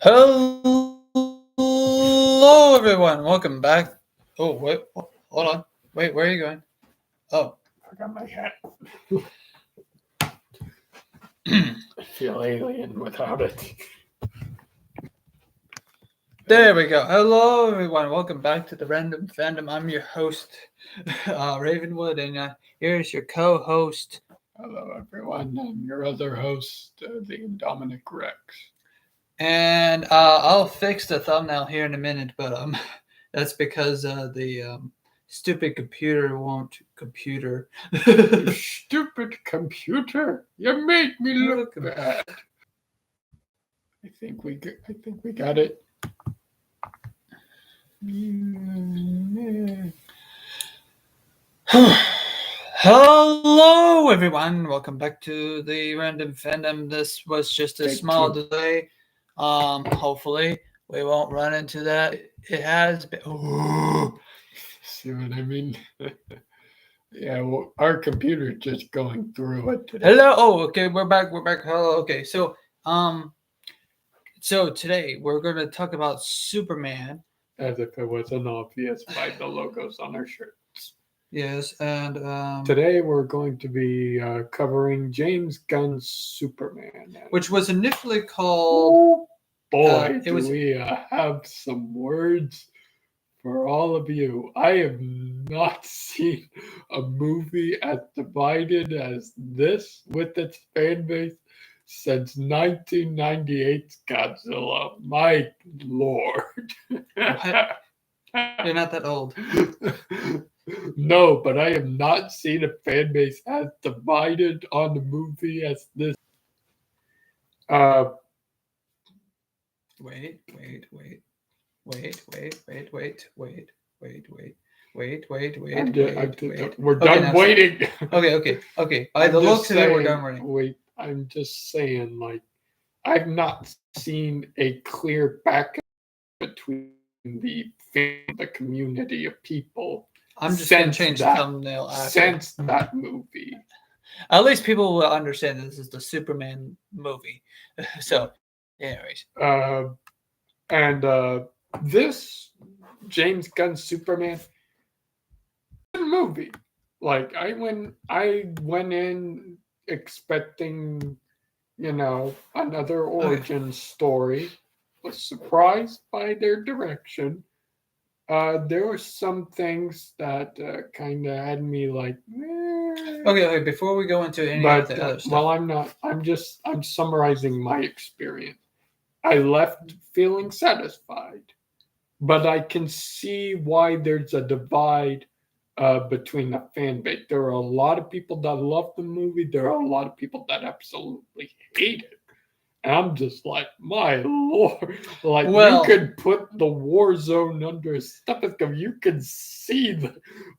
Hello, everyone. Welcome back. Oh, wait. Hold on. Wait, where are you going? Oh, I got my hat. I feel alien without it. there we go. Hello, everyone. Welcome back to the Random Fandom. I'm your host, Ravenwood, and here's your co-host. Hello, everyone. I'm your other host, the Dominic Rex. And I'll fix the thumbnail here in a minute, but that's because the stupid computer won't computer. You stupid computer! You made me look bad. I think we got it. Hello, everyone. Welcome back to the Random Fandom. This was just a Take small two. delay. Hopefully, we won't run into that. It has been. See what I mean? Yeah, well, our computer's just going through it today. Hello. Oh, okay. We're back. We're back. Hello. Okay. So today we're going to talk about Superman. As if it wasn't obvious by the logos on our shirt. Yes, and Today we're going to be covering James Gunn's Superman. which was initially called. Boy, it was- we have some words for all of you. I have not seen a movie as divided as this with its fan base since 1998's Godzilla. My lord. You're not that old. No, but I have not seen a fan base as divided on the movie as this. Wait. We're Okay, done now- waiting. Okay. By the looks of it, we're done waiting. Wait, I'm just saying, like, I've not seen a clear back between the community of people. I'm just going to Since change the that- thumbnail after. Since that movie. At least people will understand this is the Superman movie. So, anyways. This James Gunn Superman movie. Like I went in expecting, another origin story. Was surprised by their direction. There were some things that kind of had me like. Okay, before we go into any of the other stuff. Well, I'm summarizing my experience. I left feeling satisfied, but I can see why there's a divide between the fan base. There are a lot of people that love the movie. There are a lot of people that absolutely hate it. And I'm just like, my lord! Like you could put the war zone under a stethoscope. You can see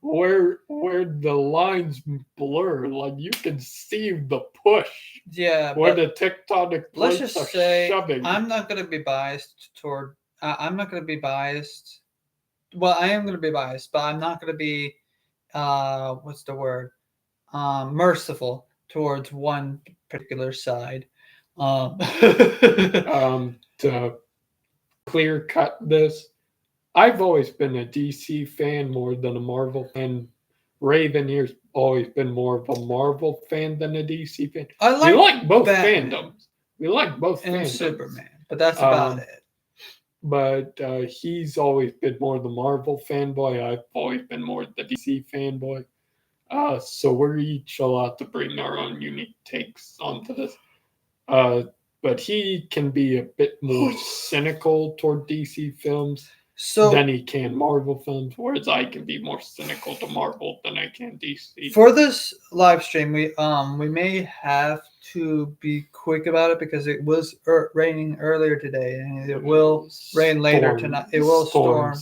where the lines blur. Like you can see the push. Yeah, where the tectonic plates let's just say shoving. I'm not going to be biased toward. I'm not going to be biased. Well, I am going to be biased, but I'm not going to be. What's the word? Merciful towards one particular side. To clear cut this, I've always been a DC fan more than a Marvel fan. Raven here's always been more of a Marvel fan than a DC fan. We like both fandoms. We like both and fandoms. Superman, but that's about it. But he's always been more the Marvel fanboy. I've always been more the DC fanboy. So we're each allowed to bring our own unique takes onto this. But he can be a bit more cynical toward DC films than he can Marvel films, whereas I can be more cynical to Marvel than I can DC. For this live stream, we may have to be quick about it because it was raining earlier today, and it will rain later tonight. It will storm.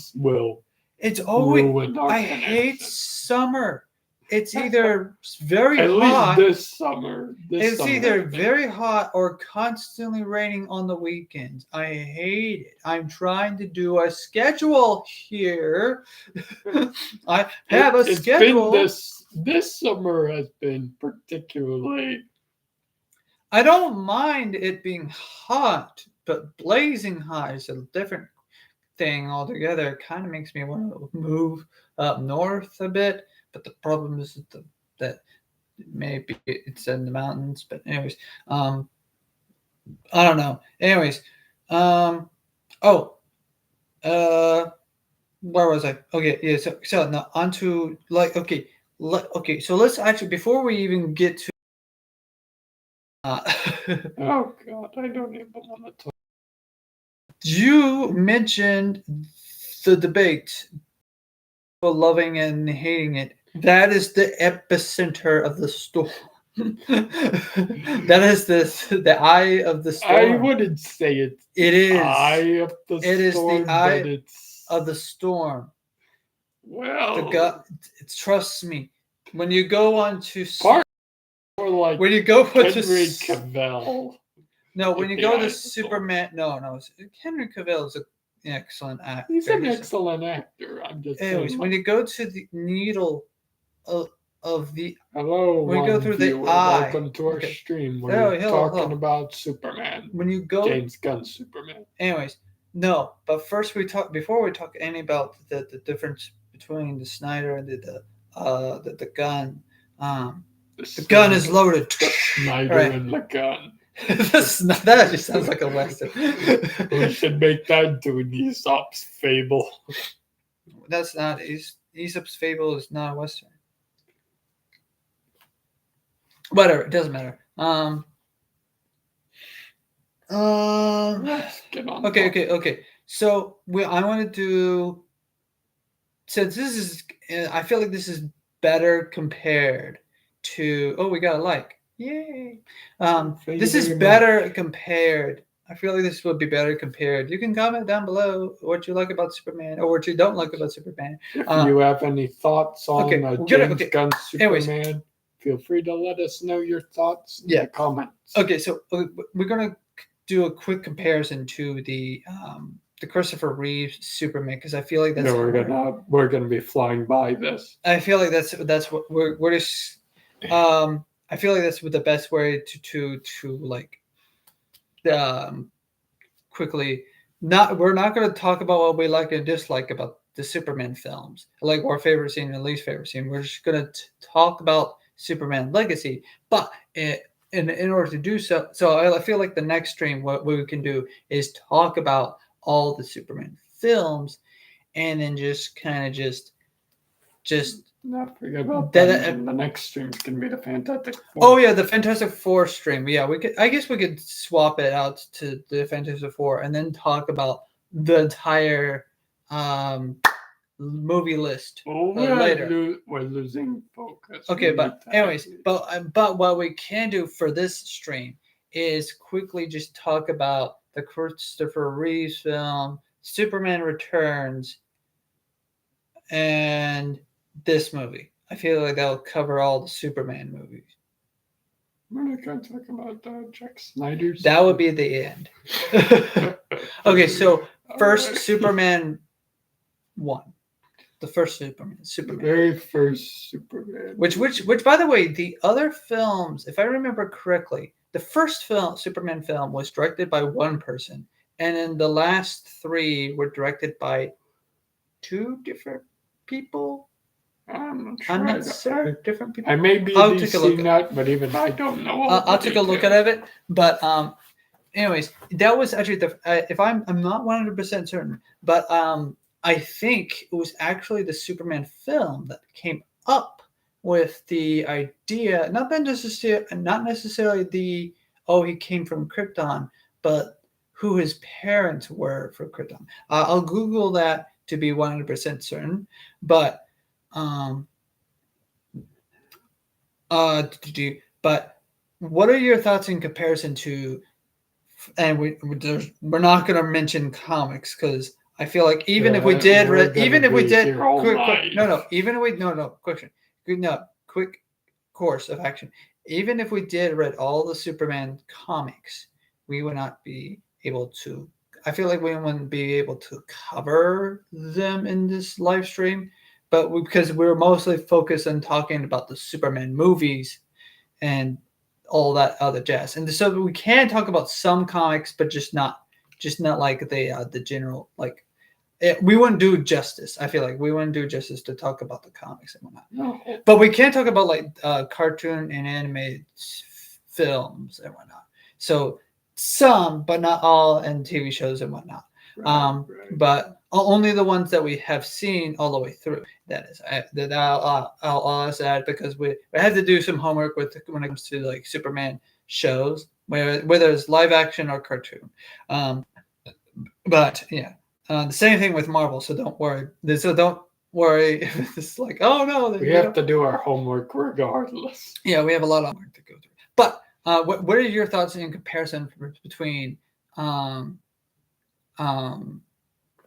It's always. I hate summer. It's either very hot. At least this summer. It's either very hot or constantly raining on the weekends. I hate it. I'm trying to do a schedule here. I have a schedule. This summer has been particularly. I don't mind it being hot, but blazing hot is a different thing altogether. It kind of makes me want to move up north a bit, but the problem is that maybe it's in the mountains. But anyways, I don't know. Anyways, oh, where was I? Okay, yeah. So now onto like okay. So let's actually before we even get to. Oh God, I don't even want to talk. You mentioned the debate, people loving and hating it. That is the epicenter of the storm. That is the eye of the storm. I wouldn't say it's It the is. eye of the It is storm, the eye but it's of the storm. well, Trust me. When you go on to more like when you go Henry to Cavill. no, when you the go eye to of the storm. Superman, no, Henry Cavill is an excellent actor. He's an excellent actor. I'm just Anyways, saying. when you go to the needle of the Hello, when you go through the viewer. eye. Welcome to our Okay. stream. Hello, We're hello, talking hello. about Superman. When you go James Gunn's Superman. Anyways, no, but first before we talk any about the difference between the Snyder and the gun. The gun is loaded. The Snyder Right. and the gun. That actually sounds like a western. We should make that into an Aesop's fable. That's not Aesop's fable is not a western. Whatever, it doesn't matter. Let's get on. Okay. So I want to do. Since this is, I feel like this is better compared to. Oh, we got a like! Yay! This is better compared. I feel like this would be better compared. You can comment down below what you like about Superman or what you don't like about Superman. If you have any thoughts on James Gunn's Superman, Anyways, feel free to let us know your thoughts in the comments. Okay, so we're gonna do a quick comparison to the Christopher Reeve Superman because I feel like that's we're gonna be flying by this. I feel like that's what we're just I feel like that's the best way to like quickly we're not going to talk about what we like and dislike about the Superman films, like our favorite scene and least favorite scene. We're just going to talk about Superman Legacy, but in order to do so I feel like the next stream what we can do is talk about all the Superman films and then just kind of just not forget about that. The next stream is going to be the Fantastic Four. Oh yeah, the Fantastic Four stream. Yeah, I guess we could swap it out to the Fantastic Four and then talk about the entire movie list later. We're losing focus. Okay, but anyways, but what we can do for this stream is quickly just talk about the Christopher Reeve film, Superman Returns, and this movie. I feel like that'll cover all the Superman movies. We're not going to talk about Jack Snyder's. That would be the end. Okay, so first right. Superman 1. The first Superman. The very first Superman. Which by the way, the other films, if I remember correctly, the first Superman film was directed by one person, and then the last 3 were directed by 2 different people. I'm not sure. Different people. I may be seen that, but even I don't know. I'll take a look at it. But anyways, that was actually if I'm not 100% certain, but I think it was actually the Superman film that came up with the idea, not necessarily the he came from Krypton, but who his parents were for Krypton. I'll Google that to be 100% certain, but. But what are your thoughts in comparison to? And we're not going to mention comics because I feel like even if we did, quick course of action. Even if we did read all the Superman comics, we would not be able to. I feel like we wouldn't be able to cover them in this live stream. But because we're mostly focused on talking about the Superman movies and all that other jazz. And so we can talk about some comics, but just not just not like the general like. We wouldn't do justice. I feel like we wouldn't do justice to talk about the comics and whatnot. No. But we can talk about like cartoon and animated films and whatnot. So some, but not all, and TV shows and whatnot. Right. But only the ones that we have seen all the way through. That is, I'll ask that because we had to do some homework with when it comes to like Superman shows, whether it's live action or cartoon. But yeah, the same thing with Marvel. So don't worry. So don't worry if it's like, oh no, we have to do our homework regardless. Yeah, we have a lot of homework to go through. But what are your thoughts in comparison between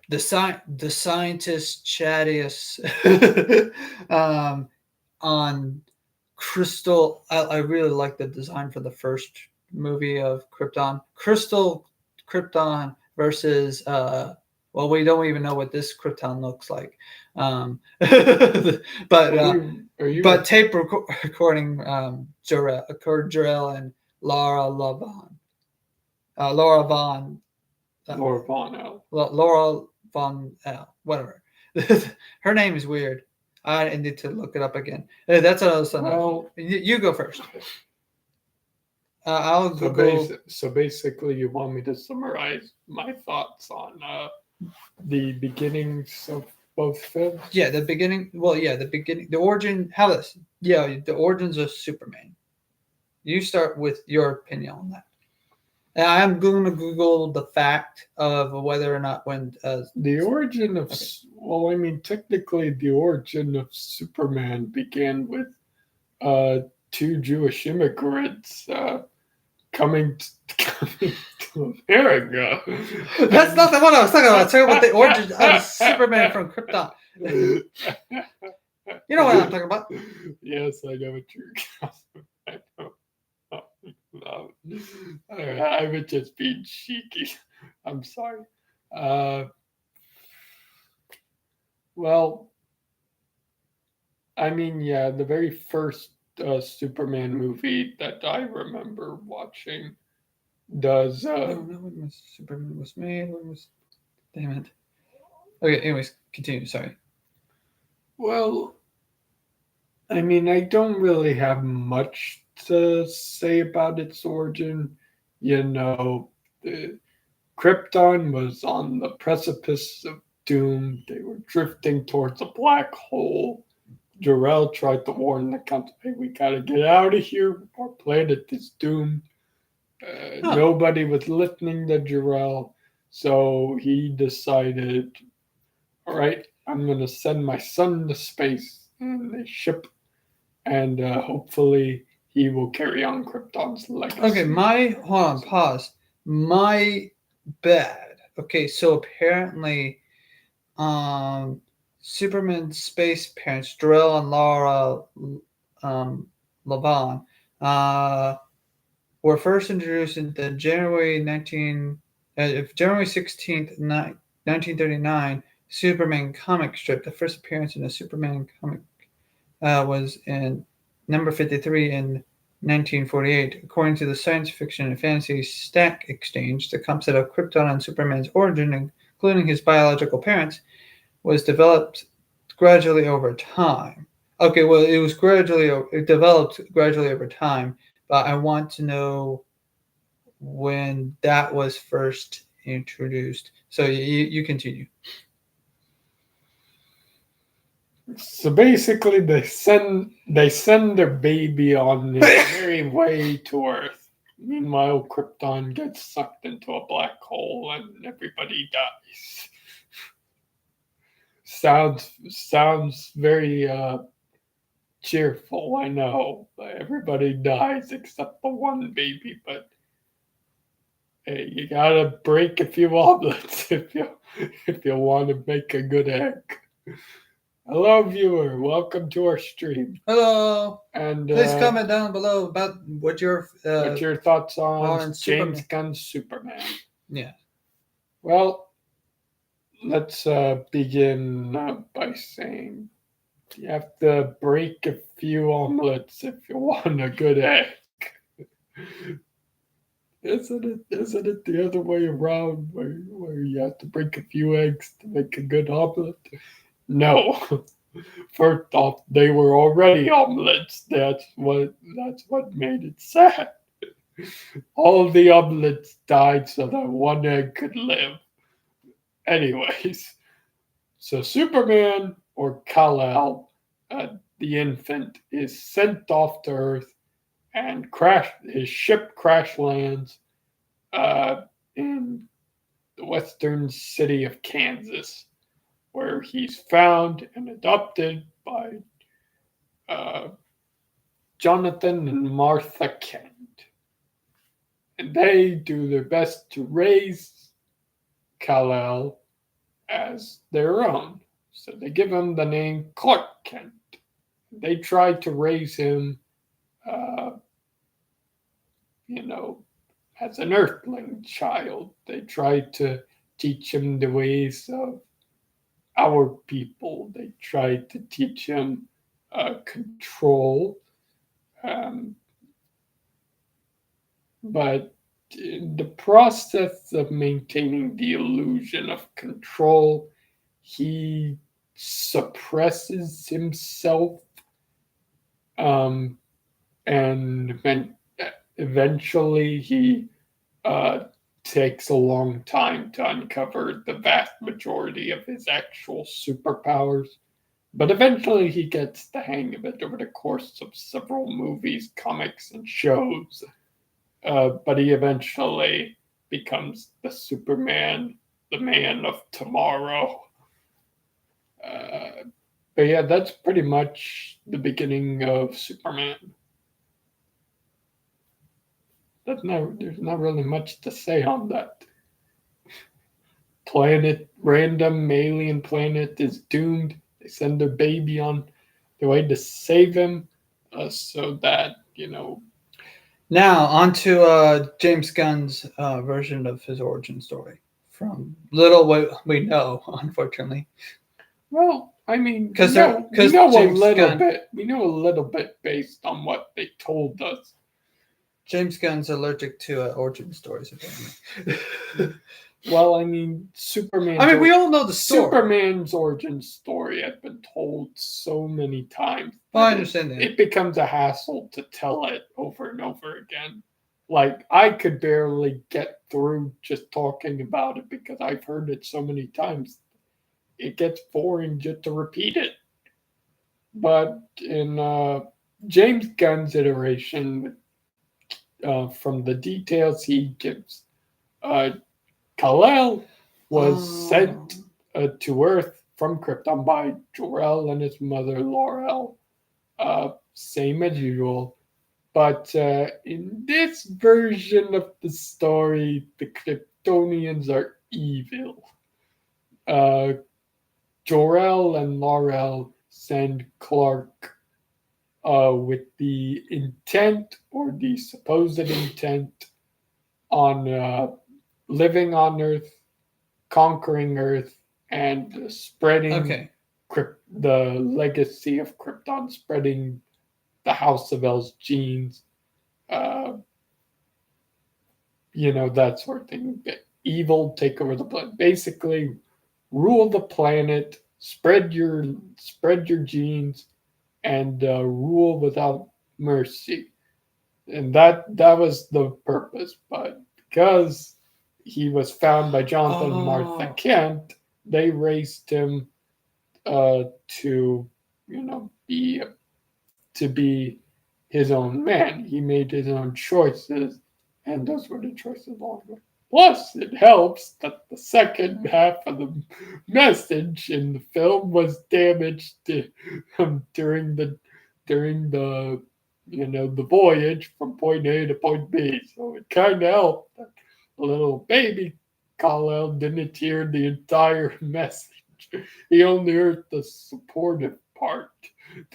the scientist Chadius on Crystal? I really like the design for the first movie of Krypton. Crystal Krypton versus well, we don't even know what this Krypton looks like. But tape recording Jor-El and Laura Lavon. Laura Von L. Whatever. Her name is weird. I need to look it up again. That's well, you go first. I'll go. So basically, you want me to summarize my thoughts on the beginnings of both films? Yeah, the beginning. Well, yeah, the beginning, the origin. How this? Yeah, the origins of Superman. You start with your opinion on that. And I'm going to Google the fact of whether or not when the origin of. Okay. Well, I mean, technically, the origin of Superman began with two Jewish immigrants coming to America. That's not the one I was talking about. I was talking about the origin of Superman from Krypton. You know what I'm talking about? Yes, I know what you're talking about. I was just being cheeky. I'm sorry. Well, I mean, yeah, the very first Superman movie that I remember watching does. No, when Superman was made. Damn it. Okay, anyways, continue. Sorry. Well, I mean, I don't really have much to say about its origin. You know, Krypton was on the precipice of doom. They were drifting towards a black hole. Jor-El tried to warn the country, hey, we gotta get out of here. Our planet is doomed. Nobody was listening to Jor-El, so he decided, all right, I'm going to send my son to space in a ship, and hopefully he will carry on Krypton's legacy. Okay, hold on, pause. My bad. Okay, so apparently, Superman's space parents, Jor-El and Laura Lavon, were first introduced in the January 16th, 1939 Superman comic strip. The first appearance in a Superman comic was in number 53 in 1948. According to the Science Fiction and Fantasy Stack Exchange, the concept of Krypton and Superman's origin, including his biological parents, was developed gradually over time. Okay, well, it developed gradually over time, but I want to know when that was first introduced. So you continue. So basically, they send their baby on the very way to Earth. Meanwhile, Krypton gets sucked into a black hole and everybody dies. Sounds very cheerful. I know everybody dies except the one baby, but hey, you gotta break a few omelets if you want to make a good egg. Hello, viewer. Welcome to our stream. Hello. And please comment down below about what your thoughts on James Gunn's Superman. Yeah. Well, let's begin by saying you have to break a few omelets if you want a good egg. Isn't it the other way around where you have to break a few eggs to make a good omelet? No. First off, they were already omelets. That's what made it sad. All the omelets died so that one egg could live. Anyways, so Superman or Kal-El, the infant, is sent off to Earth and his ship crash lands in the western city of Kansas, where he's found and adopted by uh, Jonathan and Martha Kent. And they do their best to raise Kal-El as their own. So they give him the name Clark Kent. They try to raise him, uh, you know, as an earthling child. They try to teach him the ways of our people. They try to teach him control. Um, but in the process of maintaining the illusion of control, he suppresses himself, and eventually he takes a long time to uncover the vast majority of his actual superpowers. But eventually he gets the hang of it over the course of several movies, comics, and shows. But he eventually becomes the Superman, the man of tomorrow. But yeah, that's pretty much the beginning of Superman. There's not really much to say on that. Random alien planet is doomed. They send their baby on their way to save him, so that, Now, on to James Gunn's version of his origin story. From little what we know, unfortunately. Well, I mean, Because we know James a little Gunn, bit. We know a little bit based on what they told us. James Gunn's allergic to origin stories, apparently. Well, I mean, we all know the story. Superman's origin story has been told so many times. Well, I understand that. It becomes a hassle to tell it over and over again. Like, I could barely get through just talking about it because I've heard it so many times. It gets boring just to repeat it. But in James Gunn's iteration, from the details he gives, Kal-El was sent to Earth from Krypton by Jor-El and his mother Laurel. Same as usual. But in this version of the story, the Kryptonians are evil. Jor-El and Laurel send Clark with the intent, or the supposed intent, on living on Earth, conquering Earth, and spreading the legacy of Krypton, spreading the House of L's genes, that sort of thing. Evil, take over the planet. Basically, rule the planet, spread your genes, and rule without mercy. And that was the purpose. But because he was found by Jonathan and Martha Kent, they raised him to be his own man. He made his own choices, and those were the choices along the way. Plus, it helps that the second half of the message in the film was damaged during the the voyage from point A to point B. So it kind of helped that the little baby Kal-El didn't hear the entire message. He only heard the supportive part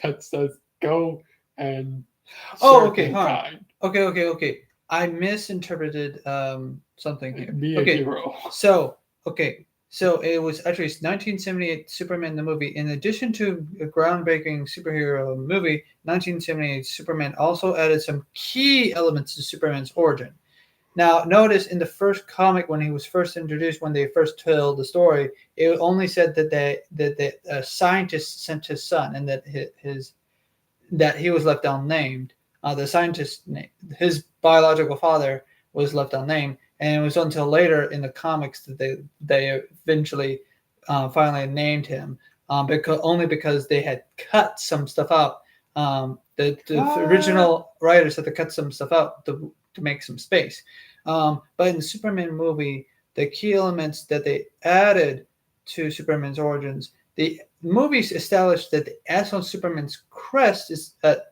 that says go and okay. Okay. I misinterpreted something here. Be a hero. So it was actually 1978 Superman the movie. In addition to a groundbreaking superhero movie, 1978 Superman also added some key elements to Superman's origin. Now, notice in the first comic when he was first introduced, when they first told the story, it only said that the scientist sent his son, and that that he was left unnamed. The scientist, his biological father, was left unnamed, and it was until later in the comics that they eventually finally named him, because they had cut some stuff out. The original writers had to cut some stuff out to make some space. But in the Superman movie, the key elements that they added to Superman's origins, the movies established that the S on Superman's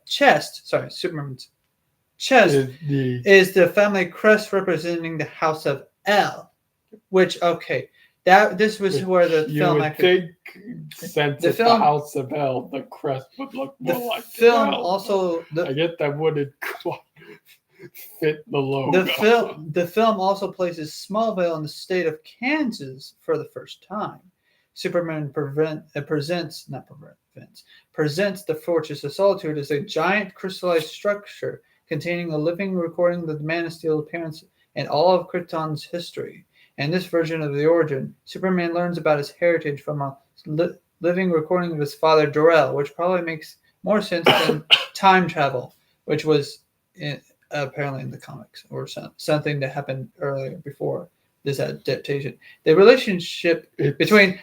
Superman's chest is the family crest representing the House of L. Which this was where the film actually. Since it's the House of L, the crest would look more like the film. L. Also, I get that wouldn't fit the logo. The film also places Smallville in the state of Kansas for the first time. Superman presents the Fortress of Solitude as a giant crystallized structure containing a living recording of the Man of Steel appearance and all of Krypton's history. In this version of the origin, Superman learns about his heritage from a living recording of his father Jor-El, which probably makes more sense than time travel, which was apparently in the comics, or something that happened earlier before this adaptation. The relationship between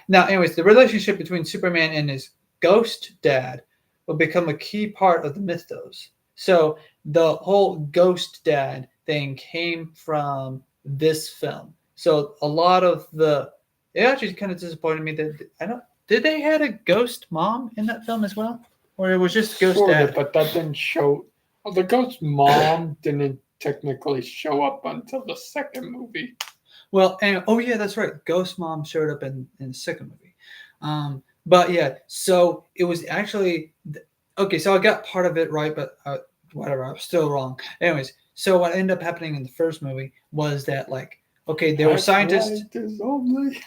Superman and his ghost dad will become a key part of the mythos. So the whole ghost dad thing came from this film. So a lot of it actually kind of disappointed me that did they had a ghost mom in that film as well, or it was just ghost dad? But that didn't show. Well, the ghost mom didn't technically show up until the second movie. Well, and that's right. Ghost mom showed up in the second movie. But yeah, so it was actually okay. So I got part of it right, but whatever, I was still wrong. Anyways, so what ended up happening in the first movie was that there were scientists. There's only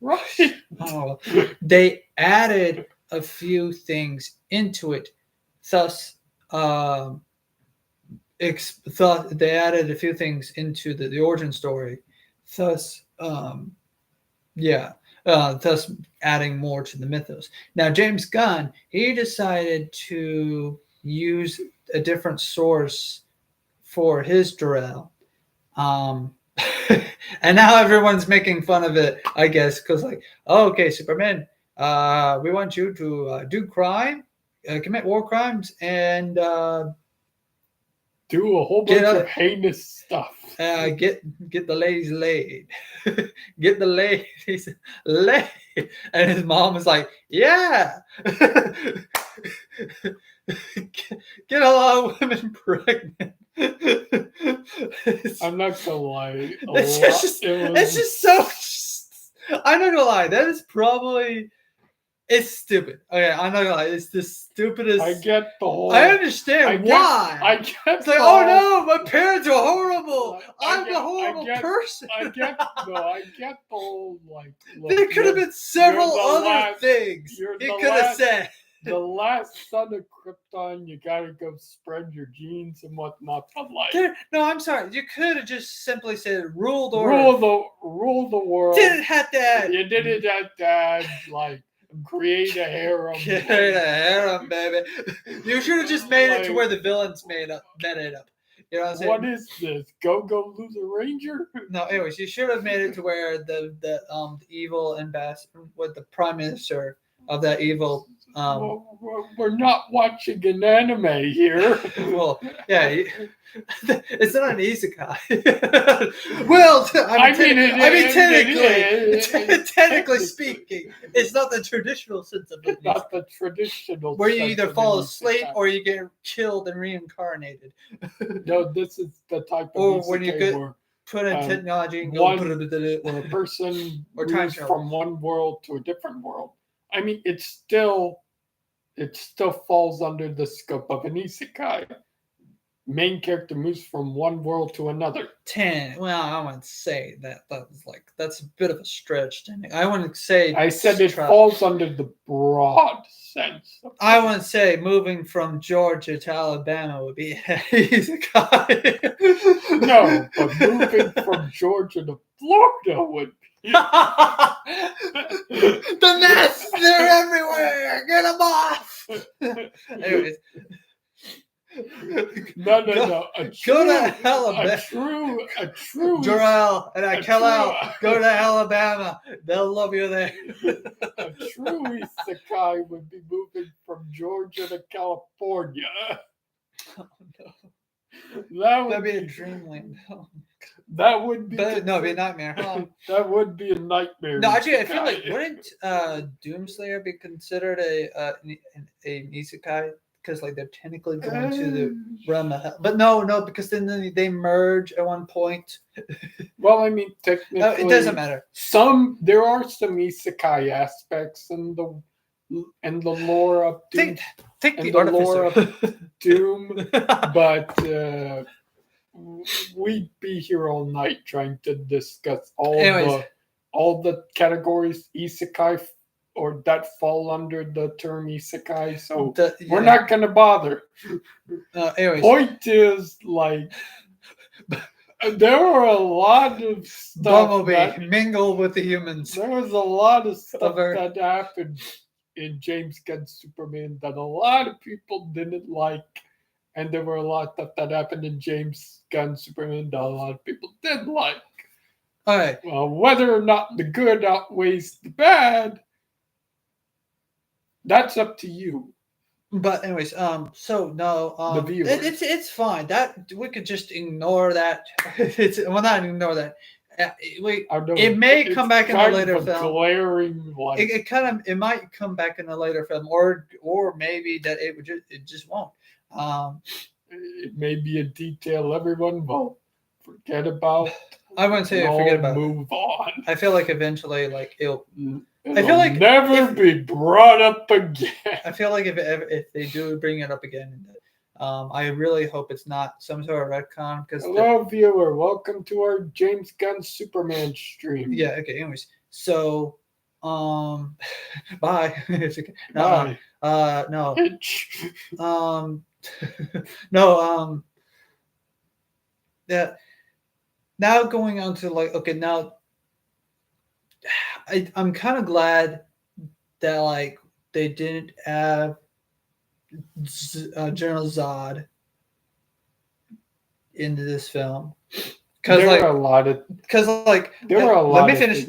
right. Oh, they added a few things into it, thus. They added a few things into the origin story, thus adding more to the mythos. Now James Gunn, he decided to use a different source for his Jor-El, and now everyone's making fun of it, I guess, because Superman, we want you to do crime, commit war crimes, and do a whole bunch of heinous stuff. Get the ladies laid. Get the ladies laid. And his mom was like, yeah. Get a lot of women pregnant. I'm not gonna lie. It's just so. I'm not gonna lie. That is probably. It's stupid. Okay, I'm not gonna lie. It's the stupidest. I get the whole. I understand why. I get. It's like, oh no, my parents are horrible. I'm the horrible person. I get the whole Look, there could have been several other things he could have said. The last son of Krypton, you gotta go spread your genes and whatnot. No, I'm sorry. You could have just simply said rule the world. Rule the world. Didn't have to add. You didn't have to add create a harem. Create a harem, baby. You should have just made it to where the villains made it up. You know what I'm saying? What is this? Go lose a ranger? No, anyways, you should have made it to where the evil ambassador, with the prime minister of that evil. We're not watching an anime here. Well, yeah, it's not an isekai. Well, technically speaking, it's not the traditional sense of it. Not the traditional. Where you either fall asleep or you get killed and reincarnated. No, this is the type of or when you get put in technology and when a person moves from one world to a different world. I mean, it still falls under the scope of an isekai. main character moves from one world to another. 10. Well, I wouldn't say that. That's a bit of a stretch. I wouldn't say. I said it falls under the broad sense. I wouldn't say moving from Georgia to Alabama would be easy. No, but moving from Georgia to Florida would be. The nests, they're everywhere. Get them off. Anyways. No. Go to Alabama. A true. Jarrell and Kelal, go to Alabama. They'll love you there. A true isekai would be moving from Georgia to California. Oh no. That'd be a dreamland. Oh, that would be. But no, it'd be a nightmare. Huh? That would be a nightmare. No, actually, I feel like wouldn't Doomslayer be considered an isekai? Because like they're technically going to the realm of hell. But no, because then they merge at one point. Well, I mean, technically, it doesn't matter. There are some isekai aspects in the lore of Doom. Think the lore of Doom, but we'd be here all night trying to discuss all the categories isekai or that fall under the term isekai, so we're not gonna bother. Anyways, point is, like, there were a lot of stuff. Bumblebee mingled with the humans. There was a lot of stuff that happened in James Gunn's Superman that a lot of people didn't like, and there were a lot of stuff that happened in James Gunn's Superman that a lot of people did like. All right. Well, whether or not the good outweighs the bad, that's up to you. But anyways, so no, the viewers. It's fine. That we could just ignore that. Not ignore that. It may come back in a later film. Glaring light. It might come back in a later film, or maybe that it just won't. It may be a detail everyone will forget about. I wouldn't say forget about. Move on. I feel like eventually, like it'll I feel like never be brought up again. I feel like if they do bring it up again, I really hope it's not some sort of retcon. Hello, viewer. Welcome to our James Gunn Superman stream. Yeah. Okay. Anyways, so bye. Okay. Bye. No. No. Yeah. Now going on to now. I'm kind of glad that like they didn't have General Zod into this film because there were a lot of let me finish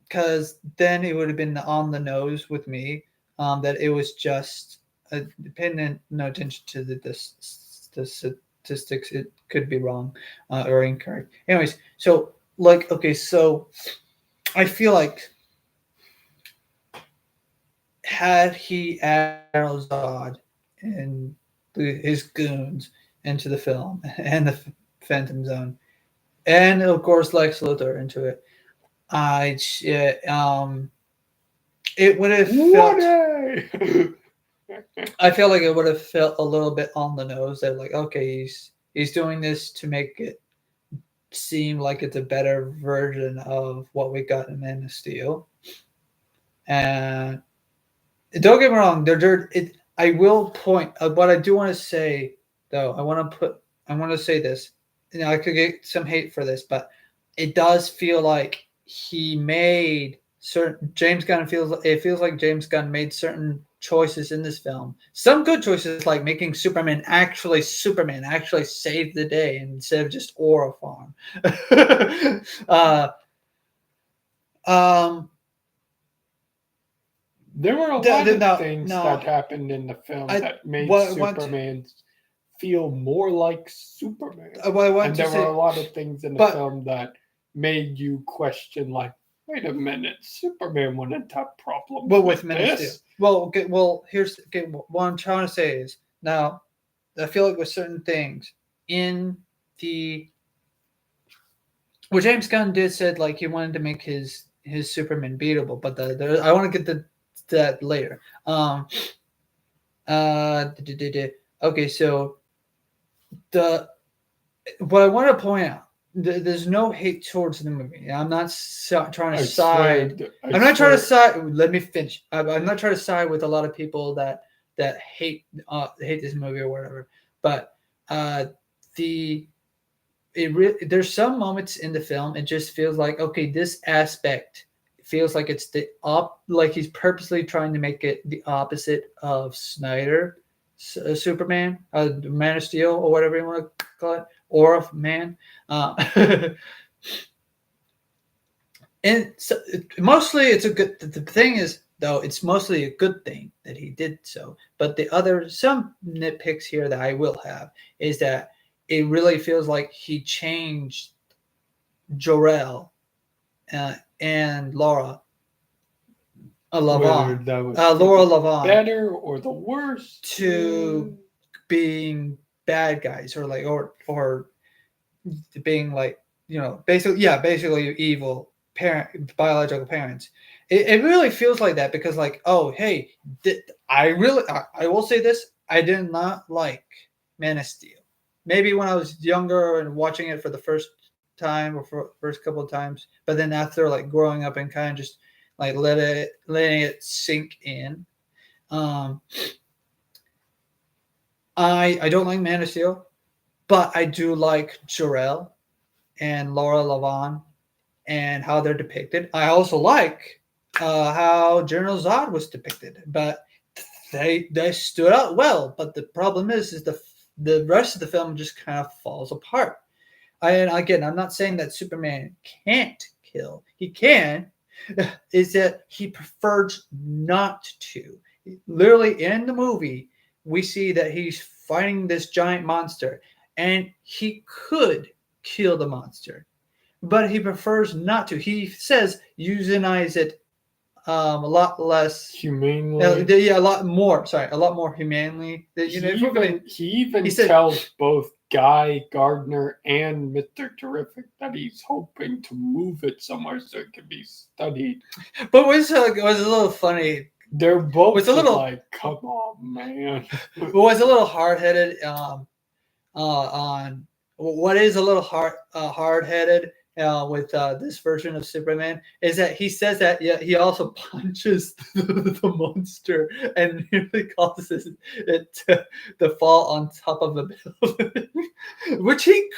because then it would have been on the nose with me that it was just paying no attention to the statistics. It could be wrong or incorrect. Anyways, so. So I feel like had he added Zod and his goons into the film and the Phantom Zone, and of course Lex Luthor into it, it would have felt. I feel like it would have felt a little bit on the nose that like, okay, he's doing this to make it seem like it's a better version of what we got in Man of Steel. And don't get me wrong, I will point. What I do want to say, though, I want to say this. I could get some hate for this, but it does feel like he made certain. It feels like James Gunn made certain choices in this film. Some good choices, like making Superman actually save the day instead of just Aura Farm. There were a lot of things that happened in the film that made Superman feel more like Superman. And there were a lot of things in the film that made you question, like, wait a minute, Superman wouldn't have problems with Man of Steel. Here's what I'm trying to say is, now, I feel like with certain things in James Gunn did said like he wanted to make his Superman beatable, but I want to get to that later. Okay, so what I want to point out, there's no hate towards the movie. I'm not trying to side. I'm not trying to side. Let me finish. I'm not trying to side with a lot of people that hate this movie or whatever. But the there's some moments in the film it just feels like, okay, this aspect feels like it's like he's purposely trying to make it the opposite of Snyder Superman, Man of Steel, or whatever you want to call it, or of Man. And so, mostly it's a good. The thing is, though, it's mostly a good thing that he did so. But some nitpicks here that I will have is that it really feels like he changed Jor-El and Laura Lavon, Laura Lavon, better or the worst to being bad guys, or being like, basically evil biological parents. It really feels like that because, like, oh hey, I will say this: I did not like Man of Steel. Maybe when I was younger and watching it for the first time or for first couple of times, but then after like growing up and kind of just like letting it sink in. I don't like Man of Steel, but I do like Jor-El and Laura Lavon and how they're depicted. I also like how General Zod was depicted, but they stood out well. But the problem is the rest of the film just kind of falls apart. And again, I'm not saying that Superman can't kill. He can. Is that he prefers not to. Literally in the movie, we see that he's fighting this giant monster, and he could kill the monster, but he prefers not to. He says euthanize it a lot less humanely. A lot more humanely. He even tells both Guy Gardner and Mr. Terrific that he's hoping to move it somewhere so it can be studied. But it was a little funny. They're both like, come on, man. It was a little hard-headed on what is a little hard-headed with this version of Superman is that he says that he also punches the monster and nearly causes it to fall on top of the building, which he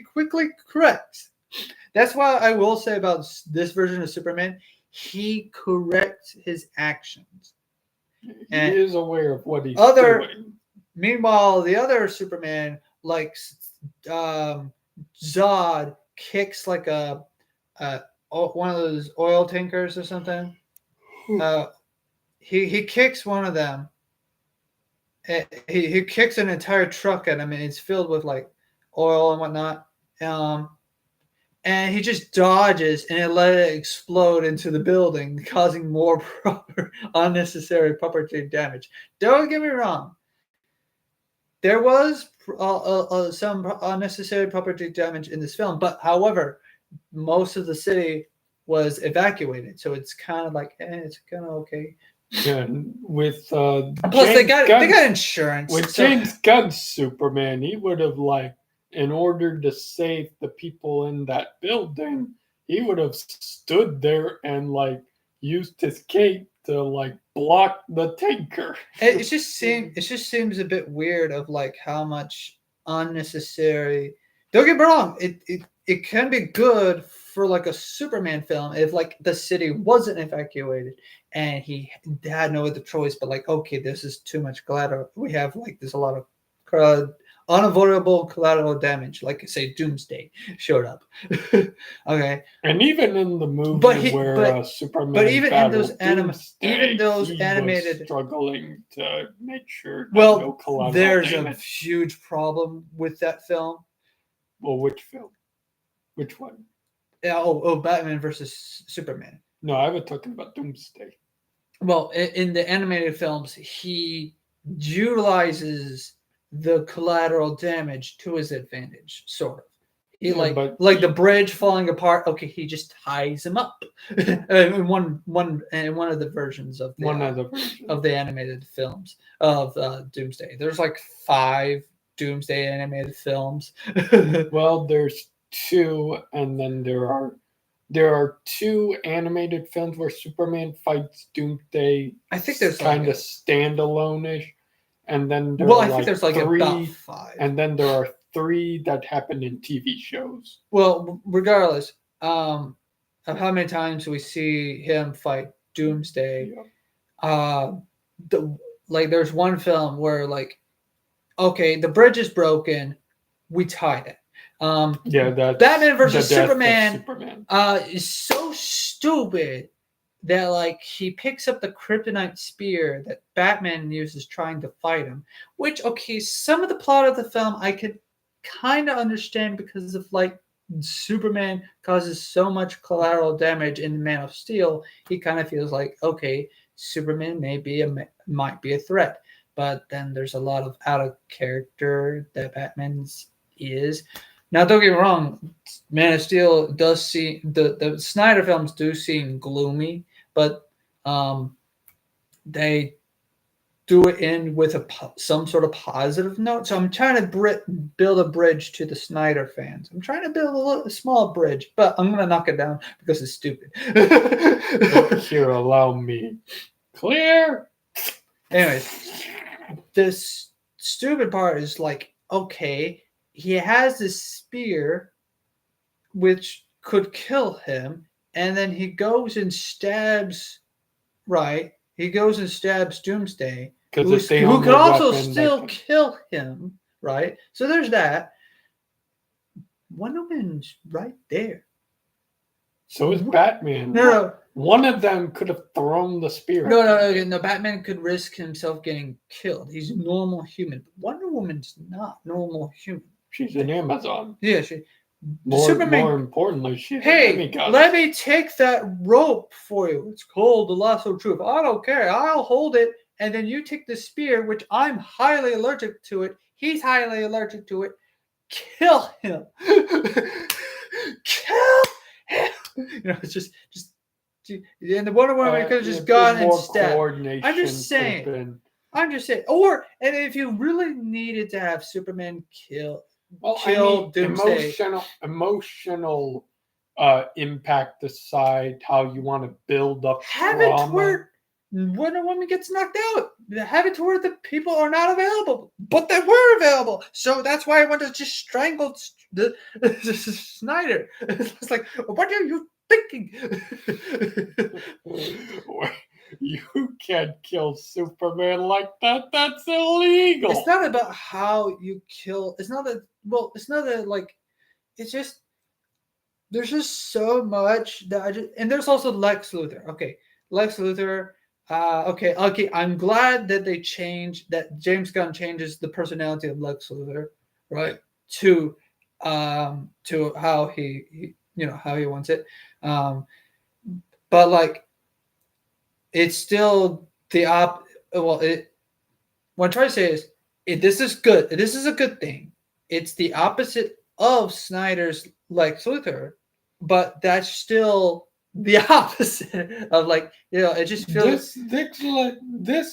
quickly corrects. That's why I will say about this version of Superman, he corrects his actions. He is aware of what he's doing. Meanwhile, the other Superman, like Zod, kicks like one of those oil tankers or something. He kicks one of them. He kicks an entire truck at him, and it's filled with like oil and whatnot. And he just dodges and it let it explode into the building, causing more unnecessary property damage. Don't get me wrong. There was some unnecessary property damage in this film, but however, most of the city was evacuated, so it's kind of like, it's kind of okay. Yeah, with plus they got insurance. With James Gunn's Superman, he would have in order to save the people in that building, he would have stood there and used his cape to block the tanker. It just seems a bit weird of how much unnecessary. Don't get me wrong, it can be good for a Superman film if the city wasn't evacuated and he had no other choice but okay, this is too much collateral. We have there's a lot of unavoidable collateral damage, say Doomsday showed up. Okay, and even in the movie Superman, but even in those animated, struggling to make sure. No collateral there's damage. A huge problem with that film. Well, which film? Which one? Batman versus Superman. No, I was talking about Doomsday. Well, in the animated films, he utilizes the collateral damage to his advantage, sort of. He Yeah, but like the bridge falling apart. Okay, he just ties him up in one of the versions of the animated films of Doomsday. There's like 5 Doomsday animated films. Well, there's 2, and then there are 2 animated films where Superman fights Doomsday. I think there's kind like of standalone-ish, and then there well, are I think there's like 3, about 5, and then there are 3 that happen in TV shows. Well, regardless of how many times we see him fight Doomsday, like there's one film where like, okay, the bridge is broken, we tied it. That's Batman versus Superman is so stupid that like he picks up the kryptonite spear that Batman uses trying to fight him. Which, okay, some of the plot of the film I could kind of understand because of like Superman causes so much collateral damage in Man of Steel. He kind of feels like, okay, Superman might be a threat, but then there's a lot of out of character that Batman's is. Now, don't get me wrong, Man of Steel does seem the Snyder films do seem gloomy, but they do it in with some sort of positive note. So I'm trying to build a bridge to the Snyder fans. I'm trying to build a small bridge, but I'm going to knock it down because it's stupid. Here, allow me. Clear. Anyways, this stupid part is like, okay, he has this spear which could kill him, and then he goes and stabs, right? He goes and stabs Doomsday, who could also still kill him, right? So there's that. Wonder Woman's right there. So is Batman. No. One of them could have thrown the spear. No. Batman could risk himself getting killed. He's a normal human. Wonder Woman's not normal human. She's an Amazon. Yeah, more importantly, she's hey, a demigod. Let me take that rope for you. It's called the lasso of truth. I don't care. I'll hold it, and then you take the spear, which I'm highly allergic to it. He's highly allergic to it. Kill him. Kill him. It's just. And the Wonder Woman could have just gone and stabbed. I'm just saying. And if you really needed to have Superman kill Doomsday. Emotional impact aside, how you want to build up have it to where Wonder Woman gets knocked out. Have it to where the people are not available, but they were available. So that's why I want to just strangle the Snyder. It's like, what are you thinking? You can't kill Superman like that. That's illegal. It's not about how you kill. It's not like. It's just there's just so much that and there's also Lex Luthor. Okay, Lex Luthor. Okay. I'm glad that they changed that. James Gunn changes the personality of Lex Luthor, right? To how he how he wants it. But like. It's still the what I'm trying to say is this is good. This is a good thing. It's the opposite of Snyder's Lex Luthor, but that's still the opposite of like it just feels this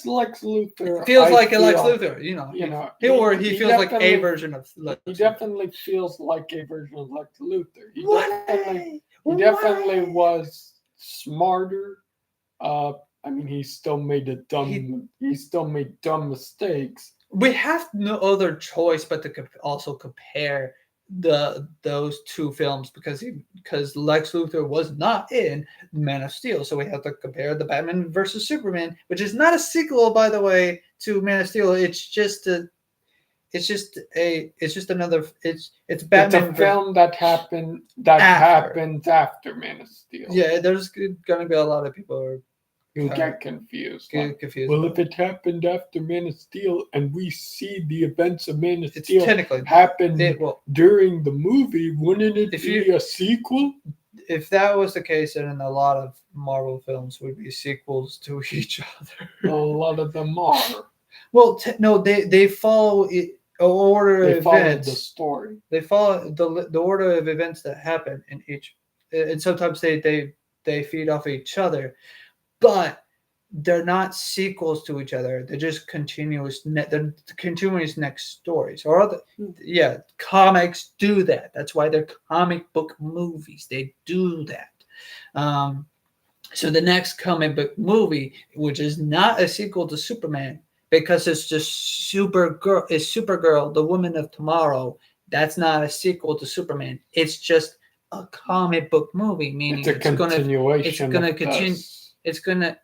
Lex Luthor feels like a Lex Luthor, he feels like a version of Lex Luthor. He definitely feels like a version of Lex Luthor. He definitely was smarter. He still made dumb mistakes. We have no other choice but to also compare those two films because Lex Luthor was not in Man of Steel, so we have to compare the Batman versus Superman, which is not a sequel, by the way, to Man of Steel. It's another. It's Batman. It's a film that happens after Man of Steel. Yeah, there's gonna be a lot of people who get confused. Well, if it happened after Man of Steel, and we see the events of Man of Steel technically happen during the movie, wouldn't it be a sequel? If that was the case, then a lot of Marvel films would be sequels to each other. A lot of them are. Well, no, they follow it. order They of follow events. the story. They follow the order of events that happen in each, and sometimes they feed off each other, but they're not sequels to each other. They're just they're continuous next stories. Or comics do that. That's why they're comic book movies. They do that. So the next comic book movie, which is not a sequel to Superman, because it's just Supergirl, the Woman of Tomorrow. That's not a sequel to Superman. It's just a comic book movie, meaning It's a continuation. It's gonna continue. It's gonna,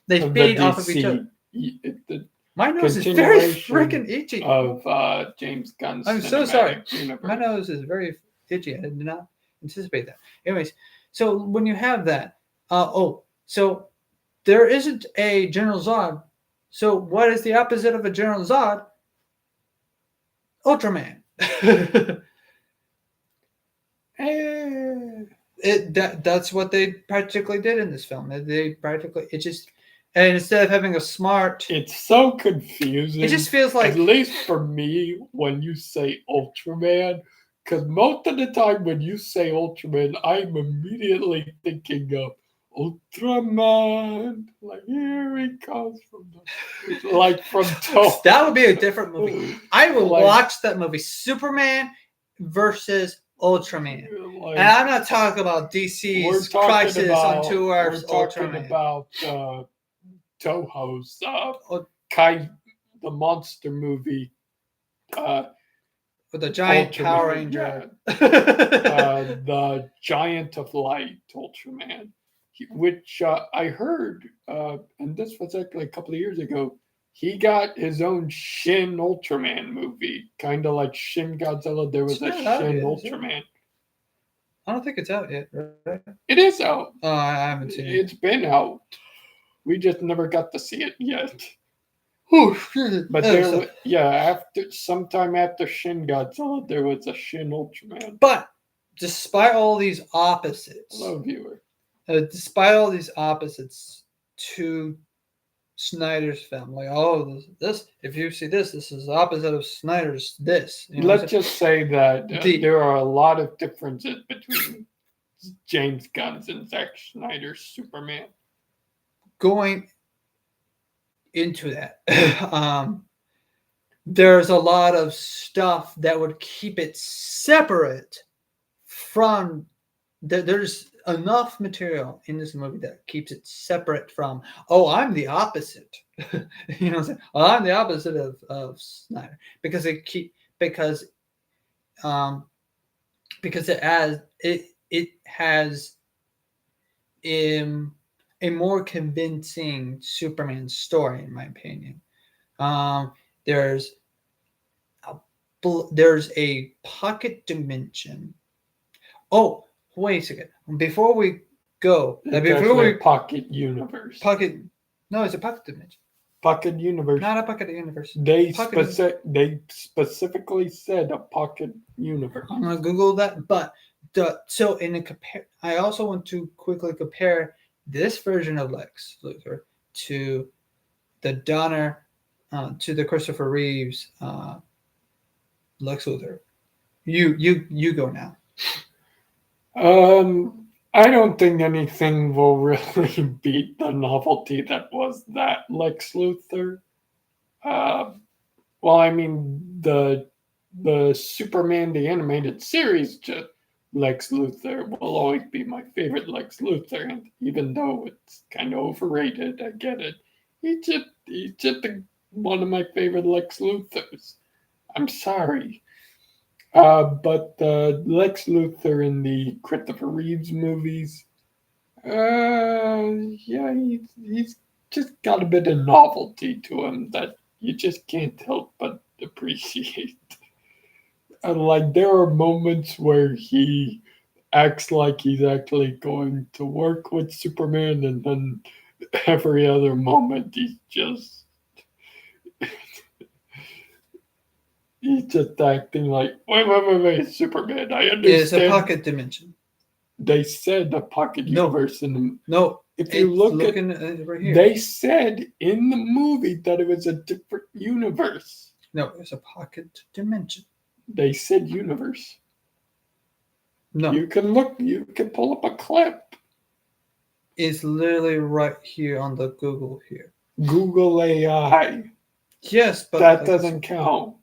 they feed off of each other. My nose is very freaking itchy. Of James Gunn's I'm so sorry. universe. My nose is very itchy. I did not anticipate that. Anyways, so when you have that, so there isn't a General Zod. So what is the opposite of a General Zod? Ultraman. That's what they practically did in this film. And instead of having a smart, it's so confusing. It just feels like, at least for me, when you say Ultraman, because most of the time when you say Ultraman, I'm immediately thinking of Ultraman, like here he comes from Toho. That would be a different movie. I will watch that movie, Superman versus Ultraman. And I'm not talking about DC's Crisis on 2 Earths. We're talking about Toho's the monster movie. With the giant Ultraman, Power Ranger. The Giant of Light, Ultraman. Which I heard, and this was actually a couple of years ago, he got his own Shin Ultraman movie, kind of like Shin Godzilla. There was a Shin Ultraman. I don't think it's out yet, right? It is out. Oh, I haven't seen it. It's been out. We just never got to see it yet. But sometime after Shin Godzilla, there was a Shin Ultraman. But despite all these opposites, hello viewer. Despite all these opposites to Snyder's film, like this, if you see this is the opposite of Snyder's this. Let's just say that there are a lot of differences between James Gunn's and Zack Snyder's Superman. Going into that, there's a lot of stuff that would keep it separate from. There's enough material in this movie that keeps it separate from. I'm the opposite. You know what I'm saying? I'm the opposite of Snyder because it has a more convincing Superman story, in my opinion. There's a pocket dimension. Oh, wait a second. Before we go, pocket universe. No, it's a pocket dimension. Pocket universe. Not a pocket universe. They specifically said a pocket universe. I'm gonna Google that, but I also want to quickly compare this version of Lex Luthor to the to the Christopher Reeves Lex Luthor. You go now. I don't think anything will really beat the novelty that was that Lex Luthor. Well, I mean the Superman the animated series, just Lex Luthor will always be my favorite Lex Luthor, and even though it's kind of overrated, I get it. He's just one of my favorite Lex Luthors. I'm sorry. But Lex Luthor in the Christopher Reeves movies, he's just got a bit of novelty to him that you just can't help but appreciate. And there are moments where he acts like he's actually going to work with Superman, and then every other moment he's just acting like, wait, Superman, I understand. It's a pocket dimension. They said a pocket universe in the... No, if you look at right here. They said in the movie that it was a different universe. No, it's a pocket dimension. They said universe. No, You can look. You can pull up a clip. it's literally right here on the Google here. Google AI. Yes, but That doesn't count.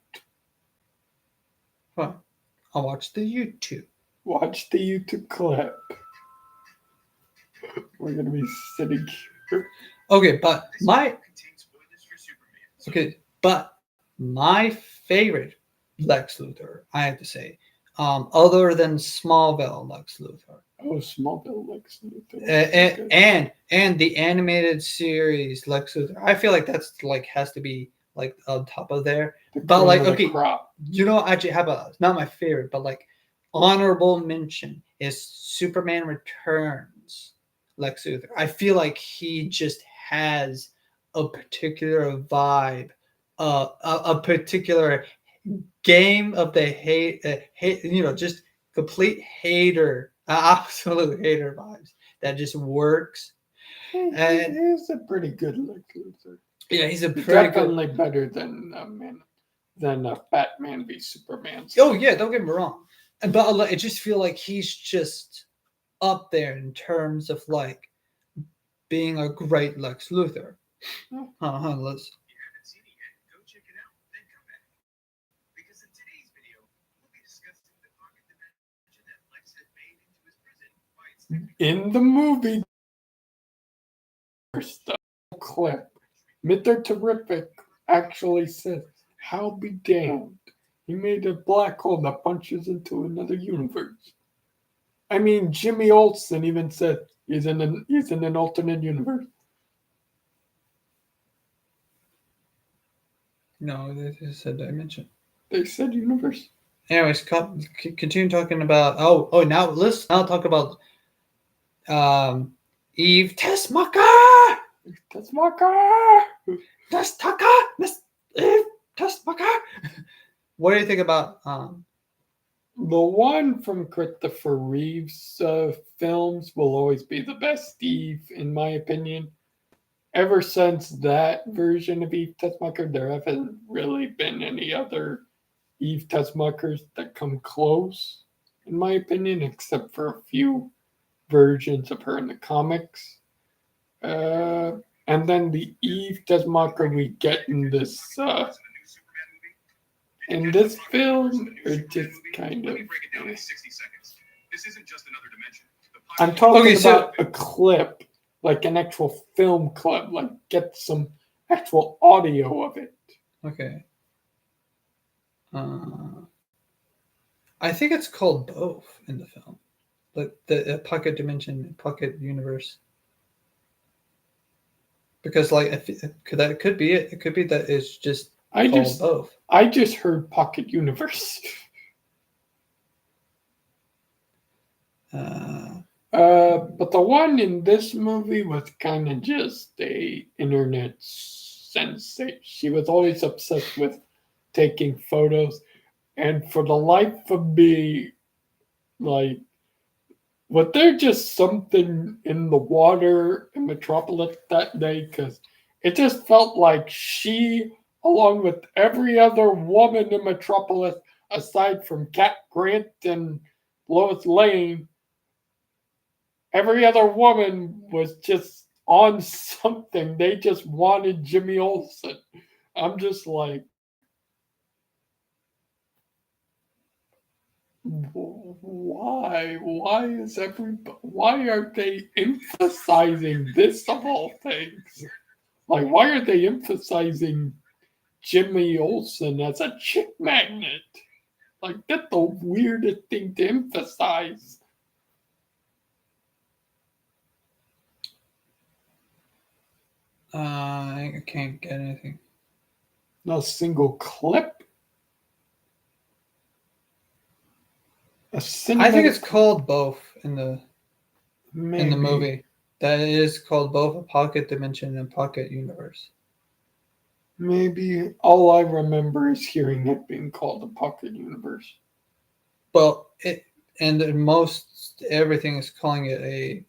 Fine. I'll watch the YouTube. Watch the YouTube clip. We're gonna be sitting here. Okay, but my favorite Lex Luthor, I have to say, other than Smallville Lex Luthor, Oh, Smallville Lex Luthor. and the animated series Lex Luthor, I feel like that's like has to be like on top of there. But like, okay, actually, how about it's not my favorite, but like honorable mention is Superman Returns Lex Luthor. I feel like he just has a particular vibe, a particular game of the hate, just complete hater, absolute hater vibes that just works. And he's a pretty good Lex Luthor. Yeah, he's a pretty definitely better than Batman v Superman. Oh yeah, don't get me wrong, but I just feel like he's just up there in terms of like being a great Lex Luthor. Let's. In the movie, clip, Mr. Terrific actually says, "How be damned, he made a black hole that punches into another universe." I mean, Jimmy Olsen even said he's in an alternate universe. No, this is a dimension. They said universe. Anyways, continue talking about. Now let's talk about Eve Tessmacher. Miss Eve Tessmacher. What do you think about the one from Christopher Reeve's films will always be the best Eve, in my opinion. Ever since that version of Eve Tessmacher, there haven't really been any other Eve Tessmachers that come close, in my opinion, except for a few versions of her in the comics. And then the Eve Tessmacher we get in this film are just kind of. I'm talking about a clip, like an actual film clip, like get some actual audio of it. Okay. I think it's called both in the film, like the pocket dimension, pocket universe. Because like, it could be it. It could be that it's just both. I just heard pocket universe. But the one in this movie was kind of just a internet sensation. She was always obsessed with taking photos, and for the life of me, like, was there just something in the water in Metropolis that day? Because it just felt like she, along with every other woman in Metropolis, aside from Cat Grant and Lois Lane, every other woman was just on something. They just wanted Jimmy Olsen. I'm just like, why? Why are they emphasizing this of all things? Like, why are they emphasizing Jimmy Olsen as a chick magnet? Like, that's the weirdest thing to emphasize. I can't get anything. Not a single clip. I think it's called both in the movie. That is called both a pocket dimension and pocket universe. Maybe all I remember is hearing it being called a pocket universe. Well, everything is calling it a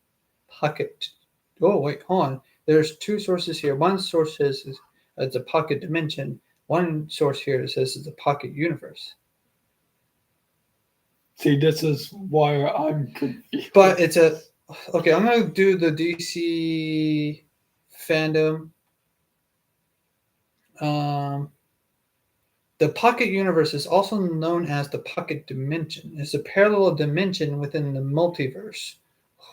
pocket. Oh wait, hold on. There's two sources here. One source says it's a pocket dimension. One source here says it's a pocket universe. See, this is why I'm confused. But it's a okay. I'm gonna do the DC fandom. The pocket universe is also known as the pocket dimension. It's a parallel dimension within the multiverse.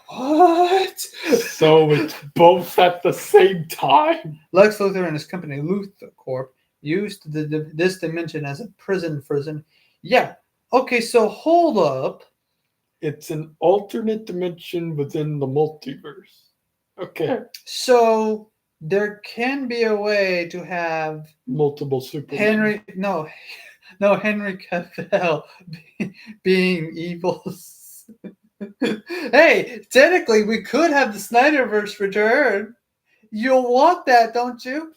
What? So it's both at the same time. Lex Luthor and his company Luthor Corp used this dimension as a prison. Yeah. Okay, so hold up. It's an alternate dimension within the multiverse. Okay. So there can be a way to have multiple Superman. Henry Cavill being evil. Hey, technically we could have the Snyderverse return. You'll want that, don't you?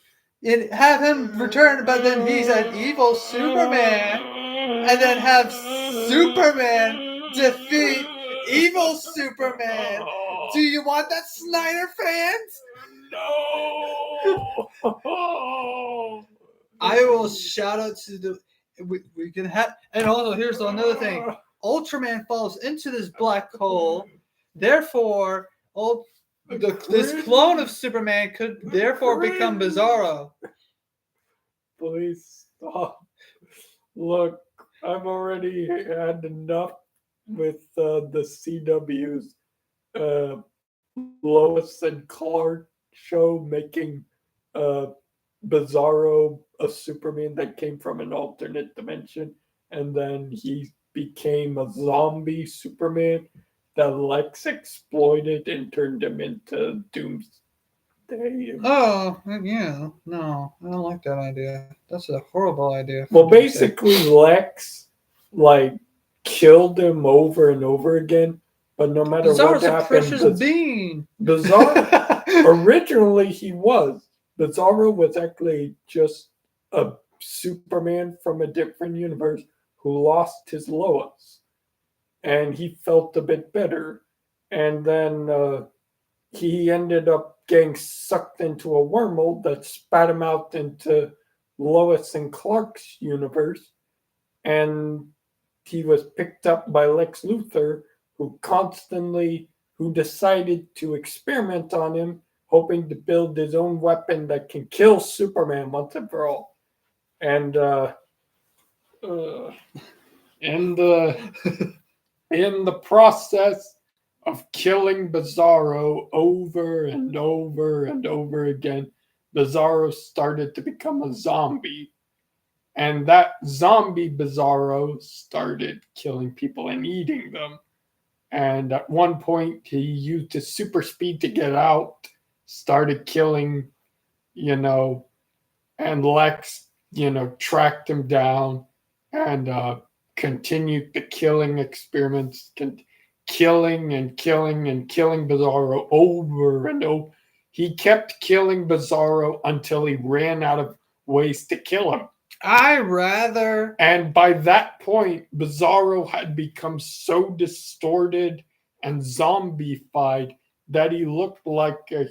Have him return, but then he's an evil Superman, and then have Superman defeat evil Superman. Do you want that, Snyder fans? No. I will shout out to the. We can have, and also here's another thing. Ultraman falls into this black hole, therefore, this clone of Superman could therefore become Bizarro. Please stop. Look, I've already had enough with the CW's Lois and Clark show making Bizarro a Superman that came from an alternate dimension, and then he became a zombie Superman that Lex exploited and turned him into Doomsday. Oh, yeah. No, I don't like that idea. That's a horrible idea. Well, basically, Lex, killed him over and over again, but no matter Bizarro's what happened... Bizarro's a precious being. Bizarro... originally, he was. Bizarro was actually just a Superman from a different universe who lost his Lois. And he felt a bit better. And then he ended up getting sucked into a wormhole that spat him out into Lois and Clark's universe. And he was picked up by Lex Luthor, who decided to experiment on him, hoping to build his own weapon that can kill Superman once and for all. And in the process of killing Bizarro over and over and over again, Bizarro started to become a zombie. And that zombie Bizarro started killing people and eating them. And at one point, he used his super speed to get out, started killing, and Lex, tracked him down and continued the killing experiments, killing Bizarro over and over. He kept killing Bizarro until he ran out of ways to kill him. And by that point, Bizarro had become so distorted and zombified that he looked like a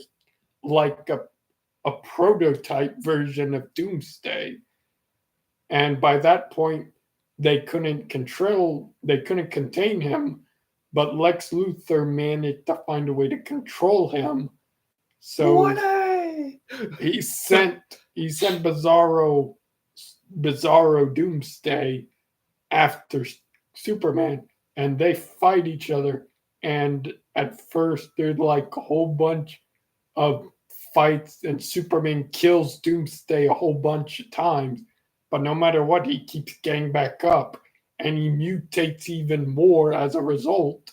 prototype version of Doomsday. And by that point, they couldn't contain him, but Lex Luthor managed to find a way to control him. So he sent Bizarro Doomsday after Superman, and they fight each other. And at first, there's a whole bunch of fights, and Superman kills Doomsday a whole bunch of times. But no matter what, he keeps getting back up, and he mutates even more as a result,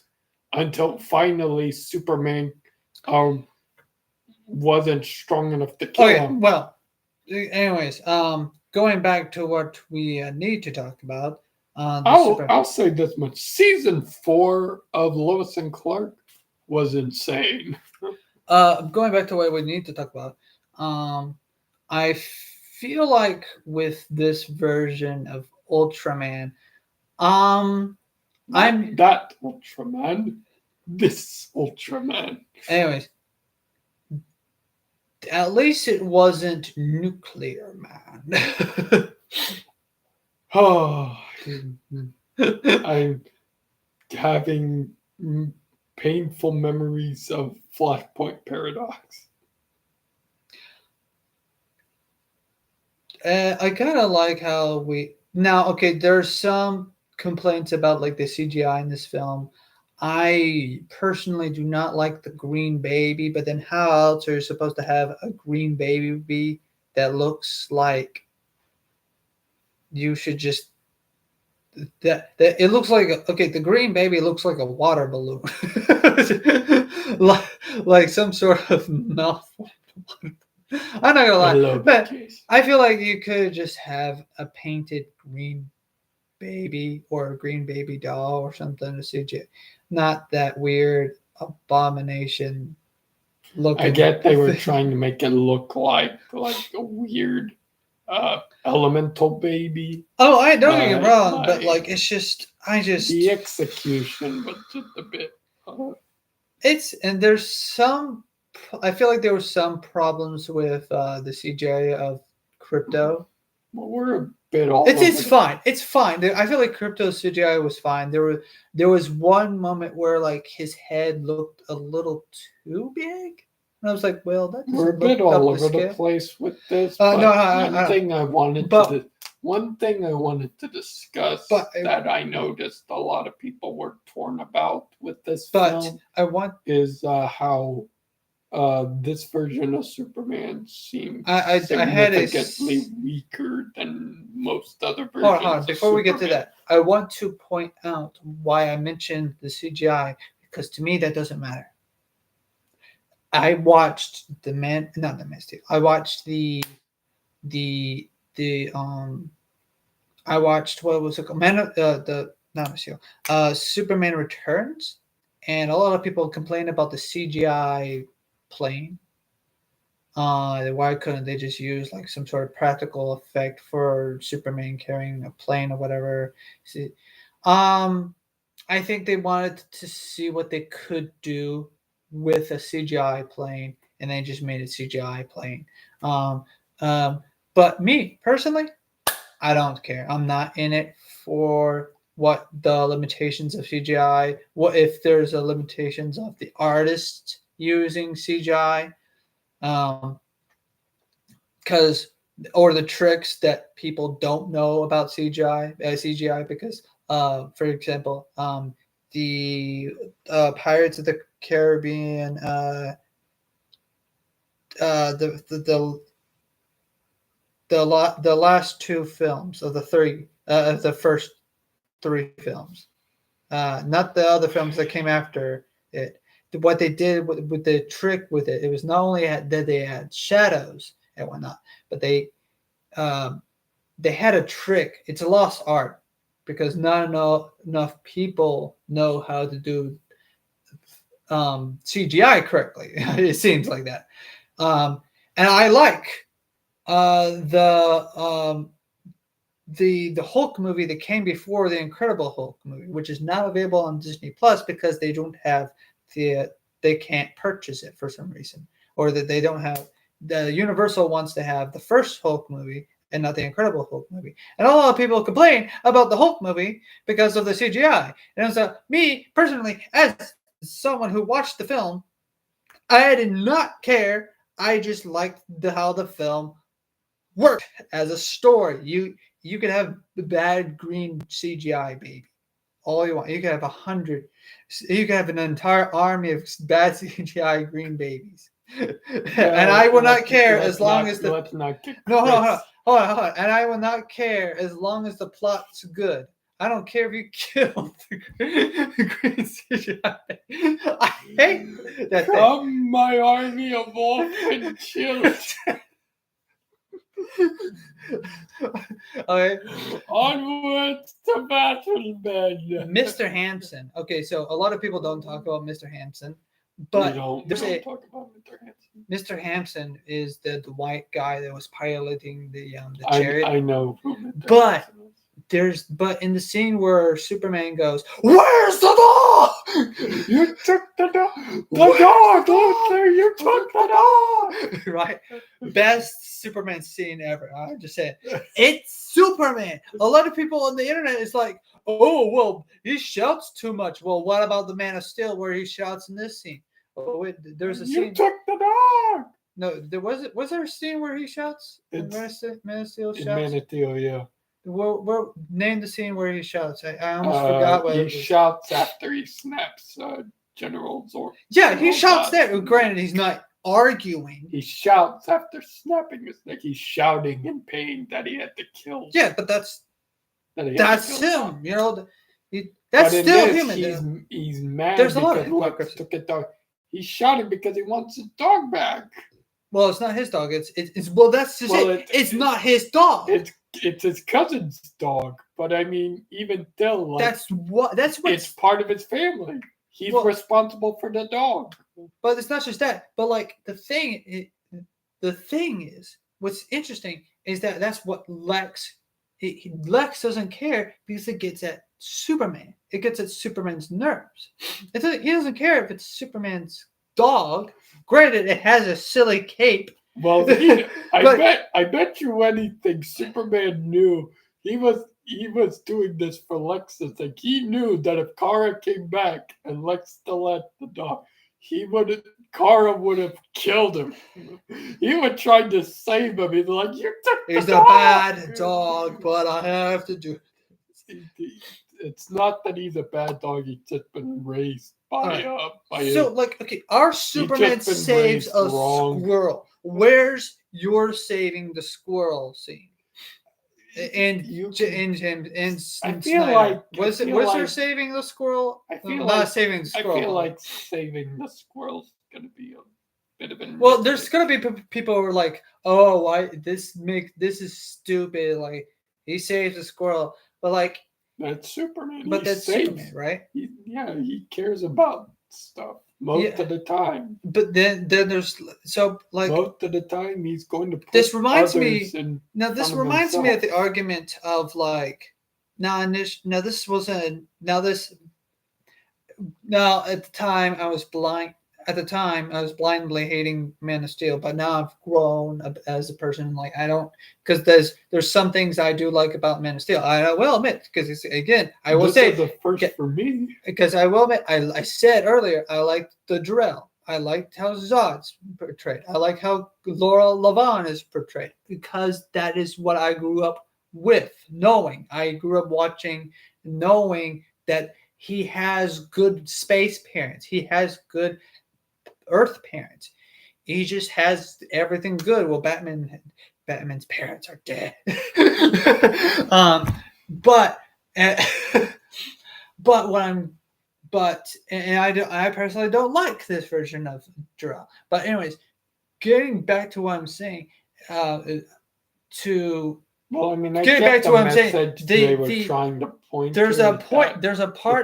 until finally Superman wasn't strong enough to kill him. Well, anyways, going back to what we need to talk about. I'll say this much. Season 4 of Lois and Clark was insane. Going back to what we need to talk about. I feel like with this version of Ultraman, this Ultraman. Anyways, At least it wasn't Nuclear Man. Oh, I'm having painful memories of Flashpoint Paradox. I kind of like how we now. Okay, there's some complaints about like the CGI in this film. I personally do not like the green baby, but then how else are you supposed to have a green baby that looks like you should just that it looks like okay, the green baby looks like a water balloon, like some sort of malformed. I'm not gonna lie, but I feel like you could just have a painted green baby or a green baby doll or something to suit you, not that weird abomination looking. I get they were trying to make it look like a weird elemental baby. Oh, I don't get me wrong, but like it's just the execution was just a bit. It's and there's some. I feel like there were some problems with the CGI of Crypto. Well, we're a bit all. It's fine. It's fine. I feel like Crypto's CGI was fine. There was one moment where like his head looked a little too big. And I was like, well, that we're a bit all over the place with this. One thing I wanted to discuss that I noticed a lot of people were torn about with this film. Is how this version of Superman seems significantly weaker than most other versions. Hold on. Before we get to that, I want to point out why I mentioned the CGI because to me that doesn't matter. I watched I watched I watched what was it called? Superman Returns, and a lot of people complain about the CGI plane. Why couldn't they just use like some sort of practical effect for Superman carrying a plane or whatever? See, I think they wanted to see what they could do with a CGI plane, and they just made a CGI plane. But me personally, I don't care. I'm not in it for what the limitations of CGI. What if there's a limitations of the artist using CGI? Because or the tricks that people don't know about CGI because for example the Pirates of the Caribbean the last two films of the first three films, not the other films that came after it. What they did with the trick with it was not only that they had shadows and whatnot, but they had a trick. It's a lost art because not enough people know how to do CGI correctly. It seems like that, and I like the Hulk movie that came before the Incredible Hulk movie, which is not available on Disney Plus because they don't have they can't purchase it for some reason, or that they don't have. The Universal wants to have the first Hulk movie and not the Incredible Hulk movie. And a lot of people complain about the Hulk movie because of the CGI. And so me personally, as someone who watched the film, I did not care. I just liked how the film worked as a story. You could have the bad green CGI baby all you want. You could have 100. You could have an entire army of bad CGI green babies. And I will not care as long as the hold on. And I will not care as long as the plot's good. I don't care if you kill the green CGI. I hate that thing. Come, my army of orphan children. Okay. Onwards to battle, men. Mr. Hampson. Okay, so a lot of people don't talk about Mr. Hampson, but we don't talk about Mr. Hampson. Mr. Hampson is the white guy that was piloting the chariot. I know. but in the scene where Superman goes, "Where's the dog? You took the dog. The dog, Luther. You took the dog. Right? Best Superman scene ever. I just said it's Superman. A lot of people on the internet is like, "Oh, well, he shouts too much." Well, what about the Man of Steel where he shouts in this scene? Oh, wait, there's a You scene. took the dog. No, was there a scene where he shouts? It's Man of Steel in shouts. Man of Steel, yeah. Name the scene where he shouts. I almost forgot what He it was. shouts after he snaps General Zord. Yeah, he General shouts Zod. there. Granted, he's not arguing. He shouts after snapping his neck. He's shouting in pain that he had to kill. Yeah, but that's him. him. You know, that's but still in this, human. He's mad There's a lot because of Lex hypocrisy. took a dog. He's shouting because he wants his dog back. Well, it's not his dog. It's that's just it. It's not his dog. It's his cousin's dog. But I mean, even still, like, that's what it's part of his family. He's responsible for the dog. But it's not just that. But like the thing is, what's interesting is that that's what Lex. Lex doesn't care because it gets at Superman. It gets at Superman's nerves. He doesn't care if it's Superman's dog. Granted, it has a silly cape. Well, I bet you anything Superman knew he was doing this for Lex's sake. He knew that if Kara came back and Lex still had the dog, Kara would have killed him. He would try to save him. He's like, "You took He's the a dog." bad dog, but I have to do it. It's not that he's a bad dog. He's just been raised by our Superman saves a squirrel. Where's your saving the squirrel scene? And I feel like was there saving the squirrel? Saving the squirrel. I feel like saving the squirrel's gonna be a bit of a. Well, there's gonna be people who are like, "Oh, why this is stupid." Like he saves the squirrel, but like that's Superman. But that's Superman, right? He cares about stuff most of the time. But then there's most of the time he's going to put this reminds me of the argument of like now at the time I was blind. At the time, I was blindly hating Man of Steel, but now I've grown up as a person. Like I don't, because there's some things I do like about Man of Steel. I will admit, because I will say the first for me. Because I will admit, I said earlier, I liked the Jor-El. I liked how Zod's portrayed. I like how Laura Lavon is portrayed because that is what I grew up with, knowing. I grew up watching, knowing that he has good space parents. He has good Earth parents. He just has everything good. Well, Batman's parents are dead. I personally don't like this version of Jor-El. But anyways, getting back to what I'm saying, getting back to what I'm saying, they were trying to point. There's a part. It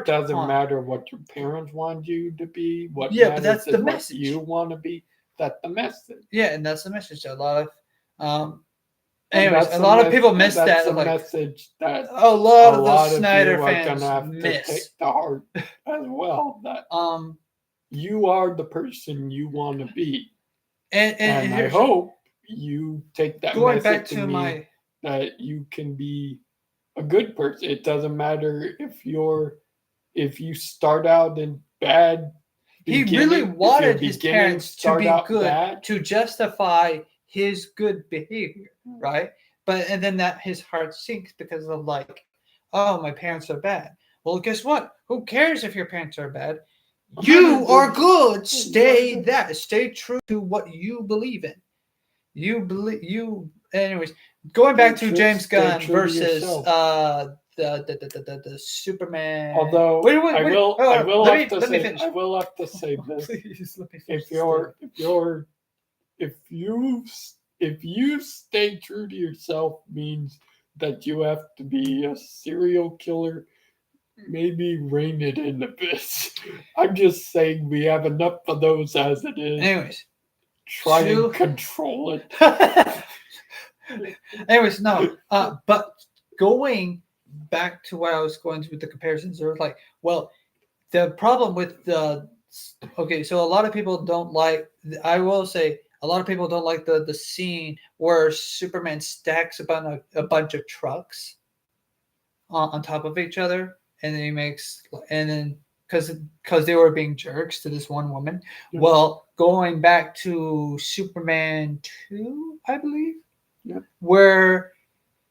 doesn't matter what your parents want you to be. But that's the message. You want to be. That's the message. Yeah, and that's the message. A lot of, a lot of people miss that. That's a message that a lot of the Snyder fans miss. To take to heart as well. That you are the person you want to be, and I hope you take that. Going message back to my. That you can be a good person. It doesn't matter if you start out in bad. He really wanted his parents to be good to justify his good behavior, right? And then that his heart sinks because of like, oh, my parents are bad. Well, guess what? Who cares if your parents are bad? You are good. Stay true to what you believe in. Anyways, going back to James Gunn versus the Superman. Although I will have to say this. Please let me finish. If you stay true to yourself means that you have to be a serial killer, maybe rein it in a bit. I'm just saying we have enough of those as it is. Anyways. Try and control it. Anyways, no. But going back to what I was going to with the comparisons. They're like, well, the problem with the so a lot of people don't like. I will say a lot of people don't like the scene where Superman stacks a bunch of trucks on top of each other, and then because they were being jerks to this one woman. Yeah. Well, going back to Superman 2, I believe, yeah. where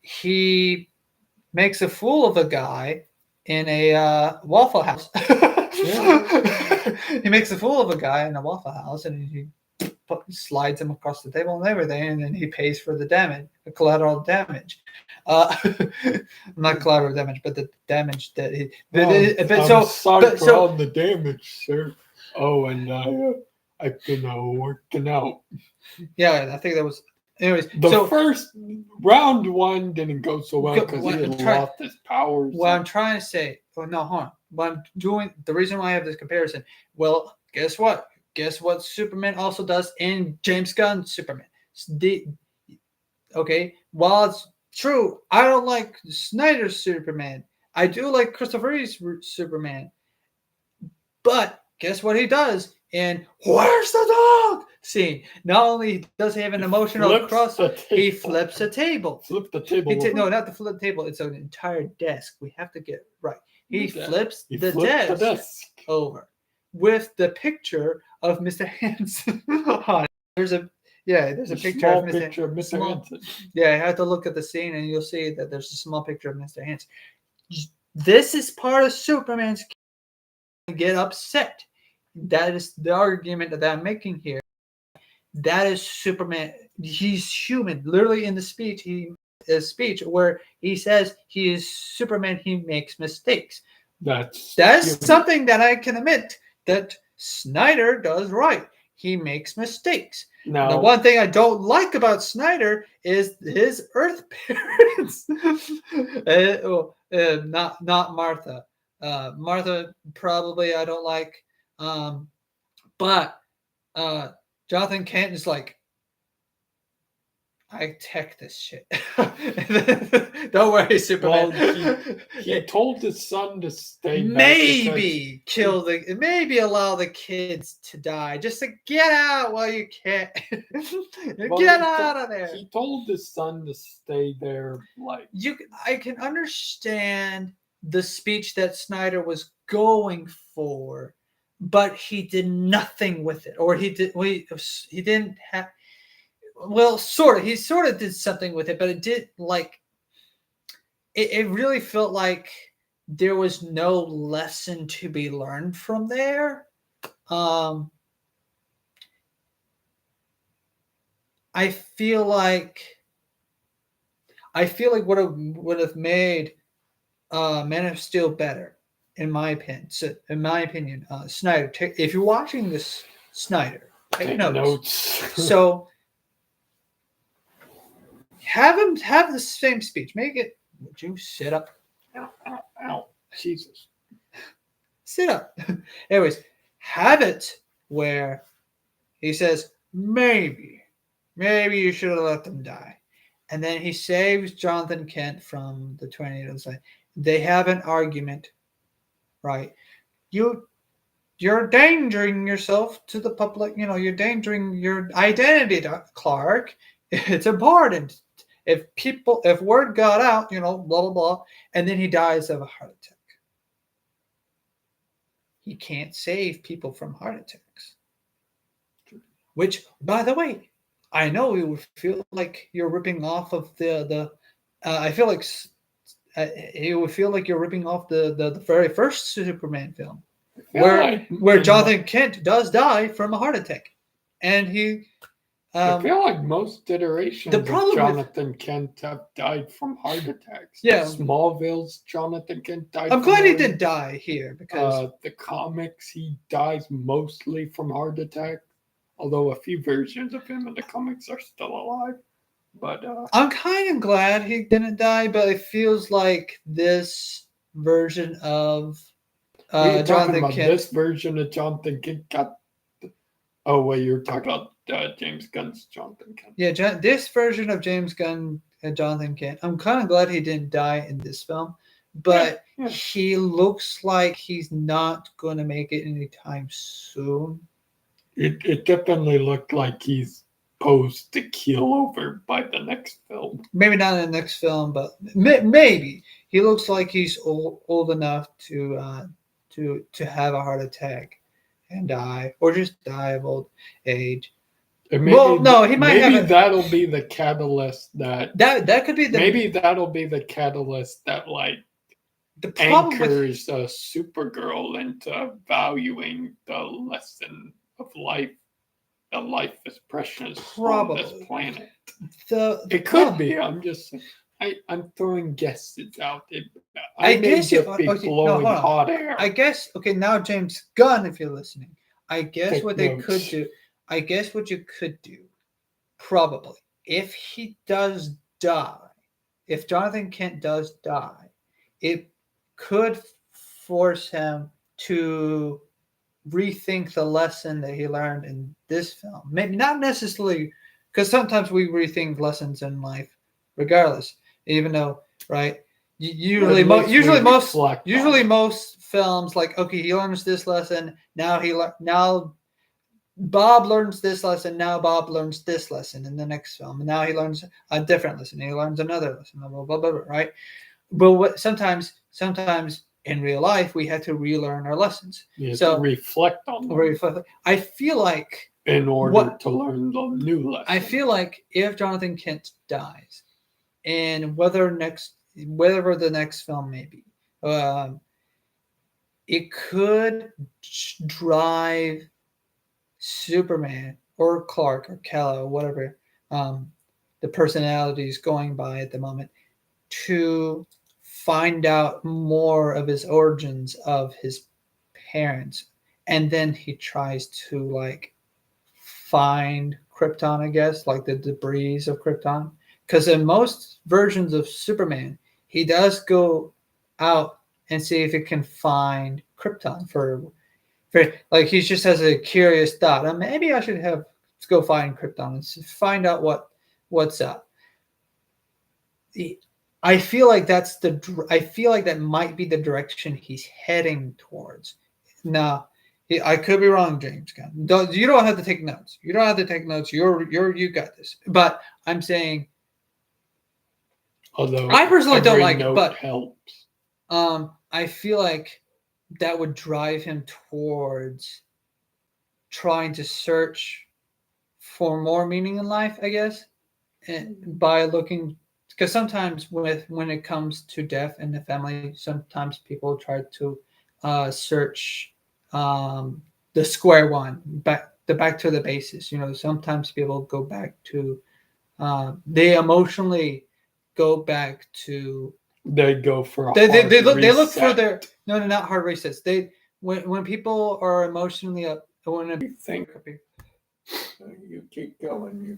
he makes a fool of a guy in a Waffle House. He makes a fool of a guy in a Waffle House, and he slides him across the table and everything, and then he pays for the damage, the collateral damage. Not collateral damage, but the damage that he. I'm sorry for all the damage, sir. Oh, and I've been working out. Yeah, I think that was. Anyways, the first round one didn't go so well because he had lost his powers. What I'm trying to say, hold on. What I'm doing, the reason why I have this comparison, well, guess what? Guess what Superman also does in James Gunn's Superman? While it's true, I don't like Snyder's Superman. I do like Christopher Reeve's Superman. But guess what he does in Where's the Dog scene? Not only does he have an emotional cross, he flips a table. Flip the table. No, not the flip table. It's an entire desk. We have to get it right. He flips the desk over with the picture of Mr. Hanson on it. There's a picture of Mr. Hanson. Yeah, I have to look at the scene and you'll see that there's a small picture of Mr. Hanson. This is part of Superman's get upset. That is the argument that I'm making here. That is Superman. He's human. Literally in the speech, where he says he is Superman, he makes mistakes. That's something that I can admit that Snyder does right. He makes mistakes. Now, the one thing I don't like about Snyder is his Earth parents. Not Martha. Martha probably I don't like. But Jonathan Kent is like, I tech this shit. Don't worry, Superman. Well, he told his son to stay back. Maybe allow the kids to die. Just to get out while you can. Get out of there. He told his son to stay there. I can understand the speech that Snyder was going for, but he did nothing with it, or he didn't have. Well, sort of. He sort of did something with it, but it did it really felt like there was no lesson to be learned from there. I feel like what would have made Man of Steel better, in my opinion. So, Snyder, if you're watching this, Snyder, take notes. So have the same speech. Make it. Would you sit up? Ow. Jesus. Sit up. Anyways, have it where he says, maybe you should have let them die. And then he saves Jonathan Kent from the tornado side. They have an argument, right? You're endangering yourself to the public. You're endangering your identity, Clark. It's important. If word got out, blah, blah, blah, and then he dies of a heart attack. He can't save people from heart attacks. Which, by the way, I know you would feel like you're ripping off of I feel like it would feel like you're ripping off the very first Superman film, where Jonathan Kent does die from a heart attack, and he. I feel like most iterations of Jonathan Kent have died from heart attacks. Yeah, Smallville's Jonathan Kent died. I'm glad he didn't die here because the comics he dies mostly from heart attack. Although a few versions of him in the comics are still alive. But I'm kind of glad he didn't die, but it feels like this version of Jonathan Kent. This version of Jonathan Kent got. Oh wait, you're talking about James Gunn's Jonathan Kent. Yeah, this version of James Gunn and Jonathan Kent. I'm kind of glad he didn't die in this film, but Yeah. he looks like he's not going to make it anytime soon. It definitely looked like he's posed to keel over by the next film. Maybe not in the next film, but maybe he looks like he's old enough to have a heart attack and die, or just die of old age. And maybe, well, no, he might maybe have. That'll be the catalyst That could be the maybe that'll be the catalyst that like the problem with anchors Supergirl into valuing the lesson of life. That life is precious on this planet. It could be. I'm throwing guesses out there. I may guess just be blowing hot air. I guess now James Gunn, if you're listening, I guess Take what notes. they could do. I guess what you could do, probably, if he does die, if Jonathan Kent does die, it could force him to rethink the lesson that he learned in this film. Maybe not necessarily, because sometimes we rethink lessons in life, regardless. Even though, right? Usually most films, like, okay, he learns this lesson. Now Bob learns this lesson. Now Bob learns this lesson in the next film, and now he learns a different lesson. He learns another lesson. Blah blah blah, blah, right? But sometimes in real life we had to relearn our lessons. To reflect on them. I feel like in order to learn the new lesson. I feel like if Jonathan Kent dies, and whatever the next film may be, it could drive Superman or Clark or Kal or whatever the personality is going by at the moment, to find out more of his origins of his parents, and then he tries to like find Krypton, I guess, like the debris of Krypton, because in most versions of Superman he does go out and see if he can find Krypton for like, he just has a curious thought. Maybe I should let's go find Krypton and find out what's up. I feel like that might be the direction he's heading towards. Now, I could be wrong, James Gunn. You don't have to take notes. You don't have to take notes. You got this. But I'm saying, although I personally don't like it, but helps. I feel like that would drive him towards trying to search for more meaning in life, I guess, and by looking, because sometimes when it comes to death in the family, sometimes people try to search the square one, back to the basis. Sometimes people go back to they emotionally go back to. They go for they look for their not hard resets. When people are emotionally up, when you think you keep going.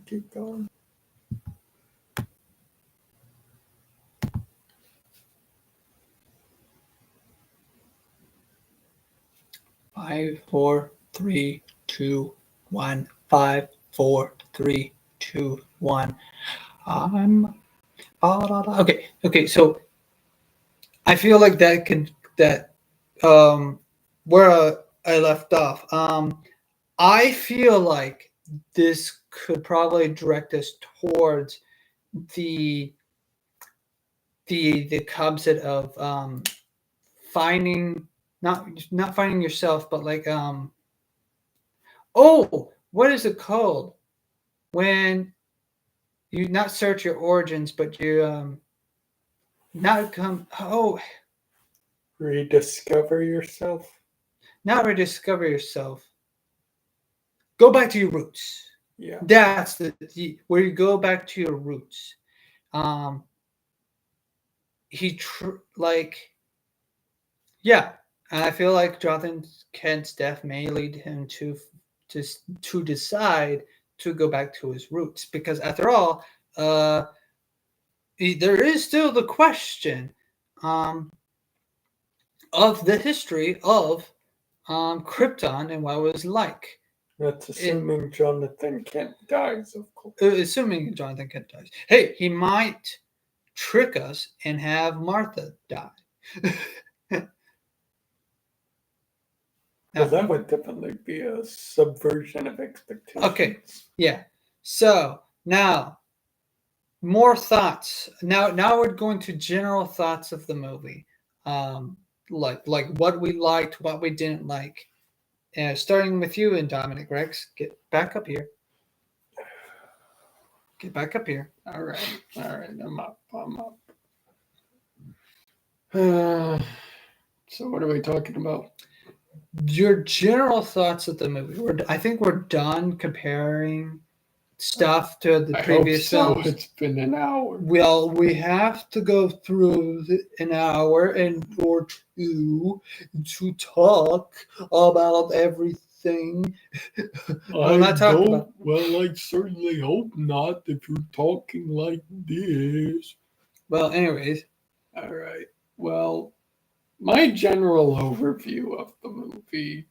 Five, 4, 3, 2, 1. 5, 4, 3, 2, 1. Okay. So I feel like where I left off. I feel like this could probably direct us towards the concept of finding, not finding yourself, but like what is it called when you not search your origins, but you not come rediscover yourself. Not rediscover yourself. Go back to your roots. Yeah, that's where you go back to your roots. And I feel like Jonathan Kent's death may lead him to decide to go back to his roots, because after all, there is still the question of the history of Krypton and what it was like. That's assuming Jonathan Kent dies, of course. Assuming Jonathan Kent dies. Hey, he might trick us and have Martha die. Well, that would definitely be a subversion of expectations. Okay, yeah. So now, more thoughts. Now we're going to general thoughts of the movie. Like what we liked, what we didn't like. Starting with you and Dominic Rex, get back up here. Get back up here. All right, I'm up. So what are we talking about? Your general thoughts of the movie. I think we're done comparing stuff to the previous films. It's been an hour. Well, we have to go through an hour or two to talk about everything. Well, I certainly hope not if you're talking like this. Well, anyways. All right. Well, my general overview of the movie.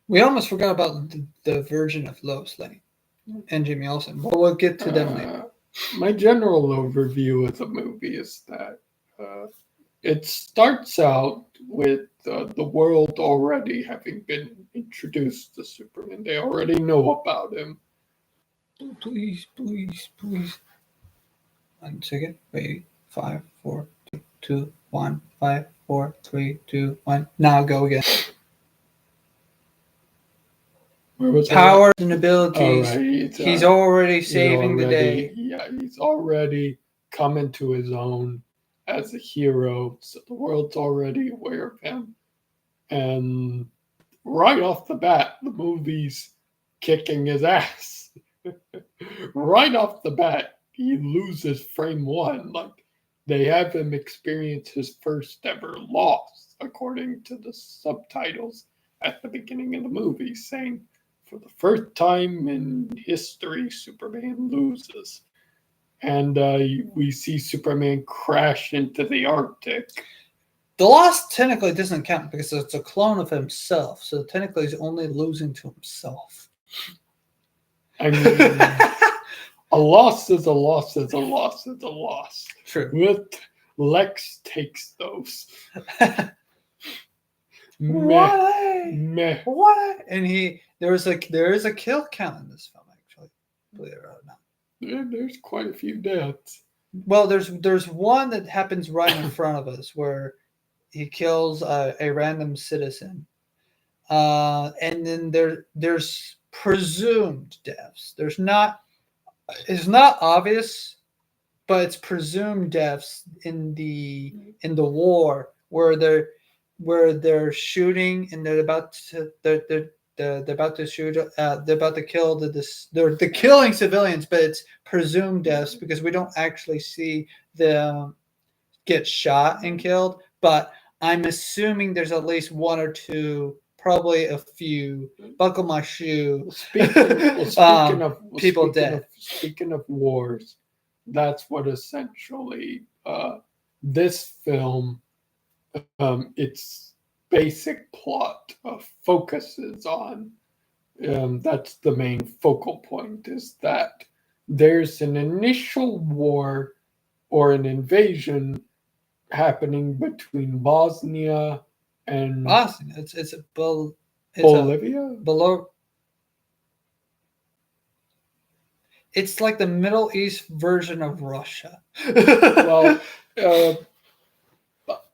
We almost forgot about the version of Lois Lane and Jimmy Olsen. But we'll get to them later. My general overview of the movie is that it starts out with the world already having been introduced to Superman. They already know about him. Please. 1 second. Wait. 5, 4, 3, 2, 1. 5, 4, 3, 2, 1. Now go again. Powers and abilities. Right, he's already saving the day. Yeah, he's already coming to his own as a hero. So the world's already aware of him. And right off the bat, the movie's kicking his ass. Right off the bat, he loses frame one. Like, they have him experience his first ever loss, according to the subtitles at the beginning of the movie, saying, for the first time in history, Superman loses. And we see Superman crash into the Arctic. The loss technically doesn't count because it's a clone of himself. So technically he's only losing to himself. I mean, a loss is a loss is a loss is a loss. True. With Lex takes those. Meh. What? And there is a kill count in this film, actually. Believe it or not. Yeah, there's quite a few deaths. Well, there's one that happens right in front of us where he kills a random citizen, and then there's presumed deaths. It's not obvious, but it's presumed deaths in the war where they're shooting and they're about to shoot. They're about to kill they're killing civilians, but it's presumed deaths because we don't actually see them get shot and killed. But I'm assuming there's at least one or two, probably a few. Buckle my shoe. Speaking of people dead. Speaking of wars, that's what essentially this film. Its basic plot focuses on. That's the main focal point, is that there's an initial war or an invasion happening between Bosnia and Bosnia. It's Bolivia. It's like the Middle East version of Russia. Well,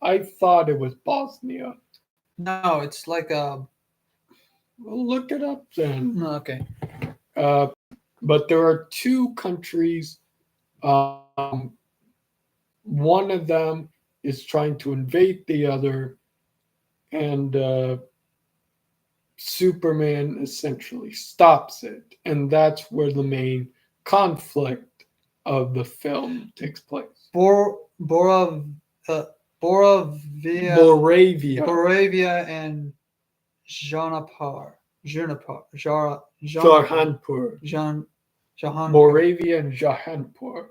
I thought it was Bosnia. No, it's like Well, look it up then. Okay. But there are two countries. One of them is trying to invade the other, and Superman essentially stops it, and that's where the main conflict of the film takes place. Moravia and Jahanpur. Moravia and Jahanpur.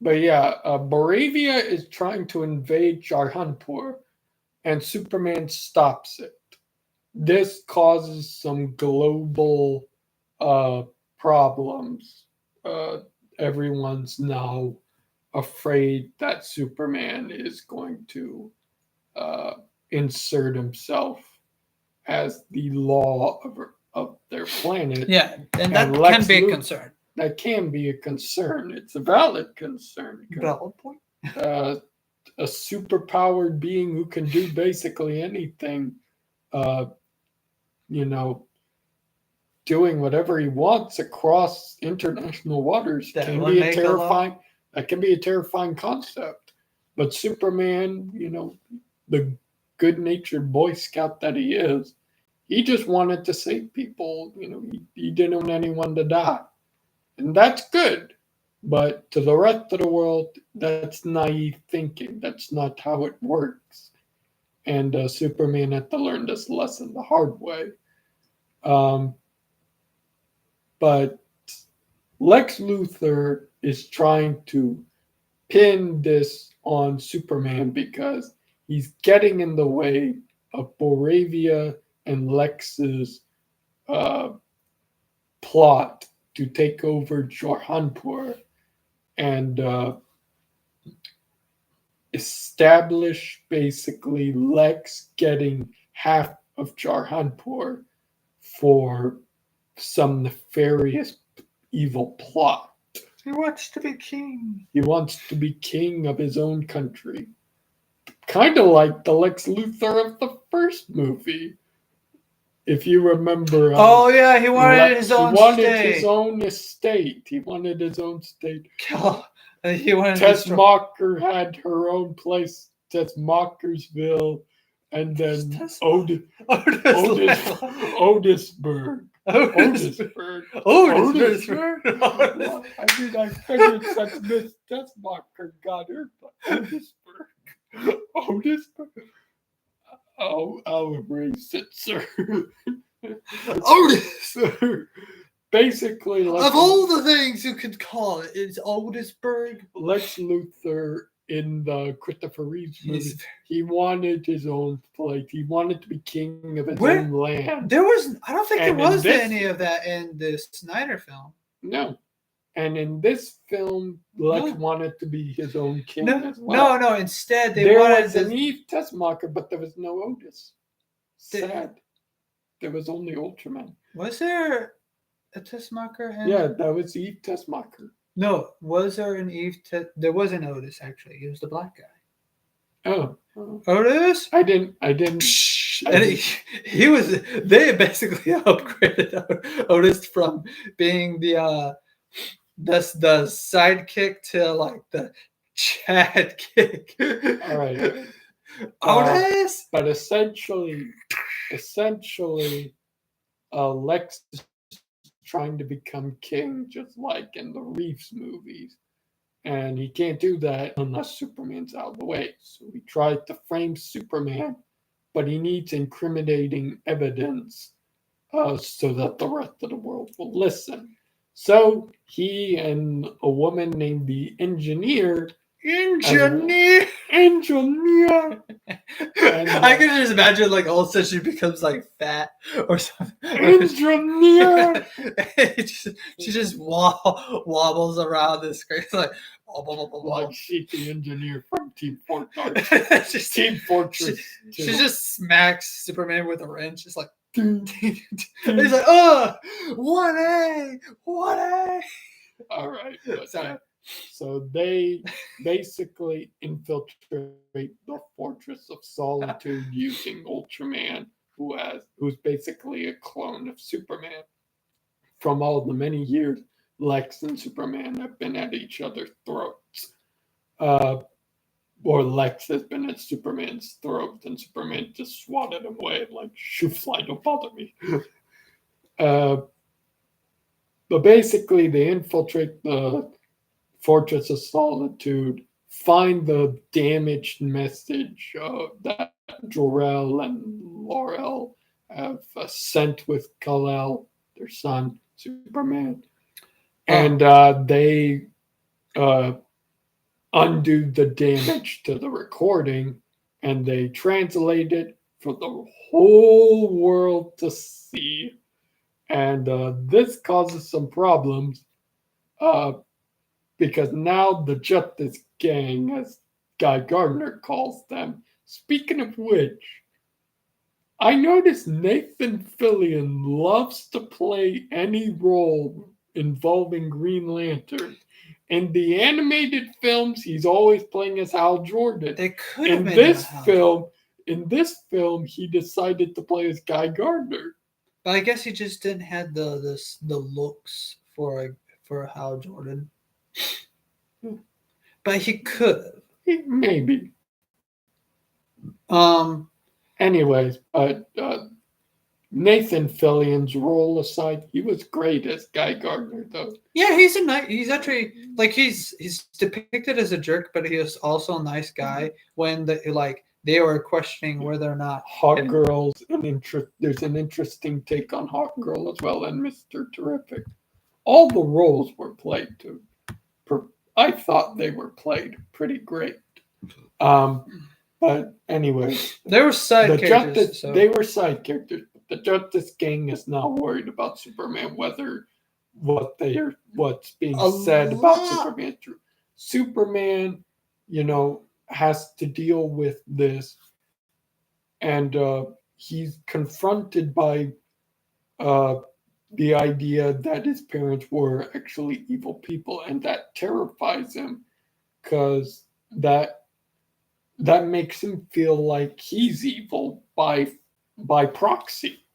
But yeah, Moravia is trying to invade Jahanpur, and Superman stops it. This causes some global problems. Everyone's now afraid that Superman is going to insert himself as the law of their planet. Yeah, and that And can Lex be a Luthor- concern. That can be a concern. It's a valid concern. Valid point. A superpowered being who can do basically anything, uh, doing whatever he wants across international waters That can would be a make a terrifying. That can be a terrifying concept. But Superman, the good-natured Boy Scout that he is, he just wanted to save people. He didn't want anyone to die, and that's good. But to the rest of the world, that's naive thinking. That's not how it works. And Superman had to learn this lesson the hard way. But Lex Luthor is trying to pin this on Superman because he's getting in the way of Boravia and Lex's plot to take over Jorhanpur and establish basically Lex getting half of Jorhanpur for some nefarious evil plot. He wants to be king. He wants to be king of his own country. Kind of like the Lex Luthor of the first movie. If you remember. Oh, yeah, he wanted his own state. He wanted state. his own estate. He wanted his own state. He wanted Tessmacher had her own place, Tessmachersville, and then Otisburg. Otisburg. I mean, I figured since Miss Tessmacher got her, but Otisburg. Oh, I'll erase it, sir. Otis! Basically, of all the things you could call it, it's Otisburg. Lex Luthor in the Christopher Reeves movie, he wanted his own place. He wanted to be king of his own land. I don't think there was any of that in the Snyder film. No. And in this film, Lex wanted to be his own king as well. No. Instead, there was an Eve Tessmacher, but there was no Otis. Sad. There was only Ultraman. Was there a Tessmacher? Yeah, that was Eve Tessmacher. No, was there an Eve? There was an Otis, actually. He was the black guy. Oh. Otis? I didn't. And he was. They basically upgraded Otis from being the sidekick to like the Chad kick. All right. Otis. But essentially, Lex is trying to become king, just like in the Reeves movies, and he can't do that unless Superman's out of the way. So he tried to frame Superman, but he needs incriminating evidence so that the rest of the world will listen. So he and a woman named the Engineer. I can just imagine, like, all of a sudden she becomes like fat or something. Engineer. she just wobbles around the screen like she's the engineer from Team Fortress. Team Fortress. She just smacks Superman with a wrench. It's like. He's like, 1A. All right. So they basically infiltrate the Fortress of Solitude using Ultraman, who's basically a clone of Superman. From all the many years Lex and Superman have been at each other's throats. Or Lex has been at Superman's throat, and Superman just swatted him away like, shoo fly, don't bother me. But basically, they infiltrate the Fortress of Solitude, find the damaged message that Jor-El and Laurel have sent with Kal-El, their son, Superman. And they undo the damage to the recording, and they translate it for the whole world to see. And this causes some problems. because now the Justice Gang, as Guy Gardner calls them. Speaking of which, I noticed Nathan Fillion loves to play any role involving Green Lantern. In the animated films, he's always playing as Hal Jordan. They could have made him a Hal Jordan. In this film, he decided to play as Guy Gardner. But I guess he just didn't have the looks for Hal Jordan. But he could. Maybe. Anyways, Nathan Fillion's role aside, he was great as Guy Gardner, though. Yeah, he's actually like he's depicted as a jerk, but he is also a nice guy. When they were questioning whether or not Hawk Girl's there's an interesting take on Hawk Girl as well, and Mr. Terrific. All the roles were played too. I thought they were played pretty great. But anyway, they were side characters. They were side characters. The Justice Gang is not worried about Superman, whether what's being said about Superman is true. Superman, has to deal with this, and he's confronted by the idea that his parents were actually evil people, and that terrifies him because that makes him feel like he's evil by proxy.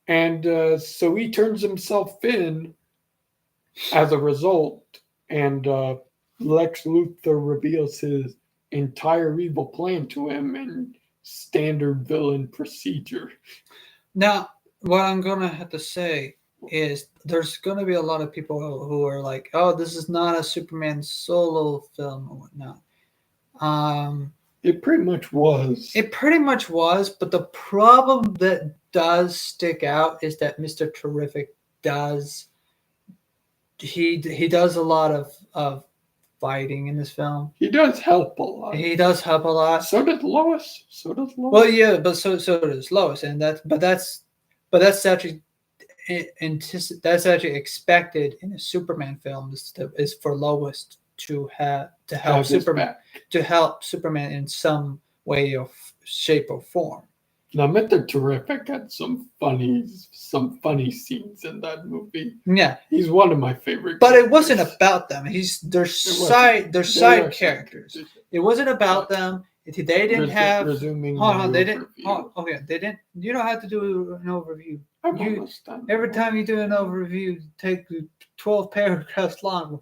And so he turns himself in as a result, and Lex Luthor reveals his entire evil plan to him in standard villain procedure. Now, what I'm going to have to say is there's going to be a lot of people who are like, oh, this is not a Superman solo film or whatnot. It pretty much was. It pretty much was, but the problem that does stick out is that Mr. Terrific does a lot of fighting in this film. He does help a lot. So does Lois. Well, yeah, but so does Lois, and that's actually expected in a Superman film is for Lois to help Superman in some way or shape or form. Now, Mr. Terrific had some funny scenes in that movie. Yeah, he's one of my favorite. But it wasn't about them. They're side characters. It wasn't about them. They didn't have. Resuming. Hold on, they didn't. Okay, they didn't. You don't have to do an overview. Every time you do an overview, take 12 paragraphs long.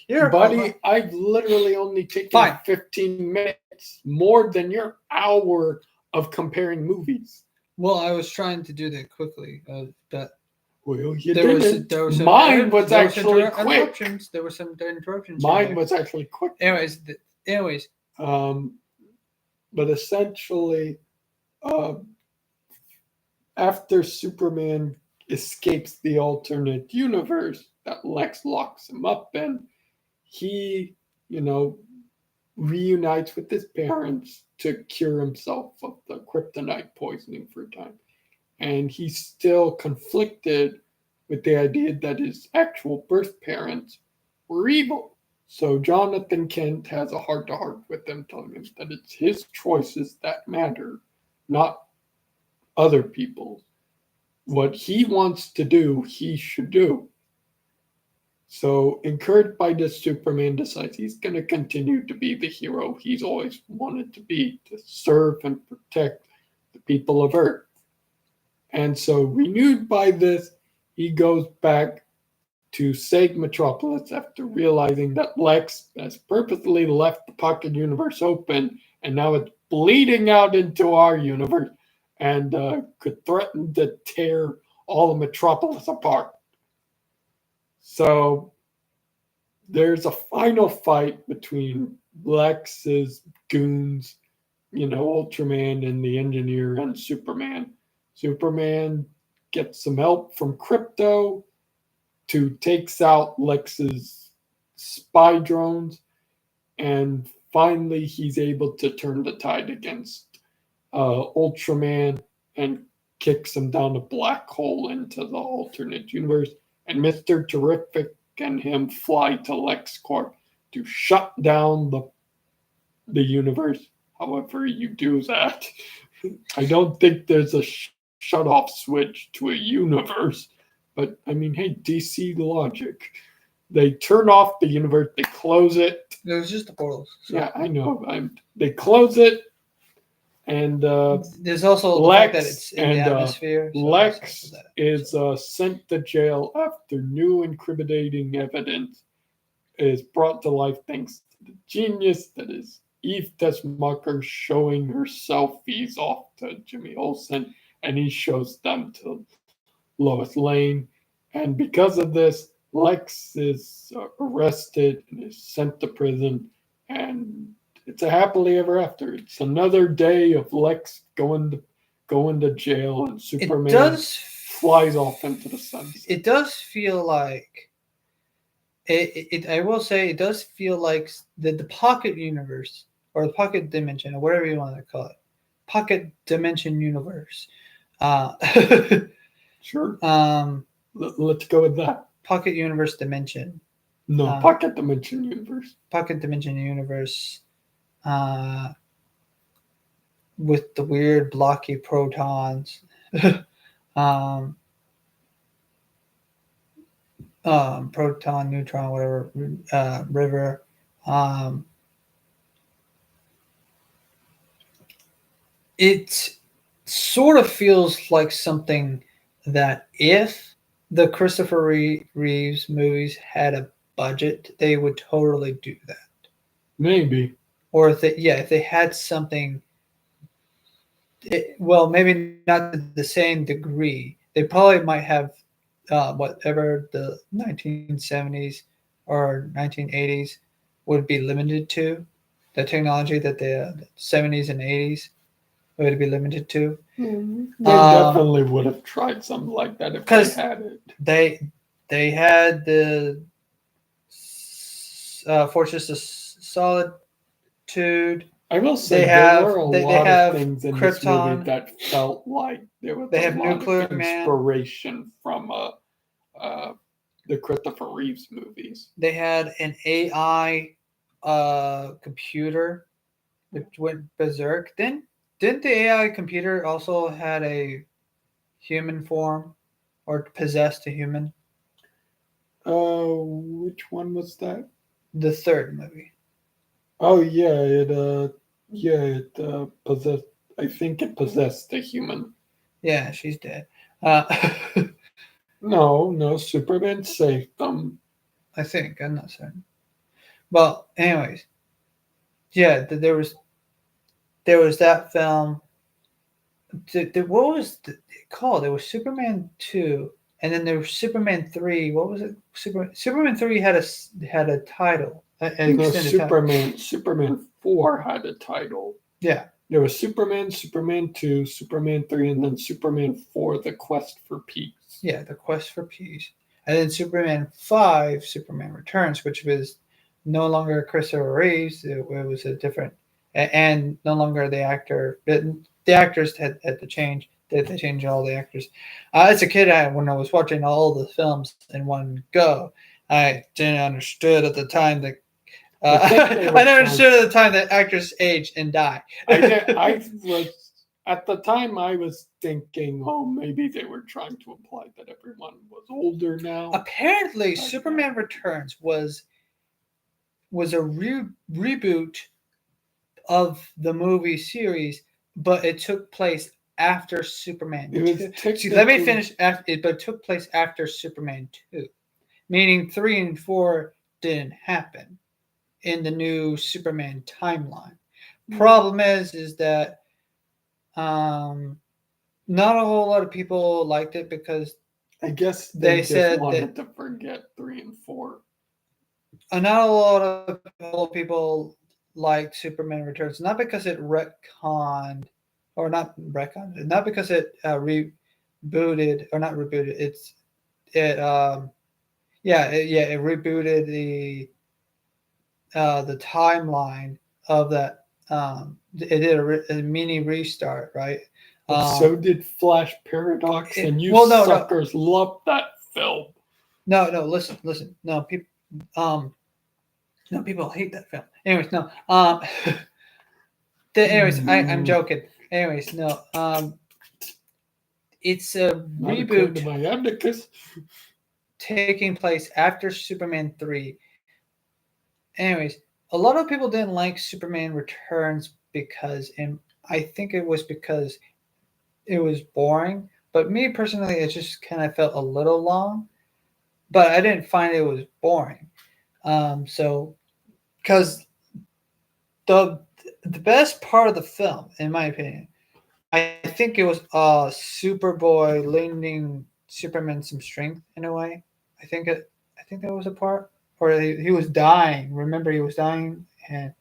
Buddy, I've literally only taken 15 minutes, more than your hour of comparing movies. Well, I was trying to do that quickly. Well, you didn't. Mine was actually quick. There were some interruptions. Mine was actually quick. Anyways. But essentially, after Superman escapes the alternate universe that Lex locks him up in, he, reunites with his parents to cure himself of the kryptonite poisoning for a time. And he's still conflicted with the idea that his actual birth parents were evil. So Jonathan Kent has a heart-to-heart with them, telling him that it's his choices that matter, not other people's. What he wants to do, he should do. So, encouraged by this, Superman decides he's going to continue to be the hero he's always wanted to be, to serve and protect the people of Earth. And so, renewed by this, he goes back to save Metropolis after realizing that Lex has purposely left the pocket universe open, and now it's bleeding out into our universe and could threaten to tear all of Metropolis apart. So there's a final fight between Lex's goons, Ultraman and the Engineer, and Superman. Superman gets some help from Krypto to takes out Lex's spy drones, and finally he's able to turn the tide against Ultraman and kicks him down a black hole into the alternate universe. And Mr. Terrific and him fly to LexCorp to shut down the universe. However you do that, I don't think there's a shut off switch to a universe. But I mean, hey, DC logic. They turn off the universe, they close it. It was just the portals. So. Yeah, I know. They close it, and there's also the fact that it's in the atmosphere. So Lex is sent to jail after new incriminating evidence is brought to life thanks to the genius that is Eve Desmucker showing her selfies off to Jimmy Olsen, and he shows them to Lois Lane. And because of this, Lex is arrested and is sent to prison, and it's a happily ever after. It's another day of Lex going to jail, and Superman flies off into the sunset. It does feel like I will say it does feel like the pocket universe or the pocket dimension or whatever you want to call it, pocket dimension universe. Sure. Let's go with that. Pocket universe dimension. No, pocket dimension universe. Pocket dimension universe. With the weird blocky protons. Proton, neutron, whatever, river. It sort of feels like something that if the Christopher Reeves movies had a budget, they would totally do that. Maybe. Or if they had something, maybe not to the same degree. They probably might have whatever the 1970s or 1980s would be limited to, the technology that the 70s and 80s would be limited to. They definitely would have tried something like that if they had it. They had the Fortress of Solitude. I will say there were a lot of things in this movie that felt like there was a lot of inspiration from the Christopher Reeves movies. They had an AI computer which went berserk. Didn't the AI computer also had a human form or possessed a human? Which one was that? The third movie. Oh yeah, it possessed. I think it possessed a human. Yeah, she's dead. No, Superman saved them. I think, I'm not certain. Well, anyways, yeah, there was that film. What was it called? It was Superman 2, and then there was Superman 3. What was it? Superman 3 had a title. Superman 4 had a title. Yeah. There was Superman 2, Superman 3, and then Superman 4, The Quest for Peace. Yeah, The Quest for Peace. And then Superman 5, Superman Returns, which was no longer Christopher Reeves. It was a different, and no longer the actor. The actors had to change. They changed all the actors. As a kid, when I was watching all the films in one go, I didn't understood at the time that I never understood at the time that actors age and die. At the time, I was thinking, maybe they were trying to imply that everyone was older now. Apparently, Superman Returns was a reboot of the movie series, but it took place after Superman 2. See, let me finish. But it took place after Superman 2, meaning 3 and 4 didn't happen in the new Superman timeline. Problem is that not a whole lot of people liked it because I guess they said wanted to forget 3 and 4. Not a lot of people liked Superman Returns, not because it retconned, or not retconned, not because it rebooted or not rebooted. It rebooted the timeline of that. It did a mini restart, right? So did Flash Paradox, and suckers loved that film. No, listen. No, people hate that film. Anyways, no. I'm joking. Anyways, no. It's a Not according to reboot my abacus. taking place after Superman 3. Anyways, a lot of people didn't like Superman Returns because, and I think it was because it was boring. But me personally, it just kind of felt a little long. But I didn't find it was boring. So, because the best part of the film, in my opinion, I think it was Superboy lending Superman some strength in a way. I think that was a part, or he was dying. Remember, he was dying, and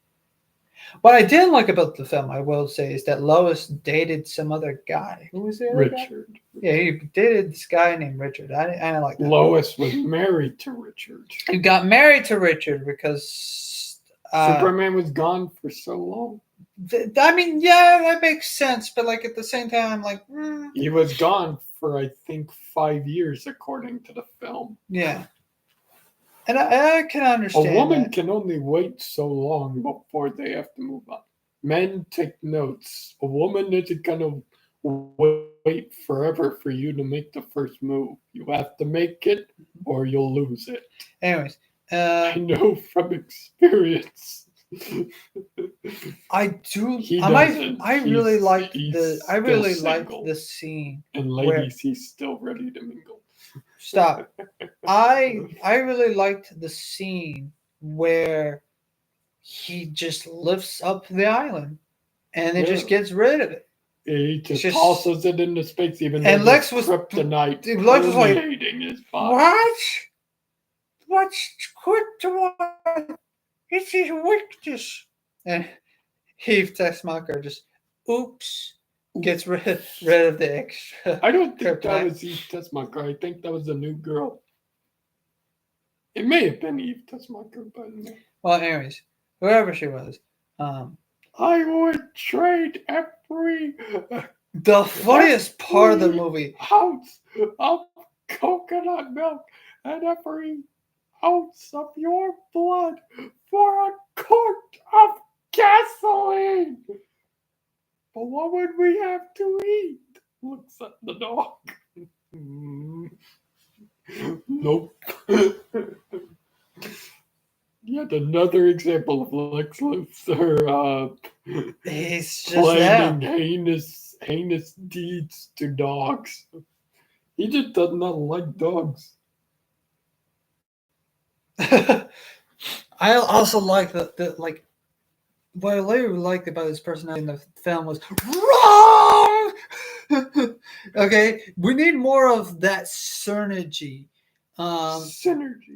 what I did like about the film, I will say, is that Lois dated some other guy. Who was the other guy? Richard. Yeah, he dated this guy named Richard. I didn't like that. Lois was married to Richard. He got married to Richard because Superman was gone for so long. I mean, yeah, that makes sense. But like at the same time, I'm like, he was gone for I think 5 years, according to the film. Yeah. And I can understand. A woman can only wait so long before they have to move on. Men, take notes. A woman isn't gonna wait forever for you to make the first move. You have to make it, or you'll lose it. Anyways, I know from experience. I do. He I really liked single. the scene. And ladies, he's still ready to mingle. Stop. I really liked the scene where he just lifts up the island and then just gets rid of it. He just tosses it into space, even and though Lex was kryptonite Lex was like, his body. What? This is weakness. And Heath Texmacher just, oops, gets rid of the extra. I don't think that was Eve Texmacher. I think that was a new girl. It may have been Eve Texmacher, but no. Well, anyways, whoever she was, I would trade every. The funniest part of the movie, ounce of coconut milk and every ounce of your blood for a quart of gasoline. But what would we have to eat? Looks at the dog. Nope. Yet another example of Lex Luthor he's just planning heinous deeds to dogs. He just does not like dogs. I also like the like. What I later liked about his personality in the film was wrong. Okay, we need more of that synergy. The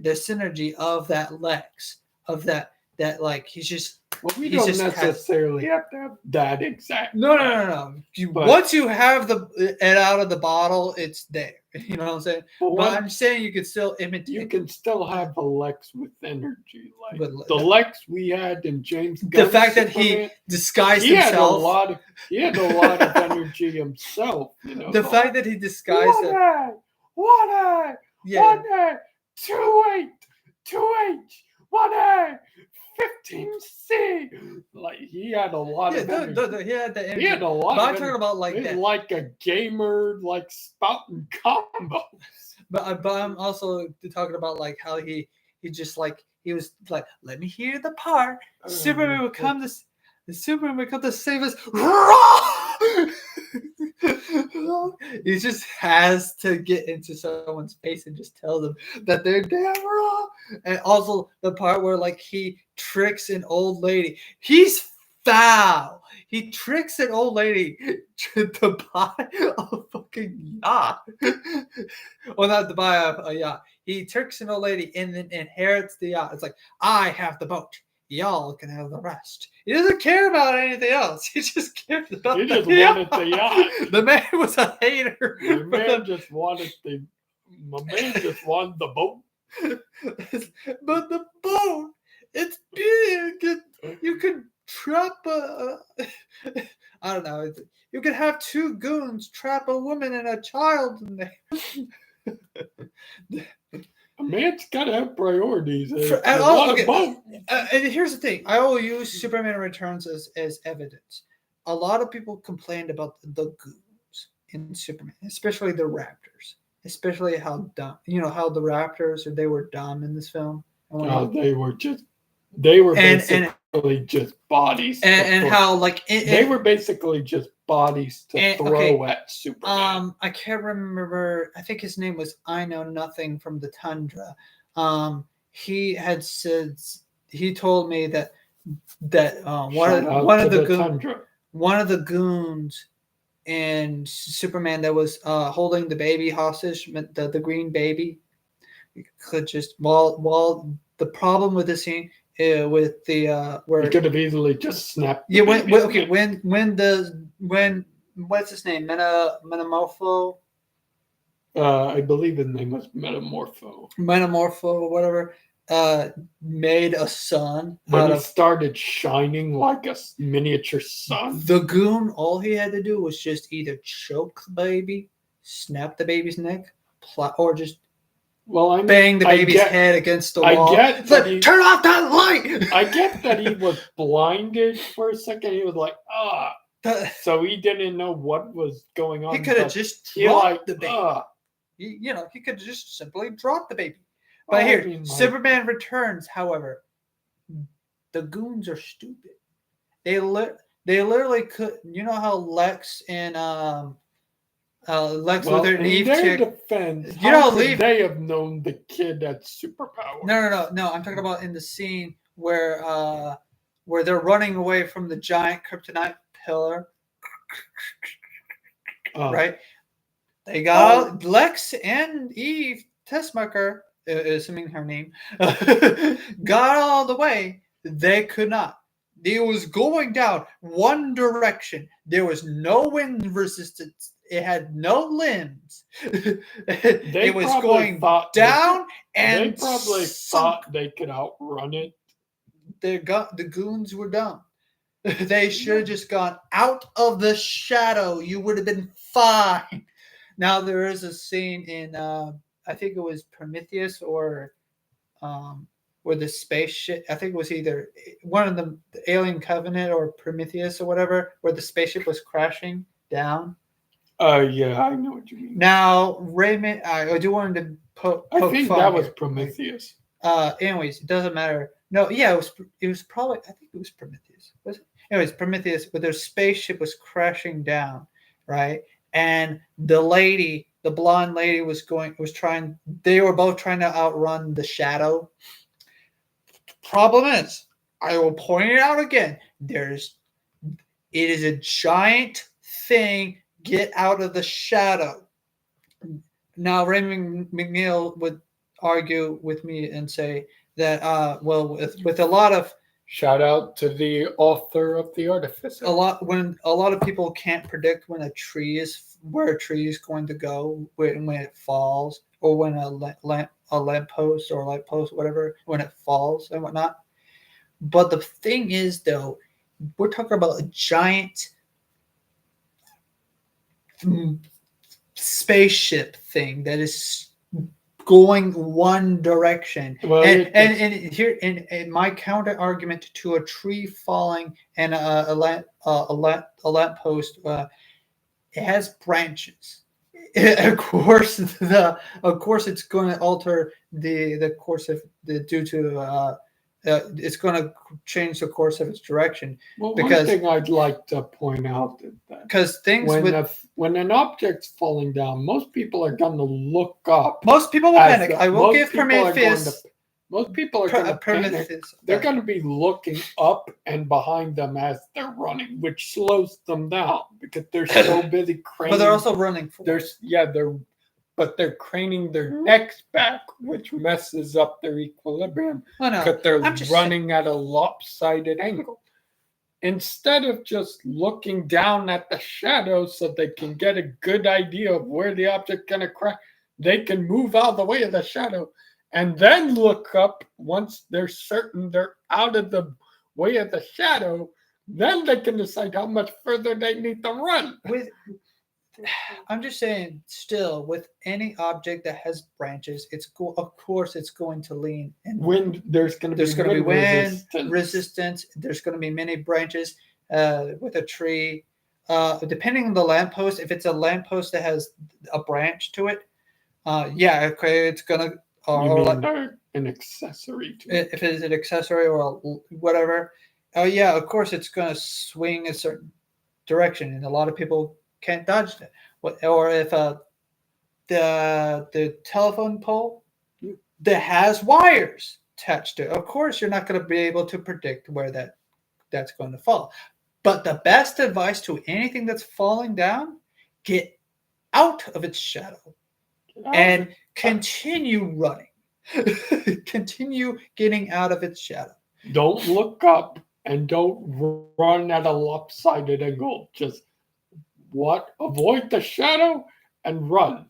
synergy of that Lex, of that like he's just. Well, we don't necessarily have to have that exact. No. Once you have it out of the bottle, it's there. You know what I'm saying? But I'm saying you could still imitate. You can still have a Lex with energy, like the Lex we had in James Gunn's the fact that Superman, he disguised himself. He had a lot of energy himself. You know, the fact that he disguised it. 1A, 1A, 2H, 1A. 15C. Like he had a lot of energy. He had the energy. He had a lot. But I'm talking about like that. Like a gamer, like spouting combos. But I'm also talking about like how he just like he was like, let me hear the part. Superman would come to save us. He just has to get into someone's face and just tell them that they're damn wrong. And also the part where like he tricks an old lady. He's foul. He tricks an old lady to buy a fucking yacht. Well, not to buy a yacht. He tricks an old lady and then inherits the yacht. It's like, I have the boat. Y'all can have the rest. He doesn't care about anything else. He just cares about the yacht. Wanted the yacht. The man was a hater. The man just wanted the boat. But the boat, it's big. You could trap I don't know. You could have two goons trap a woman and a child in there. A man's got to have priorities. And here's the thing. I will use Superman Returns as evidence. A lot of people complained about the goons in Superman, especially the Raptors. Especially how dumb, how the Raptors, they were dumb in this film. They were basically just bodies. And how, they were basically just bodies to throw at Superman. I can't remember. I think his name was I Know Nothing from the Tundra. He had said, he told me that one of the goons in Superman that was holding the baby hostage, the green baby, could just while the problem with the scene with the where he could have easily just snapped. Yeah, when what's his name? Metamorpho. I believe his name was Metamorpho. Metamorpho, whatever. Made a sun. When he started shining like a miniature sun. The goon, all he had to do was just either choke the baby, snap the baby's neck, or just bang the baby's head against the wall. Turn off that light! I get that he was blinded for a second. He was like, so he didn't know what was going on. He could have just dropped the baby. He could have just simply dropped the baby. But Superman Returns, however, the goons are stupid. They literally could. You know how Lex and Lex Luthor and Eve. In their defense, they have known the kid had superpowers? No. I'm talking about in the scene where they're running away from the giant kryptonite pillar. Right? They got Lex and Eve Tessmacher, assuming her name, got all the way. They could not. It was going down one direction. There was no wind resistance. It had no limbs. It was going down, and they probably thought they could outrun it. The goons were dumb. They should have just gone out of the shadow. You would have been fine. Now there is a scene in I think it was Prometheus or where the spaceship, I think it was either one of the Alien Covenant or Prometheus or whatever, where the spaceship was crashing down. Yeah, I know what you mean. Now, Raymond, I do want to poke I think fun that was here. Prometheus. Anyways, it doesn't matter. No, yeah, it was probably, I think it was Prometheus. Was it? Anyways, Prometheus, where their spaceship was crashing down, right? And the blonde lady they were both trying to outrun the shadow. Problem is, I will point it out again. It is a giant thing. Get out of the shadow. Now, Raymond McNeil would argue with me and say that, with a lot of, shout out to the author of The Artificer. When a lot of people can't predict where a tree is going to go when it falls, or when a lamppost or a light post, whatever, when it falls and whatnot. But the thing is, though, we're talking about a giant spaceship thing that is going one direction. And my counter argument to a tree falling and a lamppost, it has branches. Of course, it's going to alter the course of due to it's going to change the course of its direction. Well, one thing I'd like to point out is that because when an object's falling down, most people are going to look up. Most people will panic. I will give Prometheus. Most people are going to panic. They're going to be looking up and behind them as they're running, which slows them down because they're so busy craning. But they're also running. They're craning their necks back, which messes up their equilibrium because they're running at a lopsided angle. Instead of just looking down at the shadow so they can get a good idea of where the object's going to crash, they can move out of the way of the shadow and then look up once they're certain they're out of the way of the shadow. Then they can decide how much further they need to run. I'm just saying, still, with any object that has branches, of course it's going to lean and Wind. There's going to be wind resistance. There's going to be many branches with a tree. Depending on the lamppost, if it's a lamppost that has a branch to it, yeah, okay, it's gonna. An accessory to it. If it's an accessory or whatever, oh yeah, of course it's gonna swing a certain direction, and a lot of people can't dodge it. Or if the telephone pole that has wires attached to it, of course you're not going to be able to predict where that's going to fall. But the best advice to anything that's falling down: get out of its shadow and continue running. Continue getting out of its shadow. Don't look up and don't run at a lopsided angle. Just avoid the shadow and run.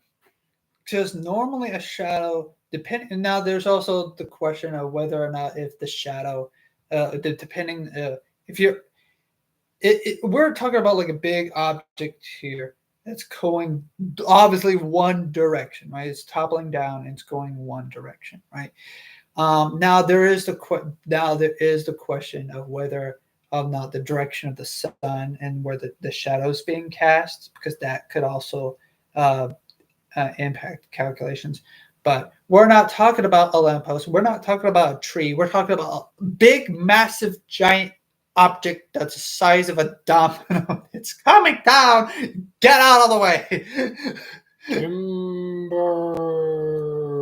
Because normally a shadow, now there's also the question of whether or not if the shadow, depending if you're, we're talking about like a big object here that's going obviously one direction, right? It's toppling down and it's going one direction, right? Now there is the question of whether not the direction of the sun and where the shadows being cast, because that could also impact calculations. But we're not talking about a lamppost. We're not talking about a tree. We're talking about a big, massive, giant object that's the size of a domino. It's coming down. Get out of the way. Timber.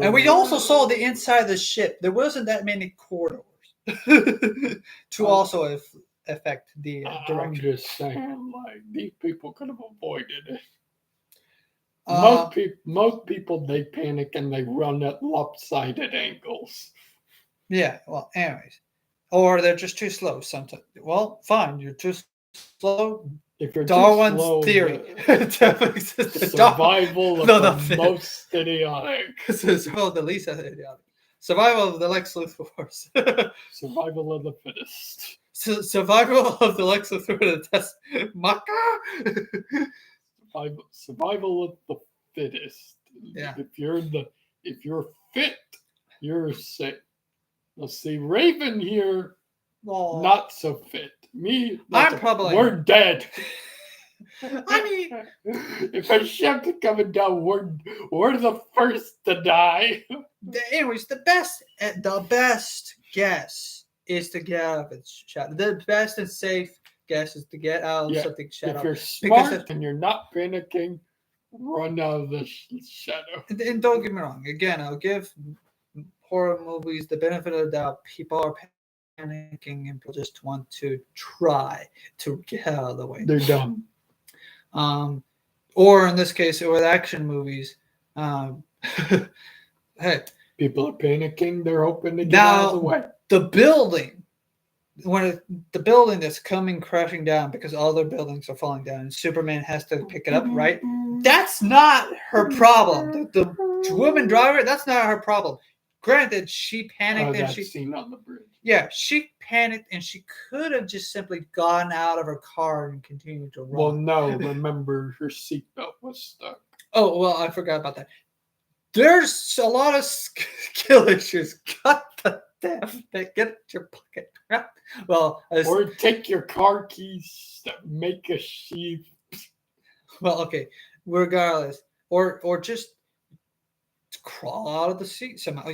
And we also saw the inside of the ship. There wasn't that many corridors to also affect the direction. I'm just saying, like, these people could have avoided it. Most people, they panic and they run at lopsided angles. Yeah, well, anyways. Or they're just too slow sometimes. Well, fine, you're too slow. If you're Darwin's too slow, theory. Survival of the most idiotic. The least idiotic. Survival of the Lex Luthor force. Survival of the fittest. Survival of the Lex Luthor test. Survival of the fittest. Yeah. If you're fit, you're safe. Let's see, Raven here, not so fit. Me, we're dead. I mean, if a ship is coming down, we're the first to die. Anyways, the best guess is to get out of its shadow. The best and safe guess is to get out of something's shadow. If you're smart and you're not panicking, run out of the shadow. And don't get me wrong. Again, I'll give horror movies the benefit of the doubt. People are panicking and people just want to try to get out of the way. They're dumb. Or in this case, with action movies, hey, people are panicking. They're hoping to get out of the way. The building, the building that's coming crashing down because all their buildings are falling down, and Superman has to pick it up, right? That's not her problem. The woman driver, that's not her problem. Granted, she panicked and she seen on the bridge. Yeah, she panicked and she could have just simply gone out of her car and continued to run. Well, no, remember her seatbelt was stuck. Oh, well, I forgot about that. There's a lot of skill issues. Cut the damn thing. Get your pocket. Well, or take your car keys that make a sheath. Well, okay. Regardless, or just crawl out of the seat somehow.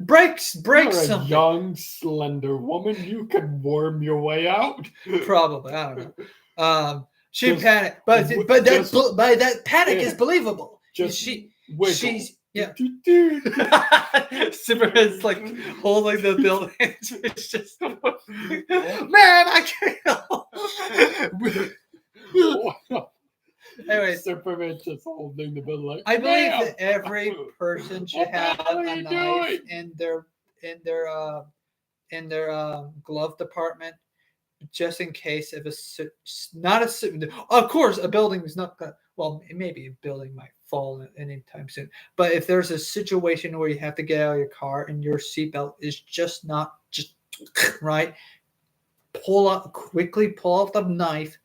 Breaks you're something. A young, slender woman. You can worm your way out. Probably, I don't know. She panicked, but that panic is believable. She's Superman's like holding the building. It's just man, I can't. Anyway, Superman just holding the building. I believe that every person should have a knife in their glove department, just in case if of course a building is not gonna. Well, maybe a building might fall anytime soon. But if there's a situation where you have to get out of your car and your seatbelt is just not right, quickly pull out the knife,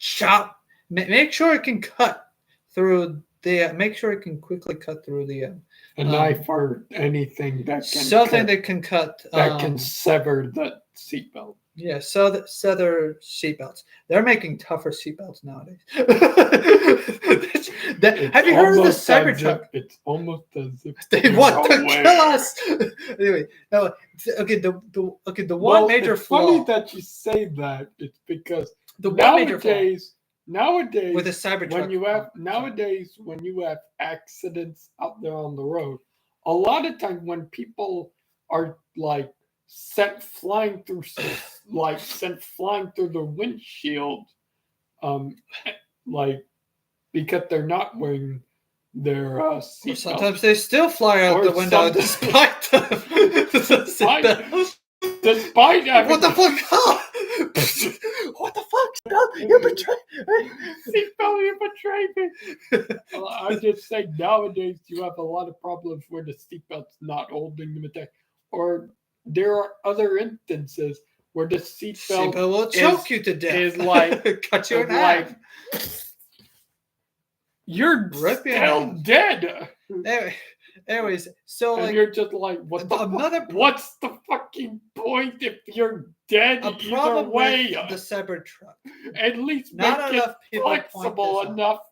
chop. Make sure it can cut through the. Make sure it can quickly cut through the. A knife or anything that can something cut, that can cut. that can sever the seatbelt. Yeah, sever seatbelts. They're making tougher seatbelts nowadays. Have you heard of the Cybertruck? It's almost as if They want to kill us. Anyway, no. Okay, the one major it's flaw. funny that you say that. It's because The one major flaw nowadays, with a Cybertruck. when you have accidents out there on the road, a lot of times when people are like sent flying through the windshield, like because they're not wearing their seatbelt. Sometimes they still fly out the window despite despite having what the fuck? What the fuck? You betrayed seatbelt, you betrayed me. I just say nowadays you have a lot of problems where the seatbelt's not holding them intact, or there are other instances where the seatbelt will choke you to death. Is like cut you in half. You're still dead. Anyways, so and like you're just like, what's the fucking point if you're dead either way? With the Cybertruck. At least not make enough it flexible enough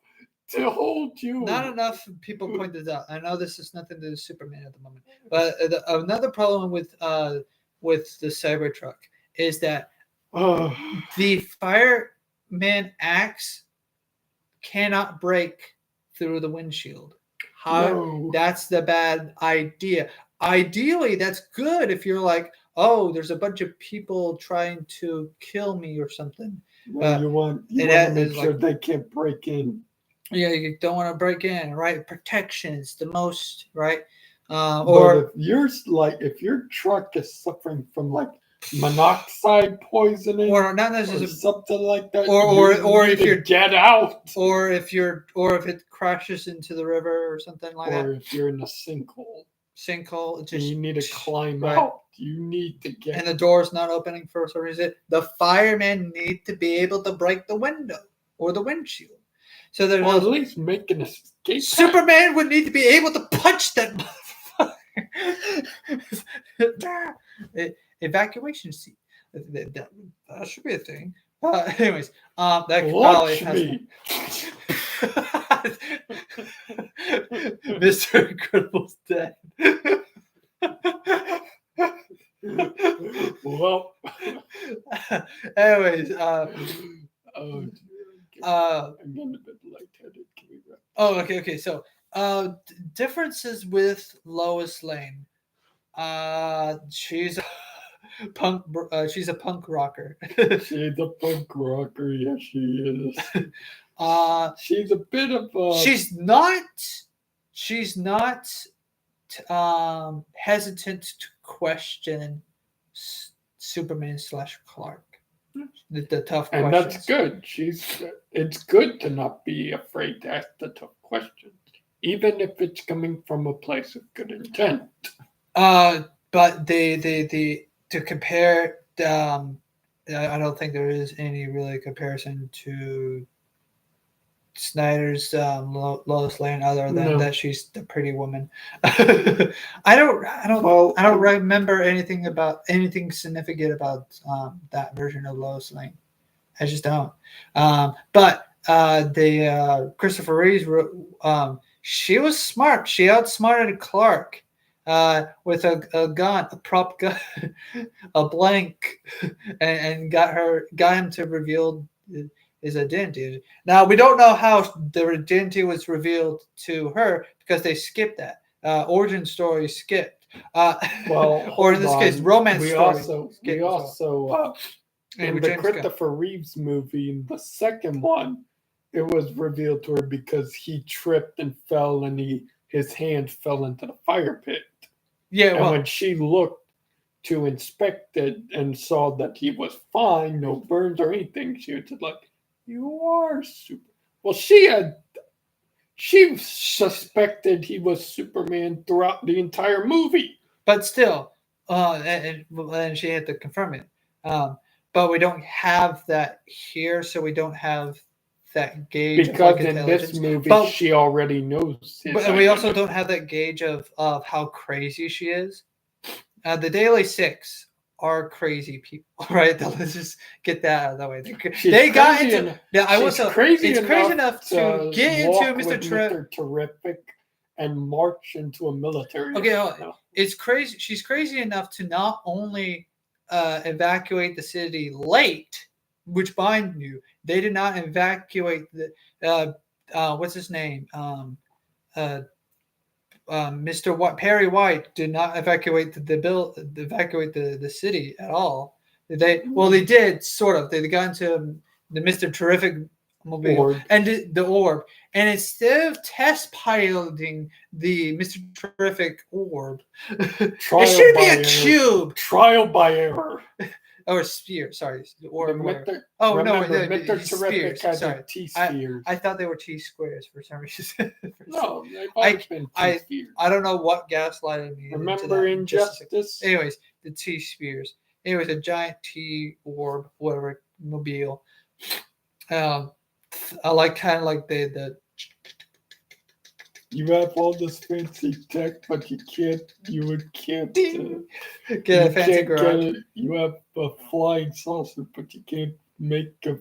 to hold you. Not enough people point this out. I know this is nothing to do with Superman at the moment, but another problem with the Cybertruck is that the fireman axe cannot break through the windshield. That's the bad idea. Ideally, that's good if you're like, oh, there's a bunch of people trying to kill me or something. You want to make sure they can't break in. Yeah, you don't want to break in, right? Protection is the most, right? Or if your truck is suffering from like monoxide poisoning, or not necessarily something like that, or if you get out, or if it crashes into the river or something like that, or if you're in a sinkhole, you need to climb out. You need to get, and the door's not opening for some reason. The firemen need to be able to break the window or the windshield. So there's at least make an escape. Superman would need to be able to punch that motherfucker. Evacuation seat. That should be a thing. Anyways, that probably has. Mr. Incredible's dead. Well, anyways, I'm getting a bit lightheaded. Can we wrap? Okay. So, differences with Lois Lane. She's a punk. She's a punk rocker. She's a punk rocker. Yes, she is. She's a bit of a. She's not hesitant to question Superman / Clark. The tough questions. And that's good. It's good to not be afraid to ask the tough questions, even if it's coming from a place of good intent. But the to compare, I don't think there is any really comparison to Snyder's Lois Lane other than that she's the pretty woman. I don't remember anything significant about that version of Lois Lane. I just don't. But the Christopher Reeves, she was smart. She outsmarted Clark with a gun, a prop gun, a blank, and got him to reveal his identity. Now we don't know how the identity was revealed to her because they skipped that origin story skipped. Or in this case, romance story. We also in the Christopher Reeves movie, in the second one, it was revealed to her because he tripped and fell, and his hand fell into the fire pit. Yeah, and when she looked to inspect it and saw that he was fine, no burns or anything, she was just like, "You are super." Well, she suspected he was Superman throughout the entire movie, but still, and she had to confirm it. but we don't have that here, so we don't have that gauge because of like in intelligence. this movie But- she already knows. But we also don't have that gauge of how crazy she is. The Daily Six are crazy people, right? Let's just get that out of the way. They got into. Yeah, I was crazy. It's crazy enough to get into Mr. Terrific and march into a military. Okay, it's crazy. She's crazy enough to not only evacuate the city late, which mind you, they did not evacuate the what's his name? Mr. Perry White did not evacuate the city at all. They did sort of. They got into the Mr. Terrific mobile and the orb, and instead of test piloting the Mr. Terrific orb, it should be a cube. Trial by error. Or sphere, sorry, or Mr. Terrific had the T-spheres. I thought they were T-squares for some reason. No, they've always been T-spheres. I don't know what gaslighted me. Remember Injustice? Anyways, the T-spheres. Anyways, a giant T orb, whatever, mobile. I like kind of like the. You have all this fancy tech, but you can't get a fancy garage. You have a flying saucer, but you can't make a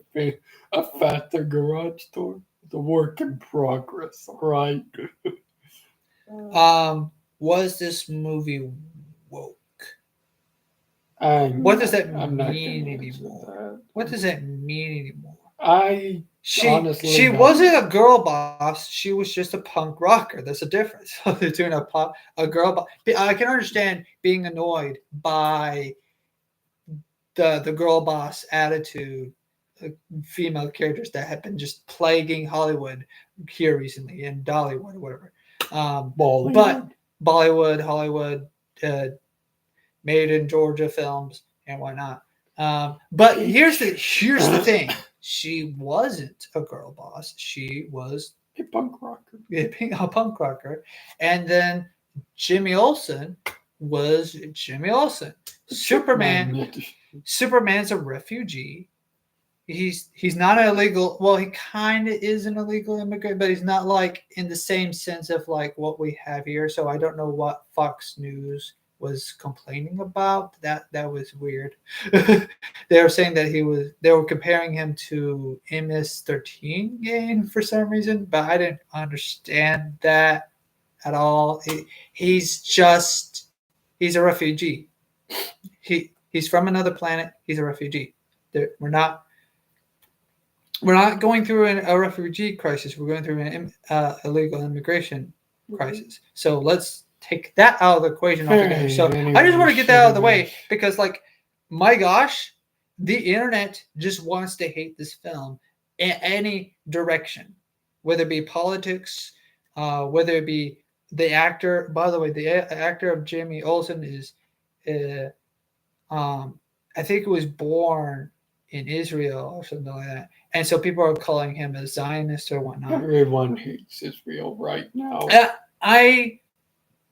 faster garage door. It's a work in progress, right? Was this movie woke? What does that mean anymore? What does that mean anymore? She wasn't a girl boss. She was just a punk rocker. There's a difference. They're doing a girl boss. I can understand being annoyed by the girl boss attitude, female characters that have been just plaguing Hollywood here recently, and Dollywood or whatever. But Bollywood, Hollywood, made in Georgia films and whatnot. But here's the thing. She wasn't a girl boss. She was a punk rocker. A punk rocker. And then Jimmy Olsen was Jimmy Olsen. Superman's a refugee. He's not an illegal. Well, he kind of is an illegal immigrant, but he's not like in the same sense of like what we have here. So I don't know what Fox News was complaining about. That was weird. They were saying that they were comparing him to MS-13 game for some reason, but I didn't understand that at all. He's a refugee. He's from another planet. He's a refugee. We're not going through a refugee crisis. We're going through an illegal immigration crisis. So let's take that out of the equation altogether. So I just want to get that out of the way because, like, my gosh, the internet just wants to hate this film in any direction, whether it be politics, whether it be the actor. By the way, the actor of Jamie Olsen is, I think it was born in Israel or something like that. And so people are calling him a Zionist or whatnot. Everyone hates Israel right now. I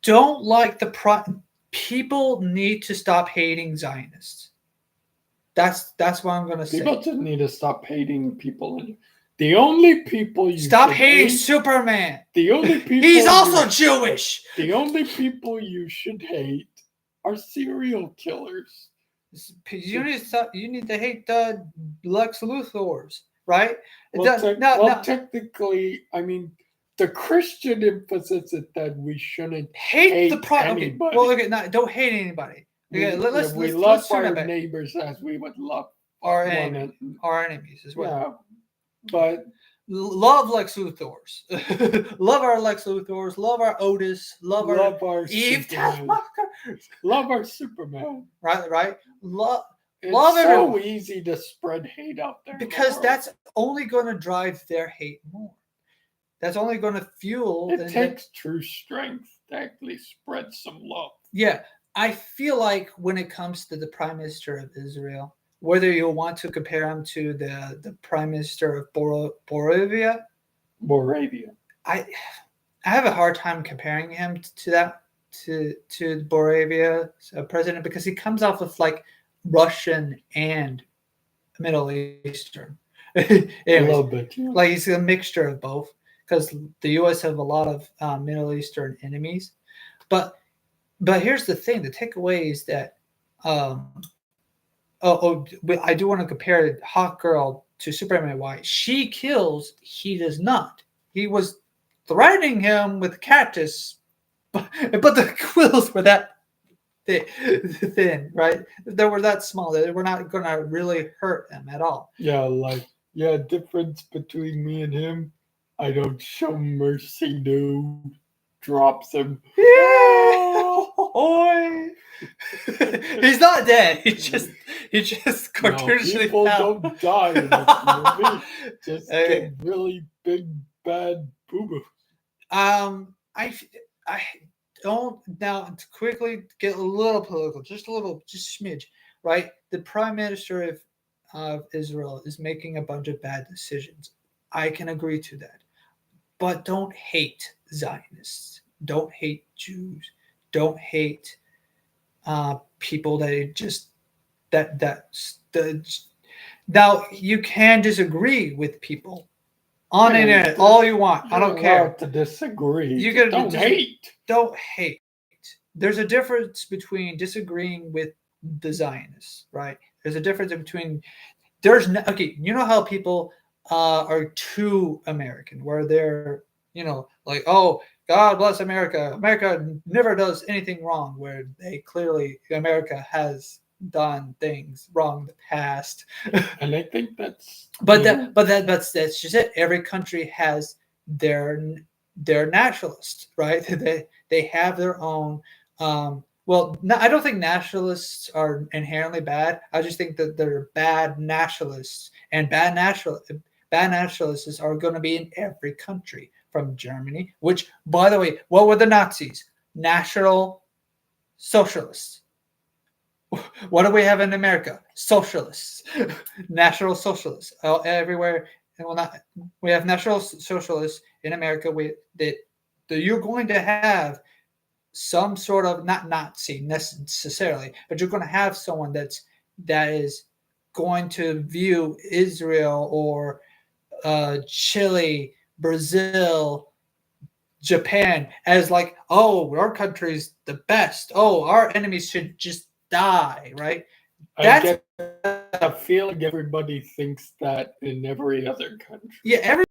don't like people need to stop hating Zionists. That's what I'm going to say. People just need to stop hating people. The only people you stop hating Superman. The only people he's also Jewish. The only people you should hate are serial killers. You need to hate Lex Luthor's, right? Well, technically, I mean, the Christian emphasis is that we shouldn't hate anybody. Okay. Well, okay, don't hate anybody. Okay, let's love our neighbors as we would love our enemies as well. Yeah, but love Lex Luthor's. Love our Lex Luthor's. Love our Otis. Love our Eve. Love our Superman. Right. Love everyone. So easy to spread hate out there because that's only going to drive their hate more. That's only going to fuel. It takes true strength to actually spread some love. Yeah, I feel like when it comes to the Prime Minister of Israel, whether you want to compare him to the Prime Minister of Moravia, I have a hard time comparing him to that to Moravia president because he comes off of like Russian and Middle Eastern. A Anyways, little bit. Yeah. like he's a mixture of both because the U.S. have a lot of Middle Eastern enemies. But here's the thing: the takeaway is that um, but I do want to compare Hawk Girl to Superman. Why she kills, he does not. He was threatening him with cactus, but the quills were that thin, right? They were that small. They were not going to really hurt him at all. Yeah, difference between me and him. I don't show mercy, dude. Drops him. Yeah. He's not dead. He just cartoonishly people fell. don't die in this movie. Just get really big bad boo boo. I don't now to quickly get a little political, just smidge, right? The Prime Minister of Israel is making a bunch of bad decisions. I can agree to that, but don't hate Zionists. Don't hate Jews. Don't hate people now you can disagree with people on the internet all you want. I don't care to disagree. You gotta don't hate. Don't hate. There's a difference between disagreeing with the Zionists, right? There's a difference between okay. You know how people are too American, where they're like, oh, God bless America. America never does anything wrong, where they clearly America has done things wrong in the past. And I think that's that's just it. Every country has their nationalists, right? They have their own well, no, I don't think nationalists are inherently bad. I just think that they're bad nationalists, and bad nationalists are going to be in every country, from Germany, which, by the way, what were the Nazis? National Socialists. What do we have in America? Socialists, National Socialists, everywhere. And we have National Socialists in America. That you're going to have some sort of, not Nazi necessarily, but you're going to have someone that is going to view Israel or Chile, Brazil, Japan as like, oh, our country's the best. Oh, our enemies should just die, right? I feel like everybody thinks that in every other country. Yeah, every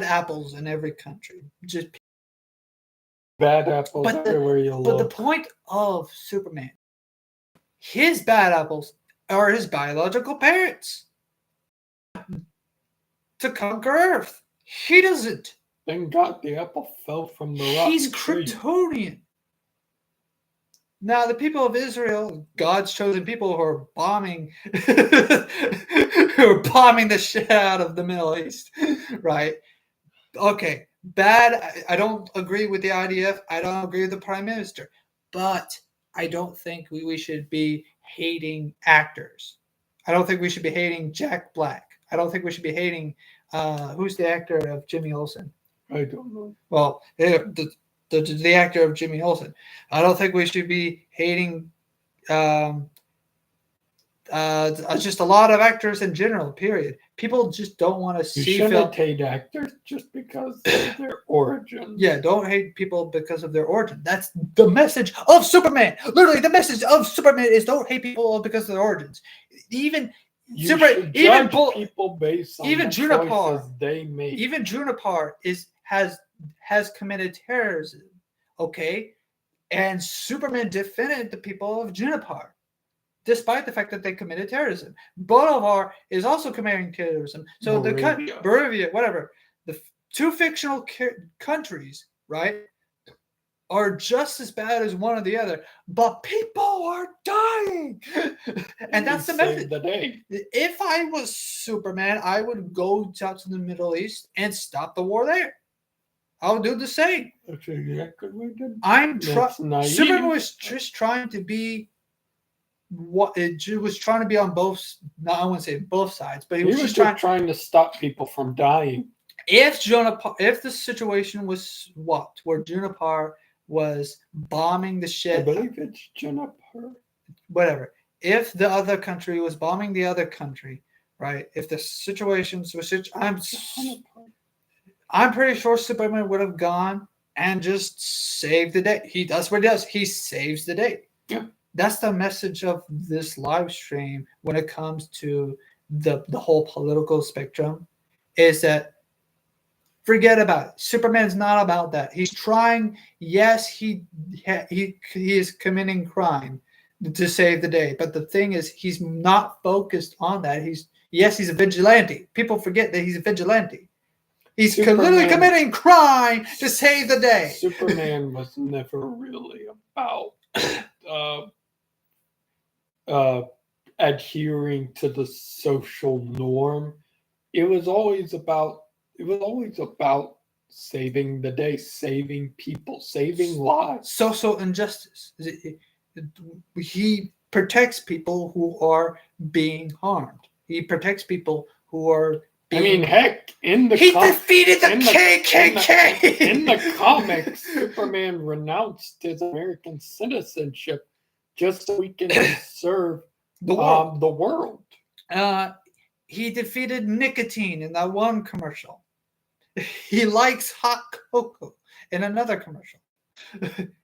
apples in every country. Just bad apples everywhere you look. But the point of Superman, his bad apples are his biological parents to conquer Earth. He doesn't. Thank God the apple fell from the rock. He's Kryptonian. Now, the people of Israel, God's chosen people who are bombing, the shit out of the Middle East, right? Okay, bad. I don't agree with the IDF. I don't agree with the Prime Minister. But I don't think we should be hating actors. I don't think we should be hating Jack Black. I don't think we should be hating, who's the actor of Jimmy Olsen? I don't know. Well, the actor of Jimmy Olsen. I don't think we should be hating just a lot of actors in general, period. People just don't want to see. You shouldn't hate actors just because of their origin. Yeah, don't hate people because of their origin. That's the message of Superman. Literally, the message of Superman is don't hate people because of their origins. Even people based on even the Juniper choices they make. Even Juniper has committed terrorism. Okay, and Superman defended the people of Juniper, despite the fact that they committed terrorism. Bolivar is also committing terrorism. So Bolivia, whatever, the two fictional countries, right, are just as bad as one or the other, but people are dying. And that's the message. If I was Superman, I would go out to the Middle East and stop the war there. I would do the same. That's exactly what we did. Superman was just trying to be it was trying to be on both. No, I wouldn't say both sides, but he was just trying to stop people from dying. If the situation was where Juniper was bombing the shit, I believe it's Juniper. Whatever. if the other country was bombing the other country, right? If the situations were I'm pretty sure Superman would have gone and just saved the day. That's what he does. He saves the day. Yeah. That's the message of this live stream when it comes to the whole political spectrum, is that forget about it. Superman's not about that. He's trying. Yes, he is committing crime to save the day. But the thing is, he's not focused on that. He's a vigilante. People forget that he's a vigilante. He's literally committing crime to save the day. Superman was never really about adhering to the social norm. It was always about saving the day, saving people, saving lives. Social injustice. He protects people who are being harmed. He protects people who are being... heck, he defeated the KKK! In the comics, Superman renounced his American citizenship just so he can serve the world. He defeated nicotine in that one commercial. He likes hot cocoa in another commercial.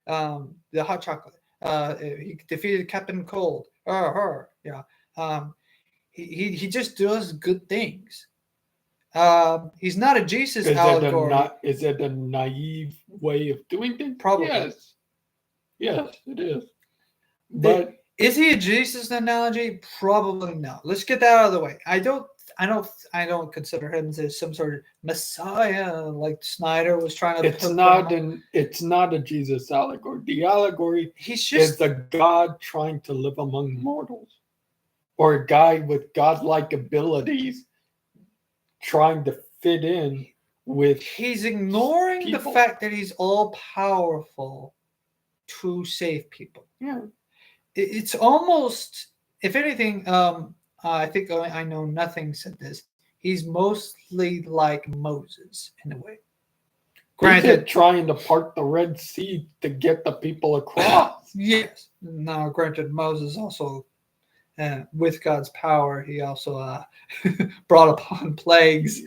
The hot chocolate. He defeated Captain Cold. Yeah. He just does good things. He's not a Jesus allegory. Is it a naive way of doing things? Probably. Yes, it is. But is he a Jesus analogy? Probably not. Let's get that out of the way. I don't consider him as some sort of messiah like Snyder was trying to. It's not a Jesus allegory. The allegory is a God trying to live among mortals, or a guy with godlike abilities trying to fit in with. He's ignoring the fact that he's all powerful to save people. Yeah, it's almost, if anything, I think I Know Nothing said this. He's mostly like Moses in a way. Granted, trying to part the Red Sea to get the people across. Yes. Now, granted, Moses also, with God's power, he also brought upon plagues.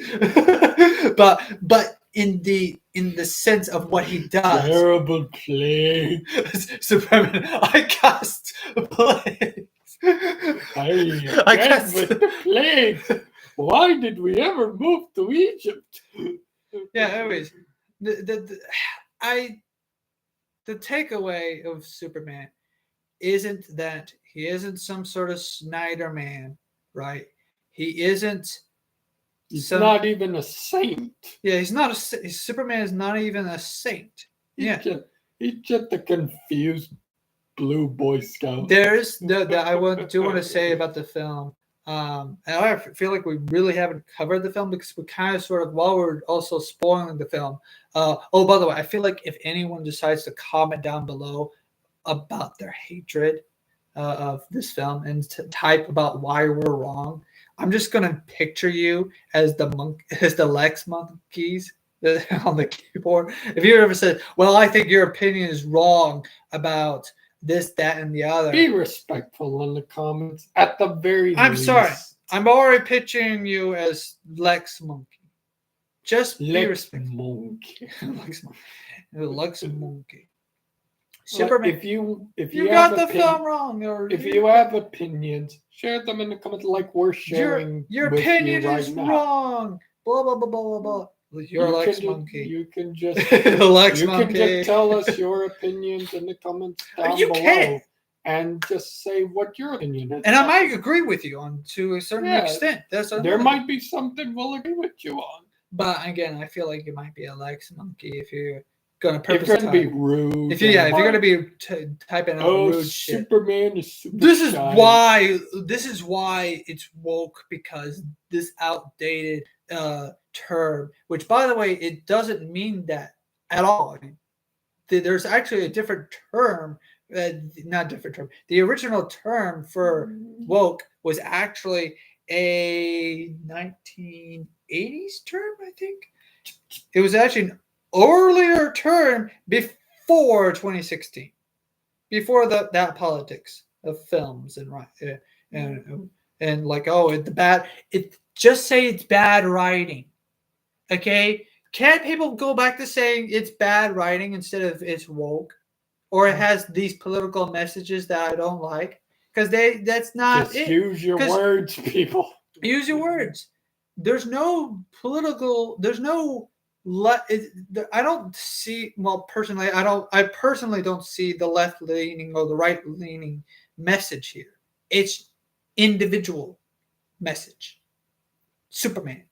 but in the sense of what he does. Terrible plagues. Superman, I cast plagues. I guess with the plagues. Why did we ever move to Egypt? Yeah, anyways, the takeaway of Superman isn't that he isn't some sort of Snyder man, right? He's not even a saint. Yeah, he's not Superman is not even a saint. He's just a confused blue Boy Scout. There's I want to say about the film. And I feel like we really haven't covered the film because we kind of sort of, while we're also spoiling the film. By the way, I feel like if anyone decides to comment down below about their hatred of this film and to type about why we're wrong, I'm just gonna picture you as the Lex monkeys on the keyboard. If you ever said, "Well, I think your opinion is wrong about this, that, and the other," be respectful in the comments. At the very least. I'm sorry. I'm already picturing you as Lex Monkey. Just be respectful. Lex Monkey. Superman. If you got the film wrong, or if you have opinions, share them in the comments like we're sharing. Your opinion is wrong. Blah blah blah blah blah. You're Lex Monkey. You can just Lex you Monkey. can just tell us your opinions in the comments down below, and just say what your opinion is. And I might agree with you to a certain extent. There might be something we'll agree with you on. But again, I feel like you might be a Lex Monkey if you're gonna be rude. If you're gonna be typing out rude Superman shit. is super. This is why it's woke, because this outdated term, which by the way, it doesn't mean that at all. There's actually a different term. Not different term. The original term for woke was actually a 1980s term, I think. It was actually an earlier term before 2016, before that politics of films and like, oh, the bad. It just say it's bad writing. Okay, can't people go back to saying it's bad writing instead of it's woke, or it has these political messages that I don't like? Because that's not Just it. use your 'Cause words, people. use your words. There's no political. There's no. I don't see. Well, personally, I don't. I personally don't see the left leaning or the right leaning message here. It's individual message. Superman.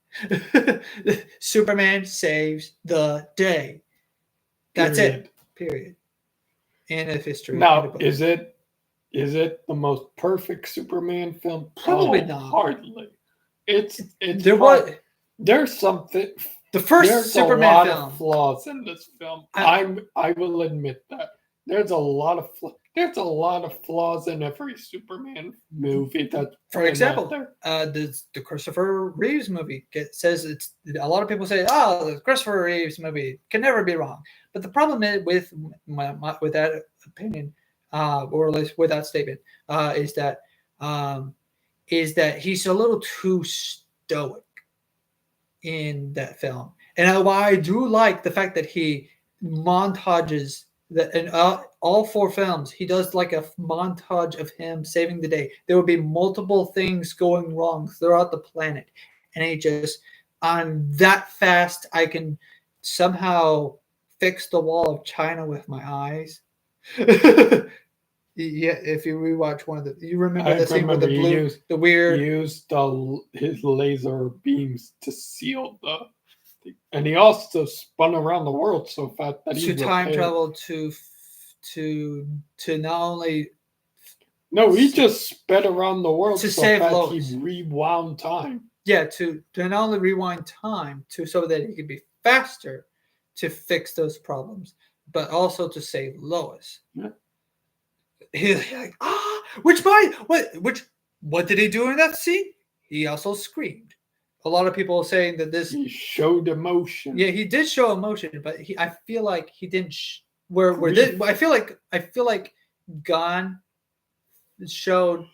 Superman saves the day. That's it. Period. End of history. Now, is it the most perfect Superman film? Probably not. Hardly. It's there's something. The first there's Superman a lot film. of flaws in this film. I will admit that there's a lot of flaws in every Superman movie. That, for example, the Christopher Reeves movie says it's. A lot of people say, "Oh, the Christopher Reeves movie can never be wrong." But the problem is with that opinion, or at least with that statement, is that he's a little too stoic in that film. And why I do like the fact that he montages that in all four films, he does like a montage of him saving the day. There will be multiple things going wrong throughout the planet, and he just on that fast I can somehow fix the wall of China with my eyes. Yeah, if you rewatch one of you remember the scene with the blue, the weird. He used his laser beams to seal and he also spun around the world so fast that he time travel to not only. No, he just sped around the world to so save fast Lois. He rewound time. Yeah, to not only rewind time so that he could be faster to fix those problems, but also to save Lois. Yeah. He's like, what did he do in that scene? He also screamed. A lot of people are saying that he showed emotion. Yeah, he did show emotion, but I feel like he didn't. I feel like Gunn showed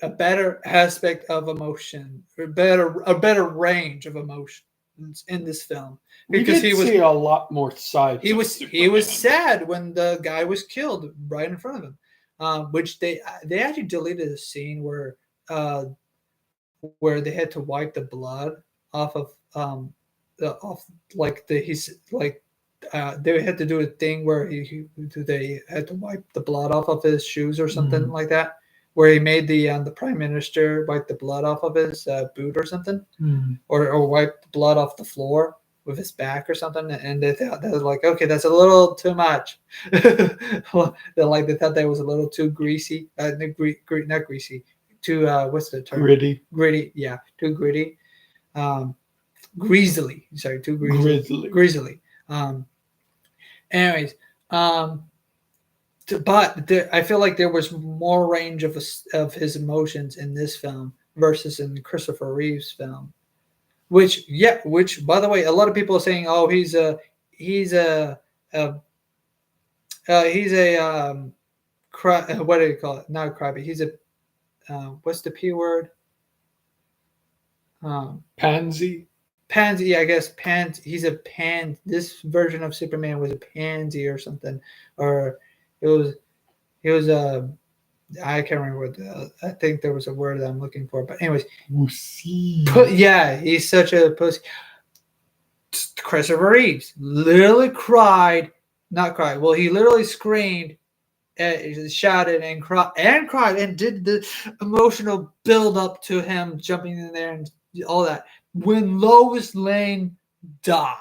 a better aspect of emotion, or a better range of emotions in this film, because he was see a lot more side. He was sad when the guy was killed right in front of him, which they actually deleted a scene where they had to wipe the blood off of they had to do a thing where they had to wipe the blood off of his shoes or something like that, where he made the prime minister wipe the blood off of his boot or something, or wipe the blood off the floor with his back or something, and they thought that was like, okay, that's a little too much. They thought that was a little too greasy, not greasy, too what's the term? Gritty, yeah, too gritty, greasily. Sorry, too greasily. Anyways, but I feel like there was more range of his emotions in this film versus in Christopher Reeve's film, which by the way, a lot of people are saying, oh, he's a what do you call it? Not a crybaby. He's a what's the P word? Pansy. Pansy, I guess. He's a this version of Superman was a pansy or something, or he was I can't remember what I think there was a word that I'm looking for, but anyways, pussy. Yeah, he's such a pussy. Christopher Reeves literally well, he literally screamed, shouted and cried and did the emotional build up to him jumping in there and all that when Lois Lane died.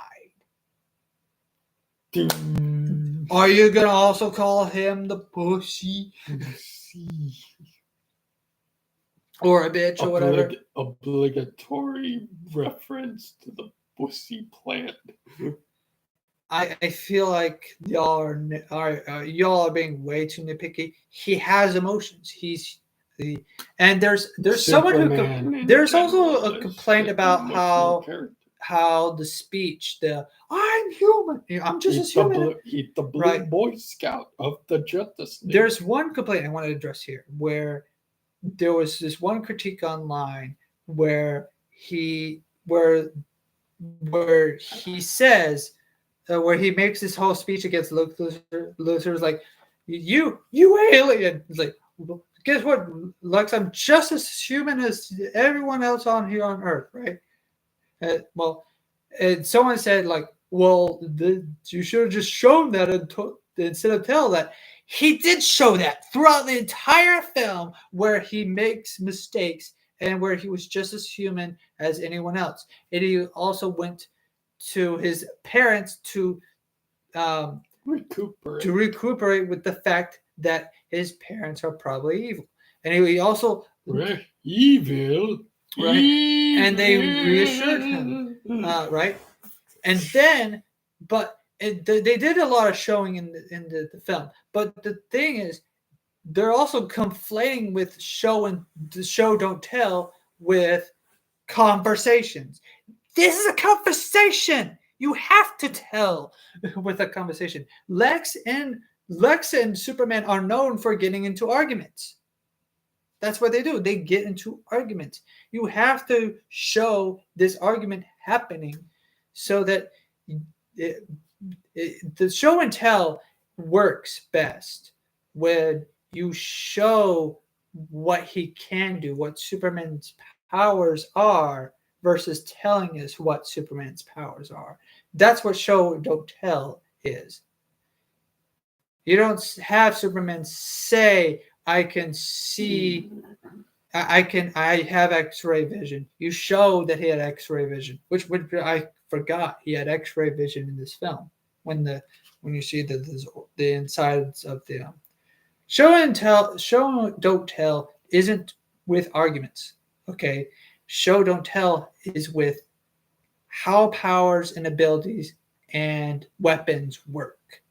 Are you gonna also call him the pussy or a bitch or whatever? Obligatory reference to the pussy plant. I feel like y'all are being way too nitpicky. He has emotions. And there's someone who there's also a complaint about how how the speech, the "I'm human, I'm just as human." He's the blue Right. Boy Scout of the Justice League. There's one complaint I want to address here, where there was this one critique online where he says where he makes this whole speech against Luthor's like, you alien. It's like, well, guess what, Lux? I'm just as human as everyone else on here on Earth, right? And someone said like, well, you should have just shown that instead of tell that. He did show that throughout the entire film, where he makes mistakes and where he was just as human as anyone else. And he also went to his parents to recuperate with the fact that his parents are probably evil. And he also evil, right? Evil. And they reassured him, right? And then, but they did a lot of showing in the film. But the thing is, they're also conflating with show don't tell with conversations. This is a conversation. You have to tell with a conversation. Lex and Superman are known for getting into arguments. That's what they do. They get into arguments. You have to show this argument happening so that the show and tell works best when you show what he can do, what Superman's powers are, versus telling us what Superman's powers are. That's what show don't tell is. You don't have Superman say, I can see, I have X-ray vision. You show that he had X-ray vision, which I forgot he had X-ray vision in this film. When you see the insides of the show don't tell isn't with arguments. Okay, show don't tell is with how powers and abilities and weapons work.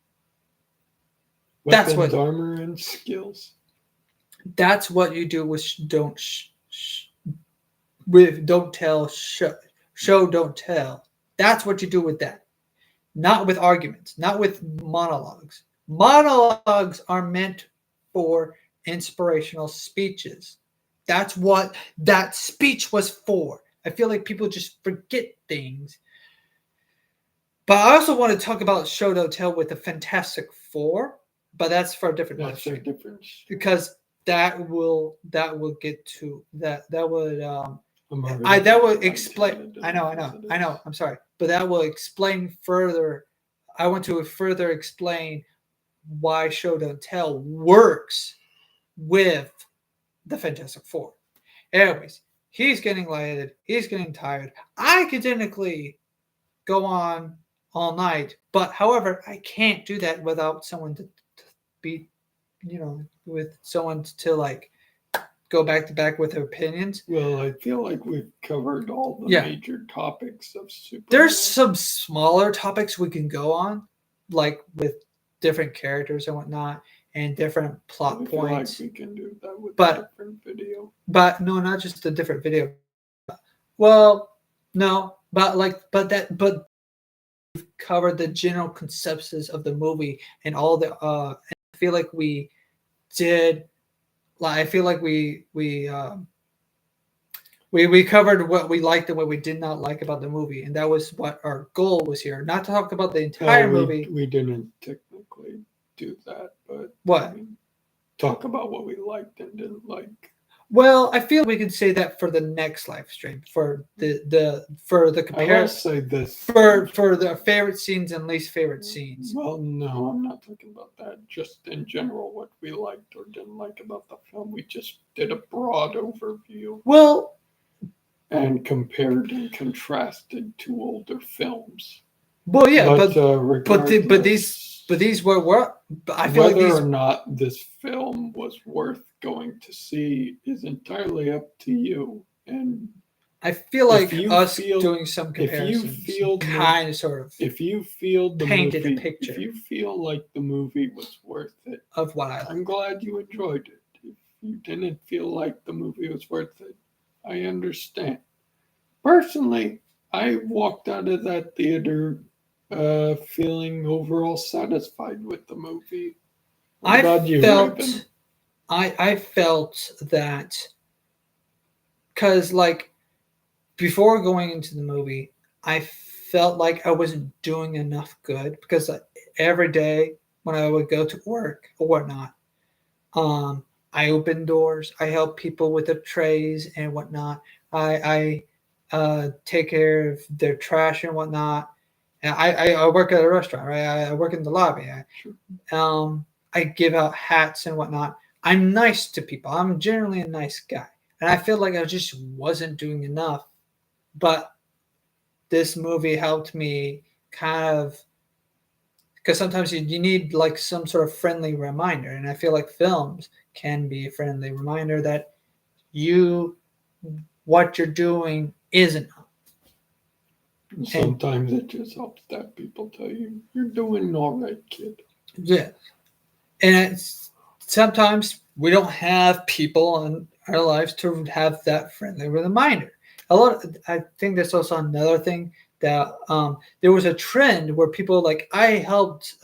Weapons, that's what armor and skills. That's what you do with don't tell. Show don't tell. That's what you do with that. Not with arguments, not with monologues. Monologues are meant for inspirational speeches. That's what that speech was for. I feel like people just forget things. But I also want to talk about show don't tell with the Fantastic Four, but that's for a different difference. Because that will get to that would that will explain. I know. I'm sorry, but that will explain further. I want to further explain why show don't tell works with the Fantastic Four. Anyways, he's getting lighted. He's getting tired. I could technically go on all night, but however, I can't do that without someone to be, with someone to like go back to back with their opinions. Well, I feel like we've covered all the major topics of Superman. There's some smaller topics we can go on, like with different characters and whatnot, and different plot points. Like we can do that with a different video. But no, not just a different video. Well, no, but we've covered the general concepts of the movie and all the. I feel like we did. I feel like we covered what we liked and what we did not like about the movie, and that was what our goal was here. Not to talk about the entire movie. We didn't technically do that, but what? Talk about what we liked and didn't like. Well, I feel we could say that for the next live stream for the comparison. I will say this for the favorite scenes and least favorite scenes. Well, no, I'm not talking about that. Just in general, what we liked or didn't like about the film. We just did a broad overview. Well, and compared and contrasted to older films. Well, yeah, but these were. I feel whether like or not this film was worth going to see is entirely up to you. And I feel like doing some comparisons, if you feel the painted movie, a picture, if you feel like the movie was worth it, of what I like. I'm glad you enjoyed it. If you didn't feel like the movie was worth it, I understand. Personally, I walked out of that theater feeling overall satisfied with the movie. What about you, Raven? I felt that because like before going into the movie, I felt like I wasn't doing enough good because every day when I would go to work or whatnot, I open doors, I help people with their trays and whatnot. I take care of their trash and whatnot. And I work at a restaurant, right? I work in the lobby. I give out hats and whatnot. I'm nice to people. I'm generally a nice guy, and I feel like I just wasn't doing enough. But this movie helped me kind of because sometimes you need like some sort of friendly reminder, and I feel like films can be a friendly reminder that you what you're doing isn't. Sometimes it just helps that people tell you you're doing all right, kid. Yeah, and sometimes we don't have people in our lives to have that friendly reminder. I think that's also another thing that there was a trend where people like I helped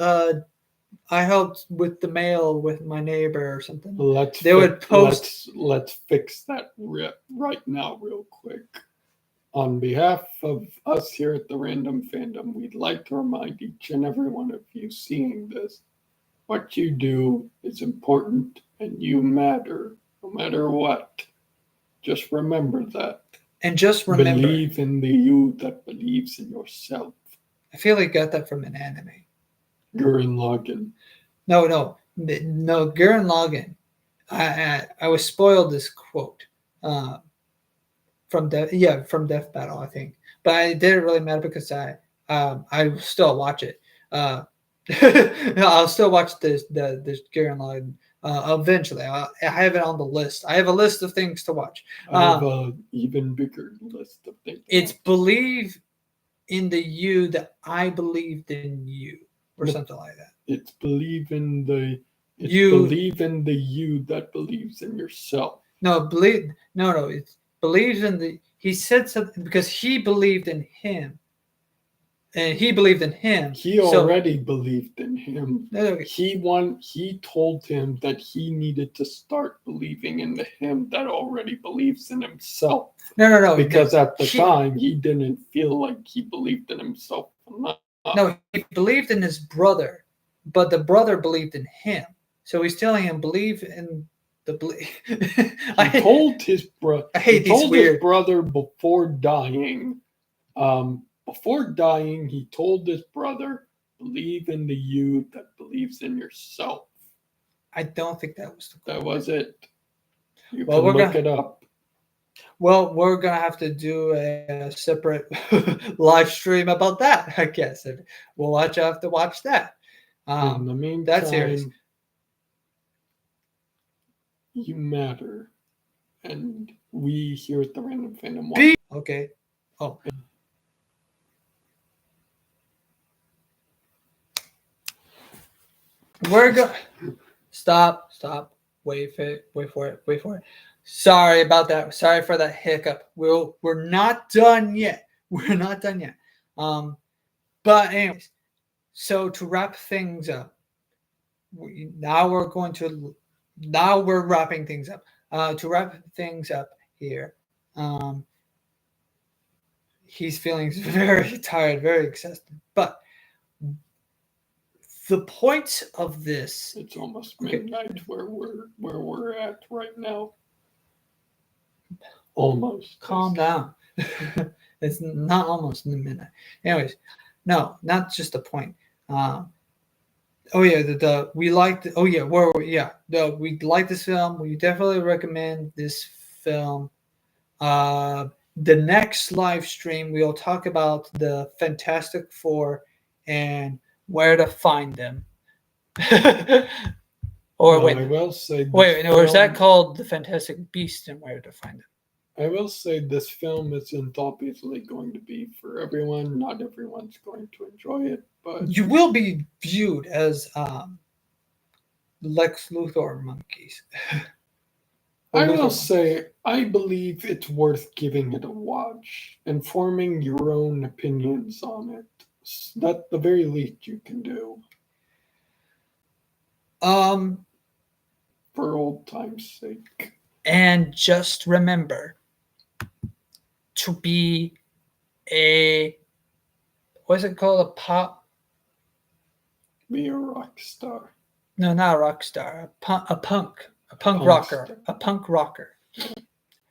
with the mail with my neighbor or something. Would post. Let's fix that right now, real quick. On behalf of us here at the Random Fandom, we'd like to remind each and every one of you seeing this: what you do is important, and you matter, no matter what. Just remember that. And just remember, believe in the you that believes in yourself. I feel like I got that from an anime. Gurren Lagann. No, Gurren Lagann. I was spoiled this quote from Death Battle, I think, but it didn't really matter because I still watch it. I'll still watch this Gurren Lagann eventually. I have it on the list. I have a list of things to watch. I have an even bigger list of things. It's believe in the you that I believed in you, or something like that. It's believe in the believe in the you that believes in yourself. No, it's believes in the. He said something because he believed in him. And he believed in him. He already believed in him. Okay. He told him that he needed to start believing in the him that already believes in himself. No. Because at the time he didn't feel like he believed in himself enough. No, he believed in his brother, but the brother believed in him. So he's telling him believe in the belief. He told his brother. He told his brother before dying. Before dying, he told his brother, believe in the you that believes in yourself. I don't think that was the quote. That was it. You can look it up. Well, we're going to have to do a separate live stream about that, I guess. And we'll have to watch that. In the meantime, that's serious. You matter. And we here at the Random Fandom Okay. Oh. We're going. Stop. Wait for it. Sorry about that. Sorry for that hiccup. We're not done yet. But anyways, so to wrap things up, now we're wrapping things up. To wrap things up here, he's feeling very tired, very exhausted, but. The point of this, it's almost midnight where we're at right now. Almost. Calm down. It's not almost midnight. Anyways, no, not just the point. We like this film. We definitely recommend this film. The next live stream we'll talk about the Fantastic Four and where to find them. I will say or is that called the Fantastic Beast and where to find them? I will say this film isn't obviously going to be for everyone. Not everyone's going to enjoy it, but you will be viewed as Lex Luthor monkeys. I will say, I believe it's worth giving it a watch and forming your own opinions on it. That's the very least you can do for old time's sake. And just remember to be a, what's it called? A pop? Be a rock star. No, not a rock star. A punk Punk rocker. star. A punk rocker.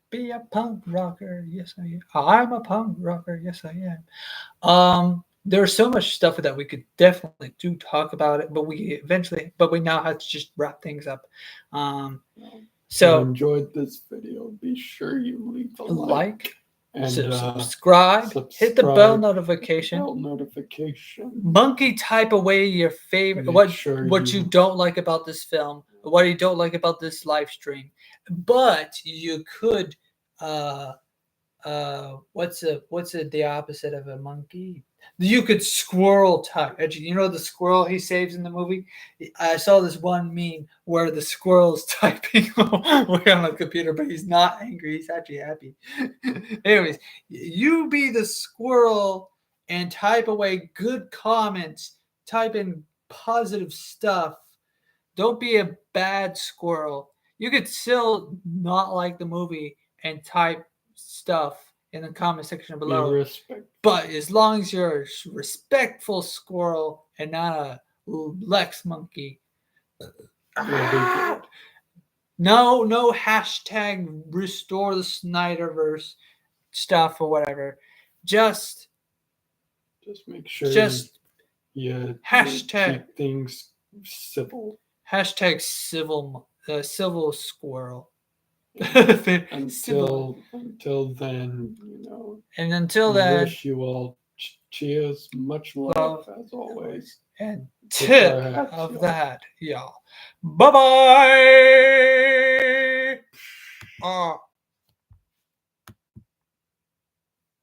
Be a punk rocker. Yes, I am. I'm a punk rocker. Yes, I am. There's so much stuff that we could definitely do talk about it, but we now have to just wrap things up. So if you enjoyed this video, be sure you leave a like and subscribe, hit the bell notification. Monkey, type away your favorite, what you don't like about this film, what you don't like about this live stream. But you could what's the opposite of a monkey? You could squirrel type. You know the squirrel he saves in the movie? I saw this one meme where the squirrel's typing away on a computer, but he's not angry. He's actually happy. Anyways, you be the squirrel and type away good comments. Type in positive stuff. Don't be a bad squirrel. You could still not like the movie and type stuff in the comment section below. But as long as you're a respectful squirrel and not a Lex monkey. No hashtag restore the Snyderverse stuff or whatever. Just make sure you hashtag keep things civil. Hashtag civil squirrel. until then, And until then, wish you all cheers, much love as always, and tip of the hat, y'all. Bye bye.